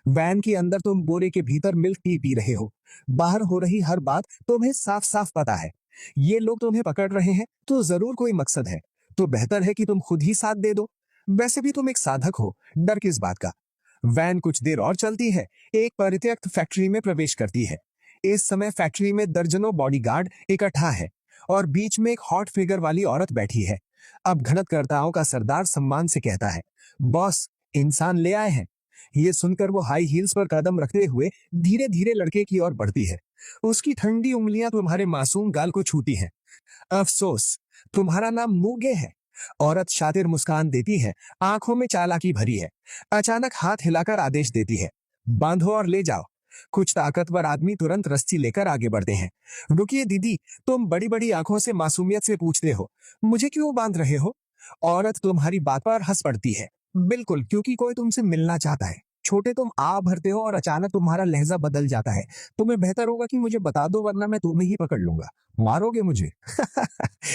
Speaker 1: वैन के अंदर तुम बोरे के भीतर मिल्क टी पी रहे हो। बाहर हो रही हर बात तुम्हें साफ साफ पता है। ये लोग तुम्हें पकड़ रहे हैं तो जरूर कोई मकसद है। तो बेहतर है कि तुम खुद ही साथ दे दो। वैसे भी तुम एक साधक हो, डर किस बात का। वैन कुछ देर और चलती है, एक परित्यक्त फैक्ट्री में प्रवेश करती है। इस समय फैक्ट्री में दर्जनों बॉडीगार्ड इकट्ठा है और बीच में एक हॉट फिगर वाली औरत बैठी है। अब घनतकर्ताओं का सरदार सम्मान से कहता है, बॉस, इंसान ले आए हैं। ये सुनकर वो हाई हील्स पर कदम रखते हुए धीरे धीरे लड़के की ओर बढ़ती है। उसकी ठंडी उंगलियां तुम्हारे मासूम गाल को छूती हैं। अफसोस, तुम्हारा नाम मूगे है। औरत शातिर मुस्कान देती है, आंखों में चालाकी भरी है। अचानक हाथ हिलाकर आदेश देती है, बांधो और ले जाओ। कुछ ताकतवर आदमी तुरंत रस्सी लेकर आगे बढ़ते हैं। रुकिए दीदी, तुम बड़ी बड़ी आंखों से मासूमियत से पूछते हो, मुझे क्यों बांध रहे हो? औरत तुम्हारी बात पर हंस पड़ती है। बिल्कुल, क्योंकि कोई तुमसे मिलना चाहता है। छोटे तुम आ भरते हो और अचानक तुम्हारा लहजा बदल जाता है। तुम्हें बेहतर होगा कि मुझे बता दो, वरना मैं तुम्हें ही पकड़ लूंगा। मारोगे मुझे?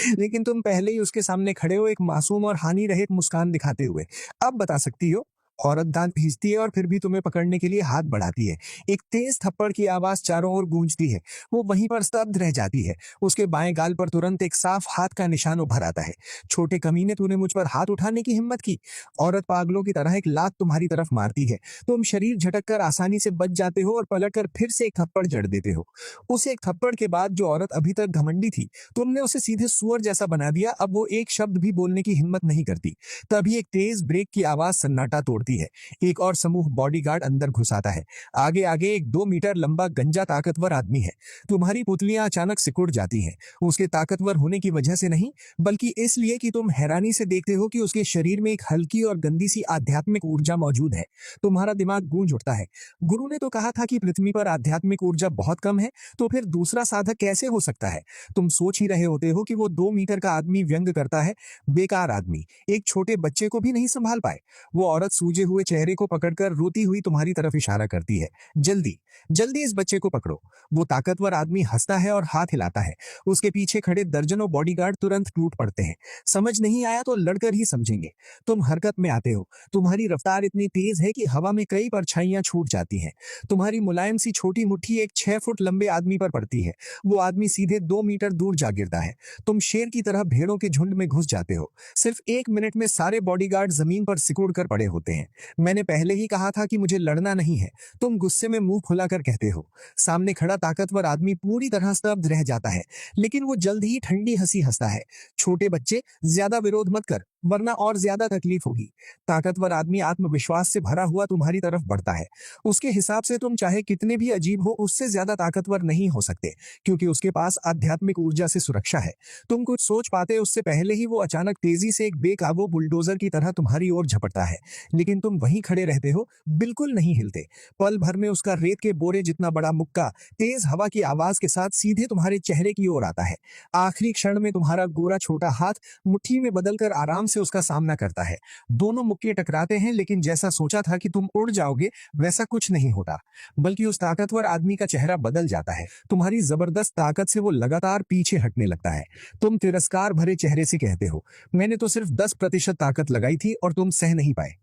Speaker 1: लेकिन तुम पहले ही उसके सामने खड़े हो, एक मासूम और हानि रहित मुस्कान दिखाते हुए। अब बता सकती हो। औरत दांत भींचती है और फिर भी तुम्हें पकड़ने के लिए हाथ बढ़ाती है। एक तेज थप्पड़ की आवाज चारों ओर गूंजती है। वो वहीं पर स्तब्ध रह जाती है। उसके बाएं गाल पर तुरंत एक साफ हाथ का निशान उभर आता है। छोटे कमीने, तूने मुझ पर हाथ उठाने की हिम्मत की। औरत पागलों की तरह एक लात तुम्हारी तरफ मारती है। तुम शरीर झटक कर आसानी से बच जाते हो और पलटकर फिर से एक थप्पड़ जड़ देते हो। उस एक थप्पड़ के बाद जो औरत अभी तक घमंडी थी, तुमने उसे सीधे सुअर जैसा बना दिया। अब वो एक शब्द भी बोलने की हिम्मत नहीं करती। तभी एक तेज ब्रेक की आवाज सन्नाटा तोड़ती है। एक और समूह बॉडीगार्ड अंदर घुस आता है। आगे आगे एक 2 मीटर लंबा गंजा ताकतवर आदमी है। तुम्हारी पुतलियां अचानक सिकुड़ जाती हैं। उसके ताकतवर होने की वजह से नहीं, बल्कि इसलिए कि तुम हैरानी से देखते हो कि उसके शरीर में एक हल्की और गंदी सी आध्यात्मिक ऊर्जा मौजूद है। तुम्हारा दिमाग गूंज उठता है। गुरु ने तो कहा था कि पृथ्वी पर आध्यात्मिक ऊर्जा बहुत कम है, तो फिर दूसरा साधक कैसे हो सकता है? तुम सोच ही रहे होते हो कि वो 2 मीटर का आदमी व्यंग करता है। बेकार आदमी, एक छोटे बच्चे को भी नहीं संभाल पाए। वो औरत सूजे हुए चेहरे को पकड़कर रोती हुई तुम्हारी तरफ इशारा करती है, जल्दी जल्दी इस बच्चे को पकड़ो। वो ताकतवर आदमी हंसता है और हाथ हिलाता है। उसके पीछे खड़े दर्जनों बॉडीगार्ड तुरंत टूट पड़ते हैं। समझ नहीं आया तो लड़कर ही समझेंगे। तुम हरकत में आते हो। तुम्हारी रफ्तार इतनी तेज है कि हवा में कई परछाइयां छूट जाती हैं। तुम्हारी मुलायम सी छोटी मुट्ठी एक 6 फुट लंबे आदमी पर पड़ती है। वो आदमी सीधे 2 मीटर दूर जा गिरता है। तुम शेर की तरह भेड़ों के झुंड में घुस जाते हो। सिर्फ 1 मिनट में सारे बॉडीगार्ड जमीन पर सिकुड़ कर पड़े होते हैं। मैंने पहले ही कहा था कि मुझे लड़ना नहीं है, तुम गुस्से में मुंह खुलाकर कहते हो। सामने खड़ा ताकतवर आदमी पूरी तरह स्तब्ध रह जाता है, लेकिन वो जल्द ही ठंडी हंसी हंसता है। छोटे बच्चे, ज्यादा विरोध मत कर, वरना और ज्यादा तकलीफ होगी। ताकतवर आदमी आत्मविश्वास से भरा हुआ तुम्हारी तरफ बढ़ता है। उसके हिसाब से तुम चाहे कितने भी अजीब हो, उससे ज्यादा ताकतवर नहीं हो सकते, क्योंकि उसके पास आध्यात्मिक ऊर्जा से सुरक्षा है। तुम कुछ सोच पाते उससे पहले ही वो अचानक तेजी से एक बेकाबू बुलडोजर की तरह तुम्हारी ओर झपटता है। लेकिन तुम वहीं खड़े रहते हो, बिल्कुल नहीं हिलते। पल भर में उसका रेत के बोरे जितना बड़ा मुक्का तेज हवा की आवाज के साथ सीधे तुम्हारे चेहरे की ओर आता है। आखिरी क्षण में तुम्हारा गोरा छोटा हाथ मुट्ठी में बदलकर आराम से उसका सामना करता है। दोनों मुक्के टकराते हैं, लेकिन जैसा सोचा था कि तुम उड़ जाओगे, वैसा कुछ नहीं होता, बल्कि उस ताकतवर आदमी का चेहरा बदल जाता है। तुम्हारी जबरदस्त ताकत से वो लगातार पीछे हटने लगता है। तुम तिरस्कार भरे चेहरे से कहते हो, मैंने तो सिर्फ 10% ताकत लगाई थी और तुम सह नहीं पाए।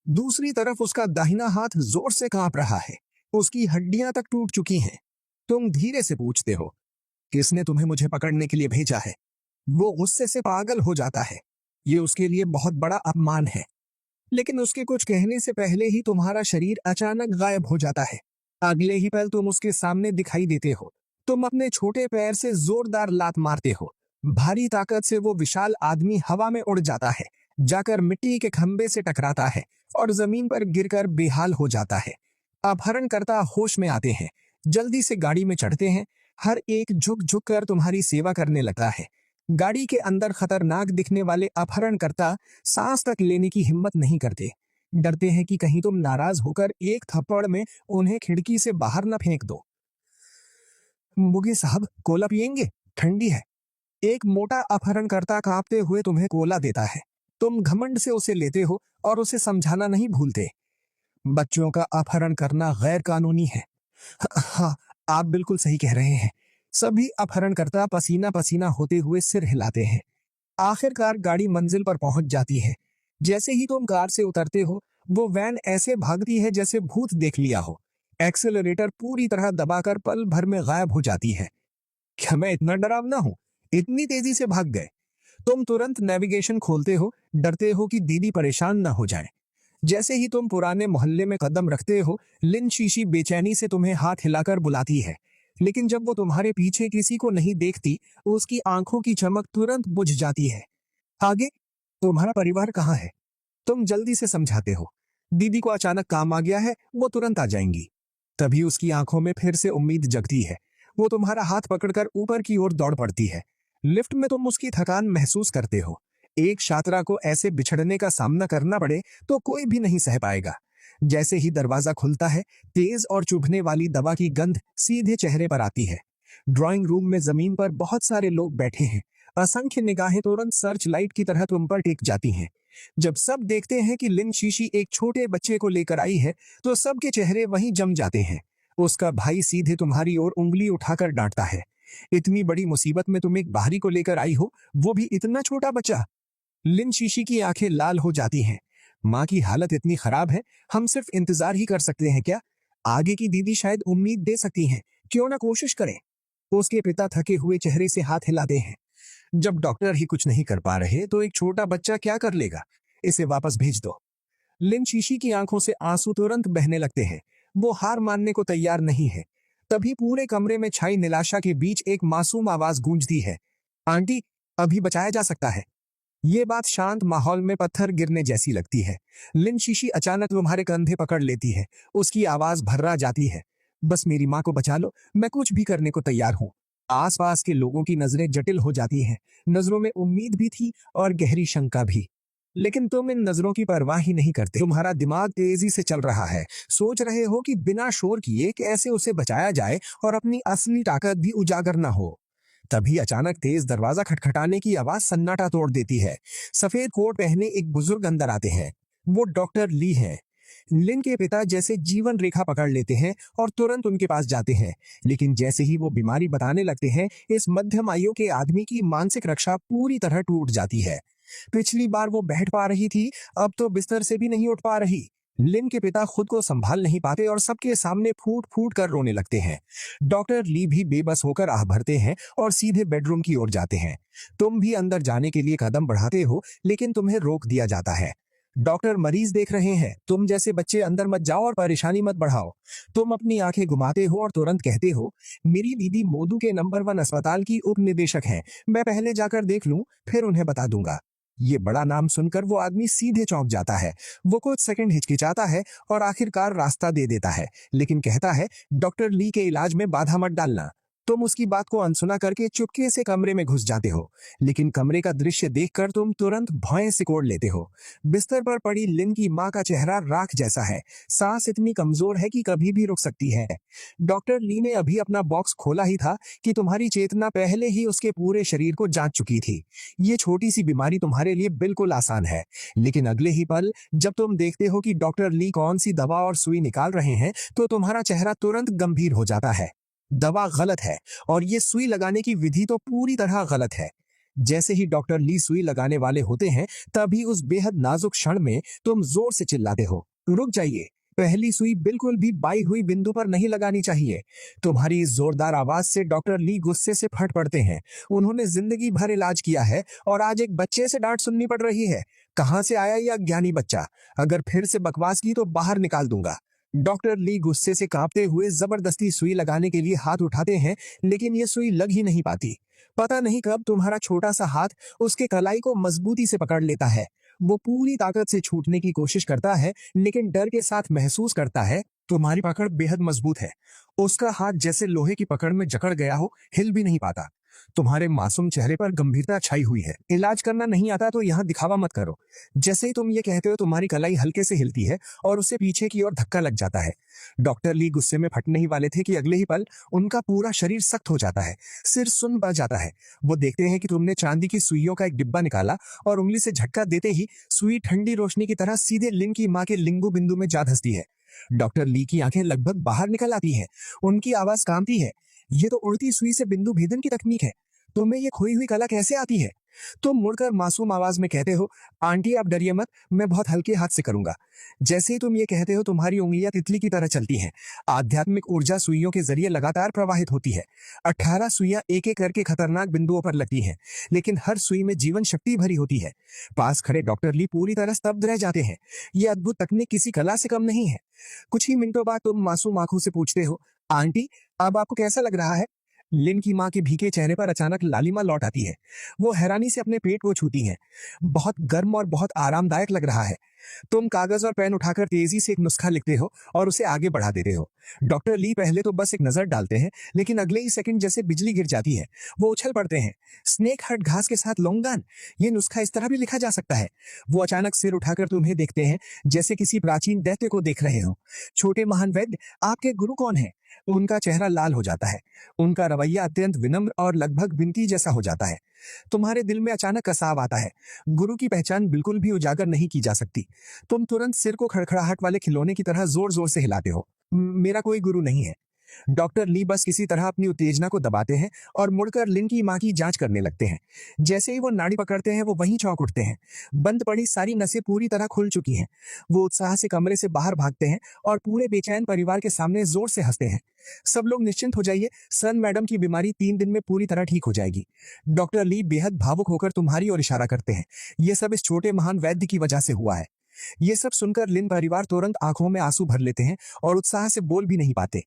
Speaker 1: दूसरी तरफ उसका दाहिना हाथ जोर से कांप रहा है। उसकी हड्डियां तक टूट चुकी हैं। तुम धीरे से पूछते हो, किसने तुम्हें मुझे पकड़ने के लिए भेजा है? वो गुस्से से पागल हो जाता है। ये उसके लिए बहुत बड़ा अपमान है। लेकिन उसके कुछ कहने से पहले ही तुम्हारा शरीर अचानक गायब हो जाता है। अगले ही पल तुम उसके सामने दिखाई देते हो। तुम अपने छोटे पैर से जोरदार लात मारते हो। भारी ताकत से वो विशाल आदमी हवा में उड़ जाता है, जाकर मिट्टी के खंभे से टकराता है और जमीन पर गिरकर बेहाल हो जाता है। अपहरणकर्ता होश में आते हैं, जल्दी से गाड़ी में चढ़ते हैं। हर एक झुक झुक कर तुम्हारी सेवा करने लगता है। गाड़ी के अंदर खतरनाक दिखने वाले अपहरणकर्ता सांस तक लेने की हिम्मत नहीं करते। डरते हैं कि कहीं तुम नाराज होकर एक थप्पड़ में उन्हें खिड़की से बाहर न फेंक दो। मुगी साहब, कोला पिएंगे? ठंडी है। एक मोटा अपहरणकर्ता कांपते हुए तुम्हें कोला देता है। तुम घमंड से उसे लेते हो और उसे समझाना नहीं भूलते। बच्चों का अपहरण करना गैर कानूनी है। हाँ, आप बिल्कुल सही कह रहे हैं। सभी अपहरणकर्ता पसीना पसीना होते हुए सिर हिलाते हैं। आखिरकार गाड़ी मंजिल पर पहुंच जाती है। जैसे ही तुम कार से उतरते हो, वो वैन ऐसे भागती है जैसे भूत देख लिया हो। एक्सेलरेटर पूरी तरह दबाकर पल भर में गायब हो जाती है। क्या मैं इतना डरावना हूं? इतनी तेजी से भाग गए। तुम तुरंत नेविगेशन खोलते हो, डरते हो कि दीदी परेशान ना हो जाए। जैसे ही तुम पुराने मोहल्ले में कदम रखते हो, लिन शीशी बेचैनी से तुम्हें हाथ हिलाकर बुलाती है। लेकिन जब वो तुम्हारे पीछे किसी को नहीं देखती, उसकी आंखों की चमक तुरंत बुझ जाती है। आगे? तुम्हारा परिवार कहाँ है? तुम जल्दी से समझाते हो। दीदी को अचानक काम आ गया है, वो तुरंत आ जाएंगी। तभी उसकी आंखों में फिर से उम्मीद जगती है। वो तुम्हारा हाथ पकड़कर ऊपर की ओर दौड़ पड़ती है। लिफ्ट में तुम उसकी थकान महसूस करते हो। एक छात्रा को ऐसे बिछड़ने का सामना करना पड़े तो कोई भी नहीं सह पाएगा। जैसे ही दरवाजा खुलता है, तेज और चुभने वाली दवा की गंध सीधे चेहरे पर आती है। ड्राइंग रूम में जमीन पर बहुत सारे लोग बैठे हैं। असंख्य निगाहें तुरंत सर्च लाइट की तरह तुम पर टिक जाती हैं। जब सब देखते हैं कि लिन शीशी एक छोटे बच्चे को लेकर आई है, तो सबके चेहरे वहीं जम जाते हैं। उसका भाई सीधे तुम्हारी ओर उंगली उठाकर डांटता है। इतनी बड़ी मुसीबत में तुम एक बाहरी को लेकर आई हो, वो भी इतना छोटा बच्चा। लिन शीशी की आंखें लाल हो जाती हैं। माँ की हालत इतनी खराब है, हम सिर्फ इंतजार ही कर सकते हैं क्या? आगे की दीदी शायद उम्मीद दे सकती हैं, क्यों ना कोशिश करें। उसके पिता थके हुए चेहरे से हाथ हिलाते हैं। जब डॉक्टर ही कुछ नहीं कर पा रहे तो एक छोटा बच्चा क्या कर लेगा? इसे वापस भेज दो। लिन शीशी की आंखों से आंसू तुरंत बहने लगते हैं। वो हार मानने को तैयार नहीं है। तभी पूरे कमरे में छाई निराशा के बीच एक मासूम आवाज गूंजती है। आंटी, अभी बचाया जा सकता है। ये बात शांत माहौल में पत्थर गिरने जैसी लगती है। लिन शीशी अचानक तुम्हारे कंधे पकड़ लेती है। उसकी आवाज भर्रा जाती है। बस मेरी माँ को बचा लो, मैं कुछ भी करने को तैयार हूँ। आसपास के लोगों की नजरें जटिल हो जाती हैं। नजरों में उम्मीद भी थी और गहरी शंका भी। लेकिन तुम इन नजरों की परवाह ही नहीं करते। तुम्हारा दिमाग तेजी से चल रहा है। सोच रहे हो कि बिना शोर किए कैसे उसे बचाया जाए और अपनी असली ताकत भी उजागर ना हो। तभी अचानक तेज दरवाजा खटखटाने की आवाज सन्नाटा तोड़ देती है। सफेद कोट पहने एक बुजुर्ग अंदर आते हैं। वो डॉक्टर ली हैं। लिन के पिता जैसे जीवन रेखा पकड़ लेते हैं और तुरंत उनके पास जाते हैं। लेकिन जैसे ही वो बीमारी बताने लगते हैं, इस मध्यम आयु के आदमी की मानसिक रक्षा पूरी तरह टूट जाती है। पिछली बार वो बैठ पा रही थी, अब तो बिस्तर से भी नहीं उठ पा रही। लिन के पिता खुद को संभाल नहीं पाते और सबके सामने फूट फूट कर रोने लगते हैं। डॉक्टर ली भी बेबस होकर आह भरते हैं और सीधे बेडरूम की ओर जाते हैं। तुम भी अंदर जाने के लिए कदम बढ़ाते हो, लेकिन तुम्हें रोक दिया जाता है। डॉक्टर मरीज देख रहे हैं, तुम जैसे बच्चे अंदर मत जाओ और परेशानी मत बढ़ाओ। तुम अपनी आंखें घुमाते हो और तुरंत कहते हो, मेरी दीदी मोदू के नंबर 1 अस्पताल की उप निदेशक हैं। मैं पहले जाकर देख लूं, फिर उन्हें बता दूंगा। ये बड़ा नाम सुनकर वो आदमी सीधे चौंक जाता है। वो कुछ सेकंड हिचकिचाता है और आखिरकार रास्ता दे देता है, लेकिन कहता है, डॉक्टर ली के इलाज में बाधा मत डालना। तुम उसकी बात को अनसुना करके चुपके से कमरे में घुस जाते हो। लेकिन कमरे का दृश्य देखकर तुम तुरंत भौं सिकोड़ लेते हो। बिस्तर पर पड़ी लिन की माँ का चेहरा राख जैसा है। सांस इतनी कमजोर है कि कभी भी रुक सकती है। डॉक्टर ली ने अभी अपना बॉक्स खोला ही था कि तुम्हारी चेतना पहले ही उसके पूरे शरीर को जांच चुकी थी। ये छोटी सी बीमारी तुम्हारे लिए बिल्कुल आसान है। लेकिन अगले ही पल जब तुम देखते हो कि डॉक्टर ली कौन सी दवा और सुई निकाल रहे हैं, तो तुम्हारा चेहरा तुरंत गंभीर हो जाता है। दवा गलत है और ये सुई लगाने की विधि तो पूरी तरह गलत है। जैसे ही डॉक्टर ली सुई लगाने वाले होते हैं, तभी उस बेहद नाजुक क्षण में तुम जोर से चिल्लाते हो, रुक जाइए, पहली सुई बिल्कुल भी बाई हुई बिंदु पर नहीं लगानी चाहिए। तुम्हारी इस जोरदार आवाज से डॉक्टर ली गुस्से से फट पड़ते हैं। उन्होंने जिंदगी भर इलाज किया है और आज एक बच्चे से डांट सुननी पड़ रही है। कहां से आया यह अज्ञानी बच्चा? अगर फिर से बकवास की तो बाहर निकाल दूंगा। डॉक्टर ली गुस्से से कांपते हुए जबरदस्ती सुई लगाने के लिए हाथ उठाते हैं, लेकिन ये सुई लग ही नहीं पाती। पता नहीं कब तुम्हारा छोटा सा हाथ उसके कलाई को मजबूती से पकड़ लेता है। वो पूरी ताकत से छूटने की कोशिश करता है, लेकिन डर के साथ महसूस करता है तुम्हारी पकड़ बेहद मजबूत है। उसका हाथ जैसे लोहे की पकड़ में जकड़ गया हो, हिल भी नहीं पाता। तुम्हारे मासूम चेहरे पर गंभीरता छाई हुई है। इलाज करना नहीं आता तो यहाँ दिखावा मत करो। जैसे ही तुम ये कहते हो, तुम्हारी कलाई हल्के से हिलती है और उसे पीछे की ओर धक्का लग जाता है। डॉक्टर ली गुस्से में फटने ही वाले थे कि अगले ही पल उनका पूरा शरीर सख्त हो जाता है, सिर सुन्न पड़ जाता है। वो देखते हैं कि तुमने चांदी की सुइयों का एक डिब्बा निकाला और उंगली से झटका देते ही सुई ठंडी रोशनी की तरह सीधे लिन की मां के लिंगू बिंदु में जा धंसती है। डॉक्टर ली की आंखें लगभग बाहर निकल आती हैं। उनकी आवाज कांपती है। ये तो उड़ती सुई से बिंदु भेदन की तकनीक है। तुम्हें ये खोई हुई कला कैसे आती है? तुम मुड़कर मासूम आवाज में कहते हो, आंटी आप डरिए मत, मैं बहुत हल्के हाथ से करूंगा। जैसे ही तुम ये कहते हो, तुम्हारी उंगलियां तितली की तरह चलती हैं। आध्यात्मिक ऊर्जा सुइयों के जरिए लगातार प्रवाहित होती है। 18 सुइयां एक एक करके खतरनाक बिंदुओं पर लगती हैं, लेकिन हर सुई में जीवन शक्ति भरी होती है। पास खड़े डॉक्टर ली पूरी तरह स्तब्ध रह जाते हैं। ये अद्भुत तकनीक किसी कला से कम नहीं है। कुछ ही मिनटों बाद तुम मासूम आंखों से पूछते हो, आंटी अब आपको कैसा लग रहा है? लिन की मां के भीगे चेहरे पर अचानक लालिमा लौट आती है। वो हैरानी से अपने पेट को छूती हैं। बहुत गर्म और बहुत आरामदायक लग रहा है। तुम कागज और पेन उठाकर तेजी से एक नुस्खा लिखते हो और उसे आगे बढ़ा देते हो। डॉक्टर ली पहले तो बस एक नजर डालते हैं, लेकिन अगले ही सेकंड जैसे बिजली गिर जाती है। वो उछल पड़ते हैं। स्नेक हट घास के साथ लौंगदान, ये नुस्खा इस तरह भी लिखा जा सकता है। वो अचानक सिर उठाकर तुम्हें देखते हैं, जैसे किसी प्राचीन दैत्य को देख रहे हो। छोटे महान वैद्य, आपके गुरु कौन है? उनका चेहरा लाल हो जाता है। उनका रवैया अत्यंत विनम्र और लगभग विनती जैसा हो जाता है। तुम्हारे दिल में अचानक कसाव आता है। गुरु की पहचान बिल्कुल भी उजागर नहीं की जा सकती। तुम तुरंत सिर को खड़खड़ाहट वाले खिलौने की तरह जोर जोर से हिलाते हो। मेरा कोई गुरु नहीं है। डॉक्टर ली बस किसी तरह अपनी उत्तेजना को दबाते हैं और मुड़कर लिन की मां की जांच करने लगते हैं। जैसे ही वो नाड़ी पकड़ते हैं, वो वहीं चौंक उठते हैं। बंद पड़ी सारी नसें पूरी तरह खुल चुकी हैं। वो उत्साह से कमरे से बाहर भागते हैं और पूरे बेचैन परिवार के सामने जोर से हंसते हैं। सब लोग निश्चिंत हो जाइए, सन मैडम की बीमारी 3 दिन में पूरी तरह ठीक हो जाएगी। डॉक्टर ली बेहद भावुक होकर तुम्हारी ओर इशारा करते हैं। ये सब इस छोटे महान वैद्य की वजह से हुआ है। ये सब सुनकर लिन परिवार तुरंत आंखों में आंसू भर लेते हैं और उत्साह से बोल भी नहीं पाते।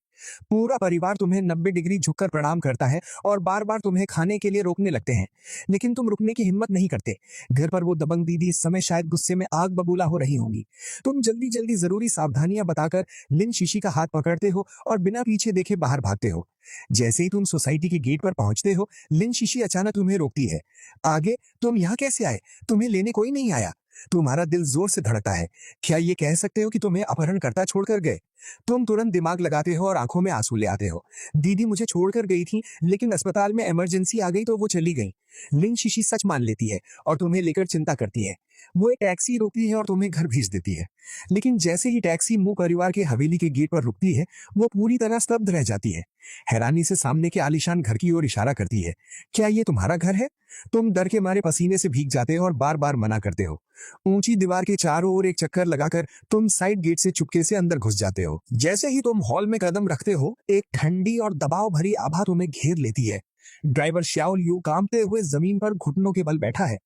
Speaker 1: पूरा परिवार तुम्हें 90 डिग्री झुककर प्रणाम करता है और बार बार तुम्हें खाने के लिए रोकने लगते हैं, लेकिन तुम रुकने की हिम्मत नहीं करते। घर पर वो दबंग दीदी इस समय शायद गुस्से में आग बबूला हो रही होंगी। तुम जल्दी जल्दी जरूरी सावधानियां बताकर लिन शीशी का हाथ पकड़ते हो और बिना पीछे देखे बाहर भागते हो। जैसे ही तुम सोसाइटी के गेट पर पहुंचते हो, लिन शीशी अचानक तुम्हें रोकती है। आगे, तुम यहाँ कैसे आए? तुम्हें लेने कोई नहीं आया। तुम्हारा दिल जोर से धड़कता है। क्या ये कह सकते हो कि तुम्हें अपहरणकर्ता छोड़कर गए? तुम तुरंत दिमाग लगाते हो और आंखों में आंसू ले आते हो। दीदी मुझे छोड़कर गई थी, लेकिन अस्पताल में इमरजेंसी आ गई तो वो चली गई। लिन शीशी सच मान लेती है और तुम्हें लेकर चिंता करती है। वो एक टैक्सी रोकती है और तुम्हें घर भेज देती है। लेकिन जैसे ही टैक्सी मुंह परिवार के हवेली के गेट पर रुकती है, वो पूरी तरह स्तब्ध रह जाती है। हैरानी से सामने के आलीशान घर की ओर इशारा करती है। क्या ये तुम्हारा घर है? तुम डर के मारे पसीने से भीग जाते हो और बार बार मना करते हो। ऊंची दीवार के चारों ओर एक चक्कर लगाकर तुम साइड गेट से चुपके से अंदर घुस जाते हो। जैसे ही तुम हॉल में कदम रखते हो, एक ठंडी और दबाव भरी आभा तुम्हें घेर लेती है। ड्राइवर श्याओ लियू कांपते हुए जमीन पर घुटनों के बल बैठा है।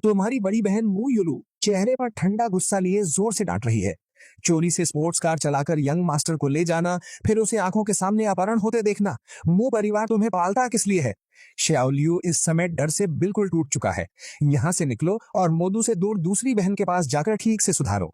Speaker 1: तुम्हारी बड़ी बहन मू युलू चेहरे पर ठंडा गुस्सा लिए जोर से डांट रही है। चोरी से स्पोर्ट्स कार चलाकर यंग मास्टर को ले जाना, फिर उसे आंखों के सामने अपहरण होते देखना, मू परिवार तुम्हें पालता किस लिए है? श्याओलियू इस समय डर से बिल्कुल टूट चुका है। यहाँ से निकलो और मोदू से दूर दूसरी बहन के पास जाकर ठीक से सुधारो।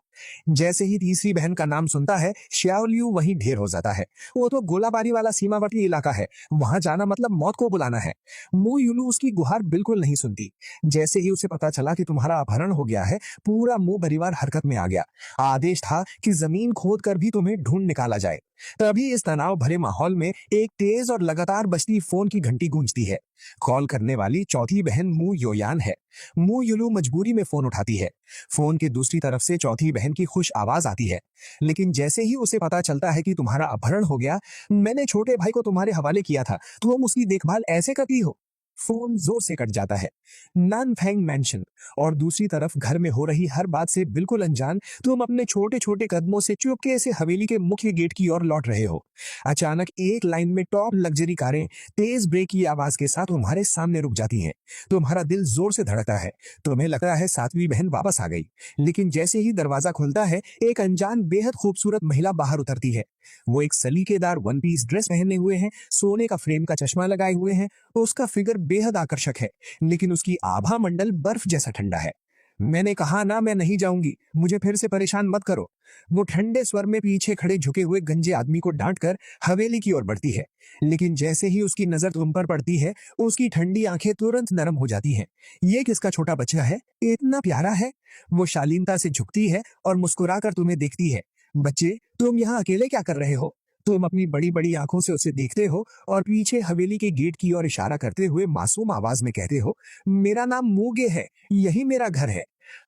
Speaker 1: जैसे ही तीसरी बहन का नाम सुनता है, श्याओलियू वहीं ढेर हो जाता है। वो तो गोलाबारी वाला सीमावर्ती इलाका है, वहां जाना मतलब मौत को बुलाना है। मू युलू उसकी गुहार बिल्कुल नहीं सुनती। जैसे ही उसे पता चला कि तुम्हारा अपहरण हो गया है, पूरा मू परिवार हरकत में आ गया। आदेश था कि जमीन खोद कर भी तुम्हें ढूंढ निकाला जाए। तभी इस तनाव भरे माहौल में एक तेज और लगातार बजती फोन की घंटी गूंजती है। कॉल करने वाली चौथी बहन मू योयान है। मू युलू मजबूरी में फोन उठाती है। फोन के दूसरी तरफ से चौथी बहन की खुश आवाज आती है। लेकिन जैसे ही उसे पता चलता है कि तुम्हारा अपहरण हो गया, मैंने छोटे भाई को तुम्हारे हवाले किया था, तुम उसकी देखभाल ऐसे करती हो। फोन जोर से कट जाता है। नानफैंग मैंशन, और दूसरी तरफ घर में हो रही हर बात से बिल्कुल अनजान तुम अपने छोटे छोटे कदमों से चुपके से हवेली के मुख्य गेट की ओर लौट रहे हो। अचानक एक लाइन में टॉप लग्जरी कारें तेज ब्रेक की आवाज के साथ तुम्हारे सामने रुक जाती हैं। तुम्हारा दिल जोर से धड़कता है। तुम्हें लगता है सातवीं बहन वापस आ गई। लेकिन जैसे ही दरवाजा खुलता है एक अनजान बेहद खूबसूरत महिला बाहर उतरती है। वो एक सलीकेदार वन पीस ड्रेस पहने हुए है, सोने का फ्रेम का चश्मा लगाए हुए है। उसका फिगर बेहद आकर्षक है, लेकिन उसकी आभा मंडल बर्फ जैसा ठंडा है। मैंने कहा ना मैं नहीं जाऊंगी, मुझे फिर से परेशान मत करो। वो ठंडे स्वर में पीछे खड़े झुके हुए गंजे आदमी को डांट कर हवेली की ओर बढ़ती है। लेकिन जैसे ही उसकी नजर तुम पर पड़ती है उसकी ठंडी आंखें तुरंत नरम हो जाती हैं। ये किसका छोटा बच्चा है, इतना प्यारा है। वो शालीनता से झुकती है और मुस्कुराकर तुम्हें देखती है। बच्चे, तुम यहाँ अकेले क्या कर रहे हो? तुम अपनी बड़ी बड़ी आंखों से उसे देखते हो और पीछे हवेली के गेट की ओर इशारा करते हुए मासूम आवाज में कहते हो, मेरा नाम मूगे है, यही मेरा घर है।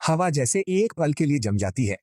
Speaker 1: हवा जैसे एक पल के लिए जम जाती है।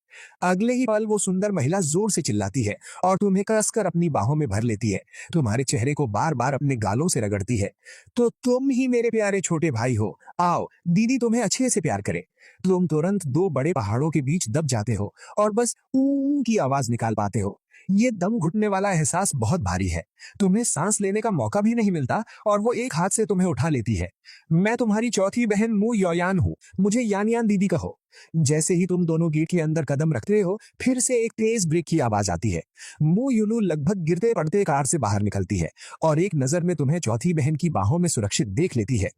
Speaker 1: अगले ही पल वो सुंदर महिला जोर से चिल्लाती है और तुम्हें कसकर अपनी बाहों में भर लेती है। तुम्हारे चेहरे को बार बार अपने गालों से रगड़ती है। तो तुम ही मेरे प्यारे छोटे भाई हो, आओ दीदी तुम्हें अच्छे से प्यार करे। तुम तुरंत दो बड़े पहाड़ों के बीच दब जाते हो और बस ऊ की आवाज निकाल पाते हो। ये दम घुटने वाला एहसास बहुत भारी है। तुम्हें सांस लेने का मौका भी नहीं मिलता और वो एक हाथ से तुम्हें उठा लेती है। मैं तुम्हारी चौथी बहन मू योयान हूँ, मुझे यान यान दीदी कहो। जैसे ही तुम दोनों गेट के अंदर कदम रखते हो फिर से एक तेज ब्रेक की आवाज आती है। मू युलू लगभग गिरते पड़ते कार से बाहर निकलती है और एक नजर में तुम्हें चौथी बहन की बाहों में सुरक्षित देख लेती है।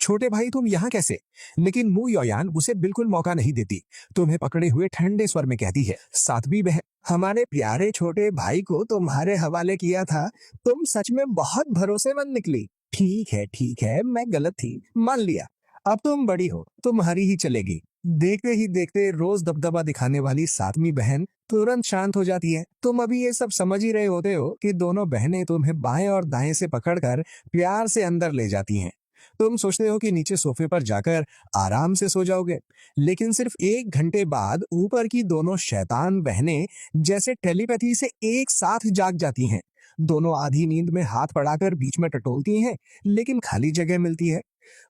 Speaker 1: छोटे भाई तुम यहाँ कैसे? लेकिन मू योयान उसे बिल्कुल मौका नहीं देती। तुम्हें पकड़े हुए ठंडे स्वर में कहती है, सातवीं बहन, हमारे प्यारे छोटे भाई को तुम्हारे हवाले किया था। तुम सच में बहुत भरोसेमंद निकली। ठीक है, मैं गलत थी, मान लिया। अब तुम बड़ी हो, तुम्हारी ही चलेगी। देखते ही देखते रोज दबदबा दिखाने वाली सातवीं बहन तुरंत शांत हो जाती है। तुम अभी ये सब समझ ही रहे होते हो कि दोनों बहनें तुम्हें बाएं और दाएं से पकड़कर प्यार से अंदर ले जाती हैं। तुम सोचते हो कि नीचे सोफे पर जाकर आराम से सो जाओगे, लेकिन सिर्फ 1 घंटे बाद ऊपर की दोनों शैतान बहनें जैसे टेलीपैथी से एक साथ जाग जाती हैं। दोनों आधी नींद में हाथ पड़ाकर बीच में टटोलती हैं, लेकिन खाली जगह मिलती है।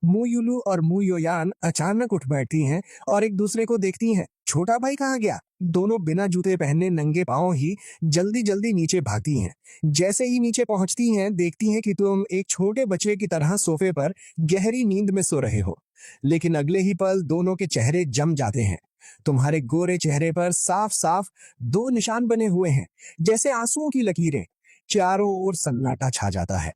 Speaker 1: मू युलू और मू योयान अचानक उठ बैठती हैं और एक दूसरे को देखती हैं। छोटा भाई कहाँ गया? दोनों बिना जूते पहने नंगे पांव ही जल्दी जल्दी नीचे भागती हैं। जैसे ही नीचे पहुंचती हैं देखती हैं कि तुम एक छोटे बच्चे की तरह सोफे पर गहरी नींद में सो रहे हो। लेकिन अगले ही पल दोनों के चेहरे जम जाते हैं। तुम्हारे गोरे चेहरे पर साफ साफ 2 निशान बने हुए हैं, जैसे आंसुओं की लकीरें। चारों ओर सन्नाटा छा जाता है।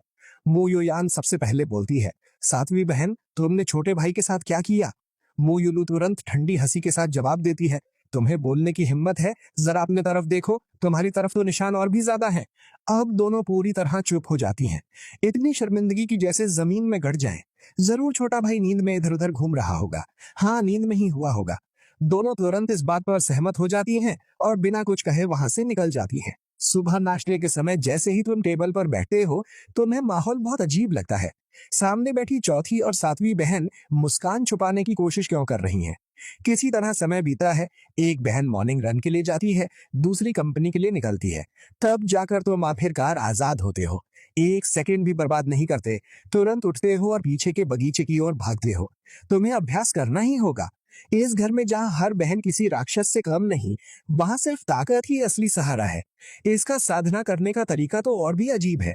Speaker 1: मू योयान सबसे पहले बोलती है, सातवीं बहन, तुमने छोटे भाई के साथ क्या किया? मू युलू तुरंत ठंडी हंसी के साथ जवाब देती है, तुम्हें बोलने की हिम्मत है? जरा अपने तरफ देखो, तुम्हारी तरफ तो निशान और भी ज्यादा हैं। अब दोनों पूरी तरह चुप हो जाती हैं, इतनी शर्मिंदगी की जैसे जमीन में गड़ जाएं। जरूर छोटा भाई नींद में इधर उधर घूम रहा होगा। हाँ, नींद में ही हुआ होगा। दोनों तुरंत इस बात पर सहमत हो जाती हैं और बिना कुछ कहे वहां से निकल जाती हैं। सुबह नाश्ते के समय जैसे ही तुम टेबल पर बैठते हो तुम्हें माहौल बहुत अजीब लगता है। सामने बैठी चौथी और सातवीं बहन मुस्कान छुपाने की कोशिश क्यों कर रही हैं? किसी तरह समय बीता है। एक बहन मॉर्निंग रन के लिए जाती है, दूसरी कंपनी के लिए निकलती है। तब जाकर तुम आखिरकार आजाद होते हो। 1 सेकंड भी बर्बाद नहीं करते, तुरंत उठते हो और पीछे के बगीचे की ओर भागते हो। तुम्हें अभ्यास करना ही होगा। इस घर में जहाँ हर बहन किसी राक्षस से कम नहीं, वहां सिर्फ ताकत ही असली सहारा है। इसका साधना करने का तरीका तो और भी अजीब है।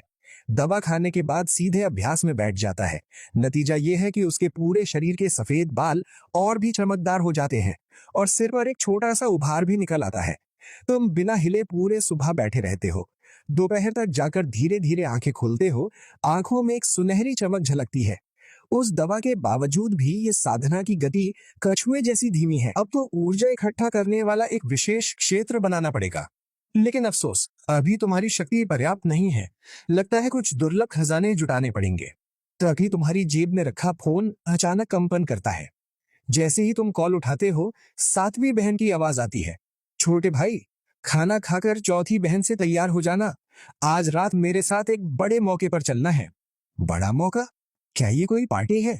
Speaker 1: दवा खाने के बाद सीधे अभ्यास में बैठ जाता है। नतीजा यह है कि उसके पूरे शरीर के सफेद बाल और भी चमकदार हो जाते हैं और सिर पर एक छोटा सा उभार भी निकल आता है। तुम बिना हिले पूरे सुबह बैठे रहते हो। दोपहर तक जाकर धीरे धीरे आंखें खोलते हो। आंखों में एक सुनहरी चमक झलकती है। उस दवा के बावजूद भी ये साधना की गति कछुए जैसी धीमी है। अब तो ऊर्जा इकट्ठा करने वाला एक विशेष क्षेत्र बनाना पड़ेगा। लेकिन अफसोस, अभी तुम्हारी शक्ति पर्याप्त नहीं है। लगता है कुछ दुर्लभ खजाने जुटाने पड़ेंगे। तभी तुम्हारी जेब में रखा फोन अचानक कंपन करता है। जैसे ही तुम कॉल उठाते हो सातवीं बहन की आवाज आती है, छोटे भाई, खाना खाकर चौथी बहन से तैयार हो जाना। आज रात मेरे साथ एक बड़े मौके पर चलना है। बड़ा मौका? क्या ये कोई पार्टी है?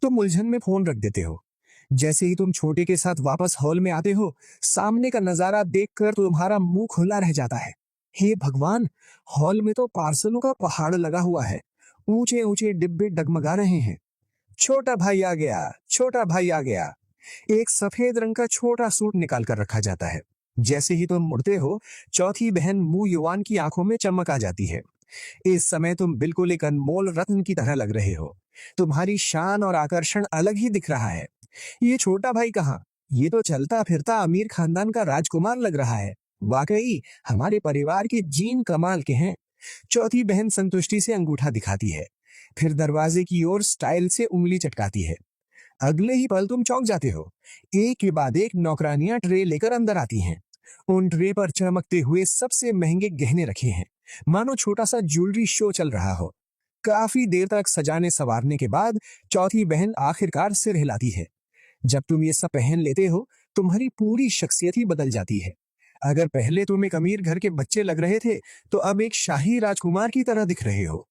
Speaker 1: तुम उलझन में फोन रख देते हो। जैसे ही तुम छोटे के साथ वापस हॉल में आते हो सामने का नजारा देखकर तुम्हारा मुंह खुला रह जाता है। हे भगवान, हॉल में तो पार्सलों का पहाड़ लगा हुआ है। ऊंचे ऊंचे डिब्बे डगमगा रहे हैं। छोटा भाई आ गया, छोटा भाई आ गया। एक सफेद रंग का छोटा सूट निकाल कर रखा जाता है। जैसे ही तुम मुड़ते हो, चौथी बहन मु युआन की आंखों में चमक आ जाती है। इस समय तुम बिल्कुल एक अनमोल रत्न की तरह लग रहे हो। तुम्हारी शान और आकर्षण अलग ही दिख रहा है। ये छोटा भाई कहाँ? ये तो चलता फिरता अमीर खानदान का राजकुमार लग रहा है। वाकई हमारे परिवार के जीन कमाल के हैं। चौथी बहन संतुष्टि से अंगूठा दिखाती है, फिर दरवाजे की ओर स्टाइल से उंगली चटकाती है। अगले ही पल तुम चौंक जाते हो। एक के बाद एक नौकरानियां ट्रे लेकर अंदर आती हैं। उन ट्रे पर चमकते हुए सबसे महंगे गहने रखे हैं, मानो छोटा सा ज्वेलरी शो चल रहा हो। काफी देर तक सजाने संवारने के बाद चौथी बहन आखिरकार सिर हिलाती है। जब तुम ये सब पहन लेते हो, तुम्हारी पूरी शख्सियत ही बदल जाती है। अगर पहले तुम एक अमीर घर के बच्चे लग रहे थे, तो अब एक शाही राजकुमार की तरह दिख रहे हो।